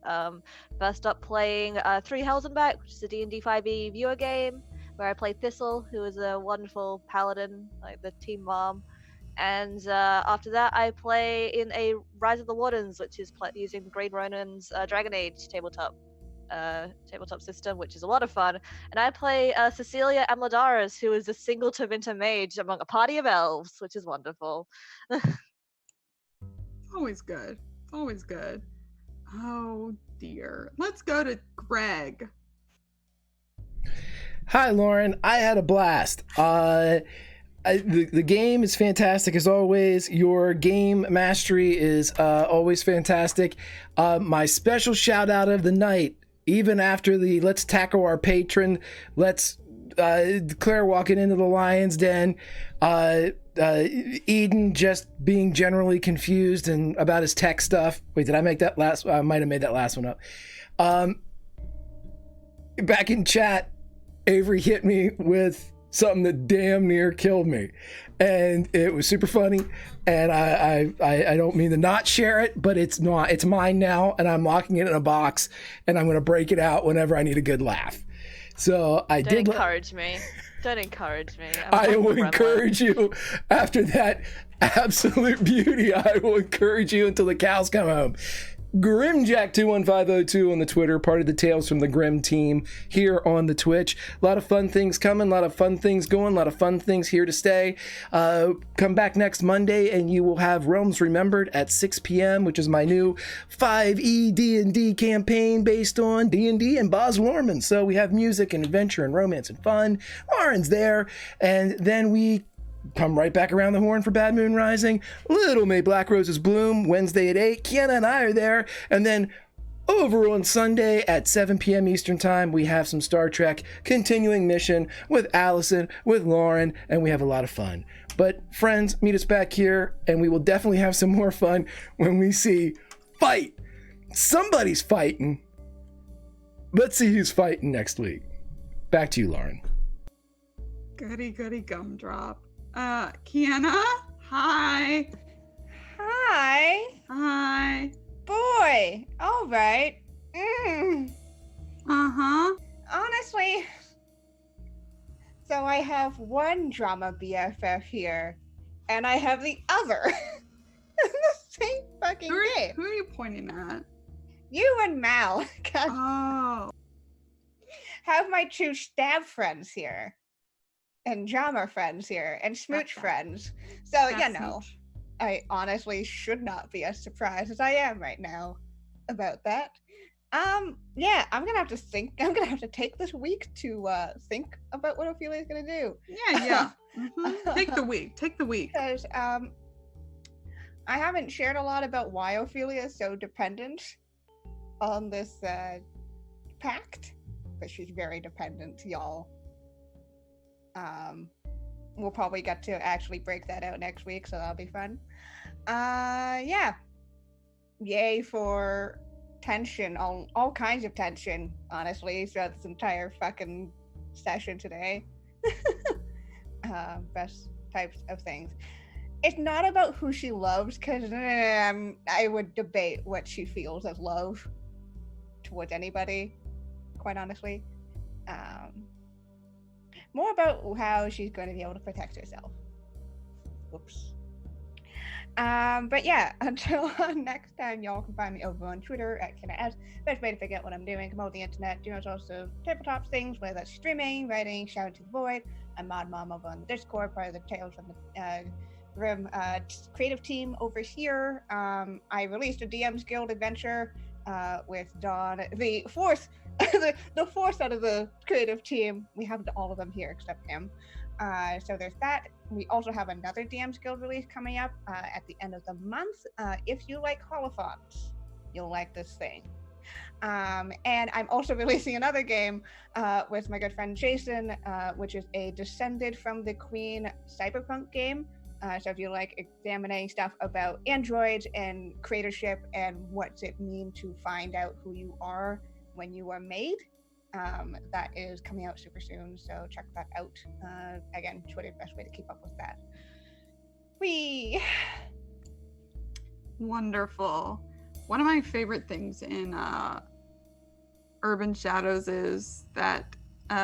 [SPEAKER 6] First up playing Three Hells and Back, which is a D&D 5e viewer game, where I play Thistle, who is a wonderful paladin, like the team mom. And after that, I play in a Rise of the Wardens, which is using Green Ronin's Dragon Age tabletop system, which is a lot of fun. And I play Cecilia Amladaris, who is a single Tevinter mage among a party of elves, which is wonderful.
[SPEAKER 2] Always good. Always good. Oh dear. Let's go to Greg.
[SPEAKER 5] Hi, Lauren. I had a blast. The game is fantastic as always. Your game mastery is always fantastic. My special shout out of the night, even after the let's tackle our patron, let's Claire walking into the lion's den, Eden just being generally confused and about his tech stuff. Wait, did I make that last? I might have made that last one up. Back in chat, Avery hit me with something that damn near killed me, and it was super funny, and I don't mean to not share it, but it's mine now, and I'm locking it in a box, and I'm going to break it out whenever I need a good laugh. So
[SPEAKER 6] Don't encourage me. I will encourage you
[SPEAKER 5] after that absolute beauty. I will encourage you until the cows come home. Grimjack21502 on the Twitter, part of the Tales from the Grim team here on the Twitch. A lot of fun things coming, a lot of fun things going, a lot of fun things here to stay. Come back next Monday and you will have Realms Remembered at 6 p.m., which is my new 5e D&D campaign based on D&D and Baz Luhrmann. So we have music and adventure and romance and fun. Lauren's there. And then we come right back around the horn for Bad Moon Rising. Little May Black Roses Bloom, Wednesday at 8. Kiana and I are there. And then over on Sunday at 7 p.m. Eastern Time, we have some Star Trek continuing mission with Allison, with Lauren, and we have a lot of fun. But friends, meet us back here, and we will definitely have some more fun when we see fight. Somebody's fighting. Let's see who's fighting next week. Back to you, Lauren.
[SPEAKER 2] Goody gumdrop. Kiana? Hi.
[SPEAKER 9] Hi. Boy. All right.
[SPEAKER 2] Uh-huh.
[SPEAKER 9] Honestly. So I have one drama BFF here, and I have the other. The same fucking game.
[SPEAKER 2] Who are you pointing at?
[SPEAKER 9] You and Mal.
[SPEAKER 2] Oh.
[SPEAKER 9] Have my two stab friends here. And drama friends here, and smooch friends. So, I honestly should not be as surprised as I am right now about that. Yeah, I'm gonna have to think. I'm gonna have to take this week to think about what Ophelia's gonna do.
[SPEAKER 2] Yeah. Mm-hmm. Take the week.
[SPEAKER 9] Because I haven't shared a lot about why Ophelia is so dependent on this pact, but she's very dependent, y'all. We'll probably get to actually break that out next week, so that'll be fun. Yeah. Yay for tension, all kinds of tension, honestly, throughout this entire fucking session today. Best types of things. It's not about who she loves, because I would debate what she feels as love towards anybody, quite honestly. More about how she's going to be able to protect herself. Oops. But yeah, until next time, y'all can find me over on Twitter at KinaS. Best way to figure out what I'm doing, come over the internet, doing also tabletop things, whether that's streaming, writing, Shout to the Void. I'm Mod Mom over on the Discord, part of the Tales from the Grim creative team over here. I released a DM's Guild adventure with Dawn, the fourth the fourth out of the creative team. We have all of them here except him. So there's that. We also have another DM's Guild release coming up at the end of the month. If you like holophons, you'll like this thing. And I'm also releasing another game with my good friend Jason, which is a Descended from the Queen cyberpunk game. So if you like examining stuff about androids and creatorship and what's it mean to find out who you are when you are made, that is coming out super soon, so check that out. Again, Twitter's the best way to keep up with that.
[SPEAKER 2] Wonderful. One of my favorite things in Urban Shadows is that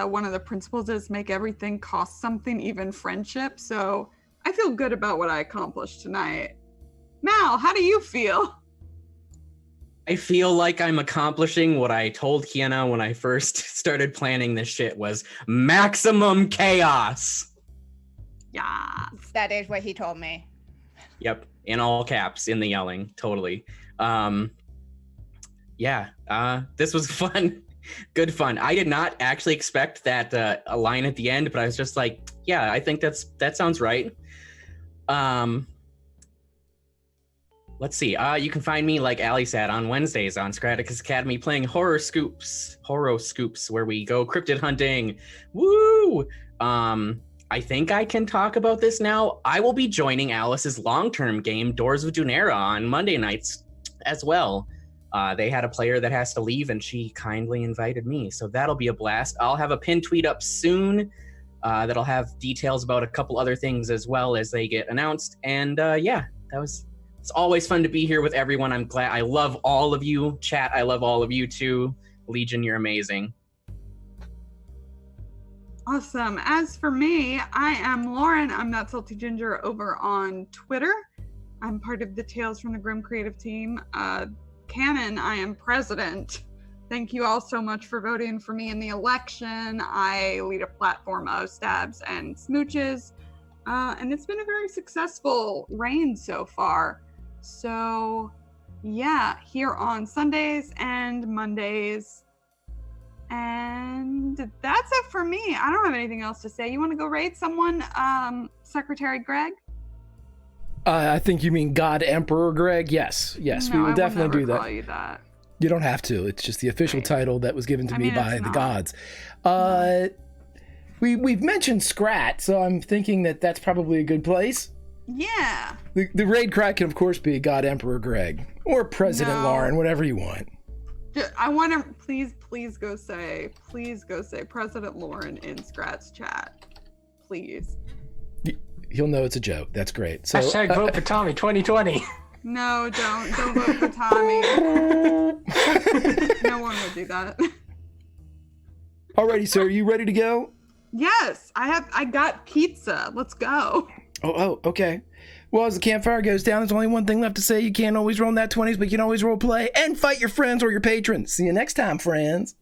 [SPEAKER 2] one of the principles is make everything cost something, even friendship. So I feel good about what I accomplished tonight. Mal, how do you feel?
[SPEAKER 3] I feel like I'm accomplishing what I told Kiana when I first started planning this shit was maximum chaos.
[SPEAKER 2] Yeah.
[SPEAKER 9] That is what he told me.
[SPEAKER 3] Yep, in all caps, in the yelling, totally. This was fun. Good fun. I did not actually expect that a line at the end, but I was just like, yeah, I think that sounds right. Let's see. You can find me, like Ali said, on Wednesdays on Scraticus Academy playing Horror Scoops, where we go cryptid hunting. Woo! I think I can talk about this now. I will be joining Alice's long-term game, Doors of Dunera, on Monday nights as well. They had a player that has to leave, and she kindly invited me, so that'll be a blast. I'll have a pinned tweet up soon that'll have details about a couple other things as well as they get announced. And it's always fun to be here with everyone. I'm glad. I love all of you. Chat, I love all of you too. Legion, you're amazing.
[SPEAKER 2] Awesome. As for me, I am Lauren. I'm That Salty Ginger over on Twitter. I'm part of the Tales from the Grim creative team. Canon, I am president. Thank you all so much for voting for me in the election. I lead a platform of stabs and smooches, and it's been a very successful reign so far. So, yeah, here on Sundays and Mondays. And that's it for me. I don't have anything else to say. You want to go raid someone, Secretary Greg?
[SPEAKER 5] I think you mean God Emperor Greg. Yes,
[SPEAKER 2] No,
[SPEAKER 5] we will
[SPEAKER 2] I
[SPEAKER 5] definitely
[SPEAKER 2] never
[SPEAKER 5] do that.
[SPEAKER 2] call you that.
[SPEAKER 5] You don't have to. It's just the official
[SPEAKER 2] Right.
[SPEAKER 5] title that was given to me
[SPEAKER 2] mean,
[SPEAKER 5] by
[SPEAKER 2] it's
[SPEAKER 5] the
[SPEAKER 2] not.
[SPEAKER 5] gods. We've mentioned Scrat, so I'm thinking that that's probably a good place.
[SPEAKER 2] Yeah.
[SPEAKER 5] The raid crack can, of course, be God Emperor Greg or President
[SPEAKER 2] No.
[SPEAKER 5] Lauren, whatever you want.
[SPEAKER 2] I want to please go say President Lauren in Scrat's chat. Please.
[SPEAKER 5] He'll know it's a joke. That's great. So,
[SPEAKER 7] Hashtag vote for Tommy 2020.
[SPEAKER 2] No, don't vote for Tommy. No one would do that.
[SPEAKER 5] Alrighty, sir, are you ready to go?
[SPEAKER 2] Yes, I got pizza. Let's go.
[SPEAKER 5] Oh, okay. Well, as the campfire goes down, there's only one thing left to say. You can't always roll nat 20s, but you can always roll play and fight your friends or your patrons. See you next time, friends.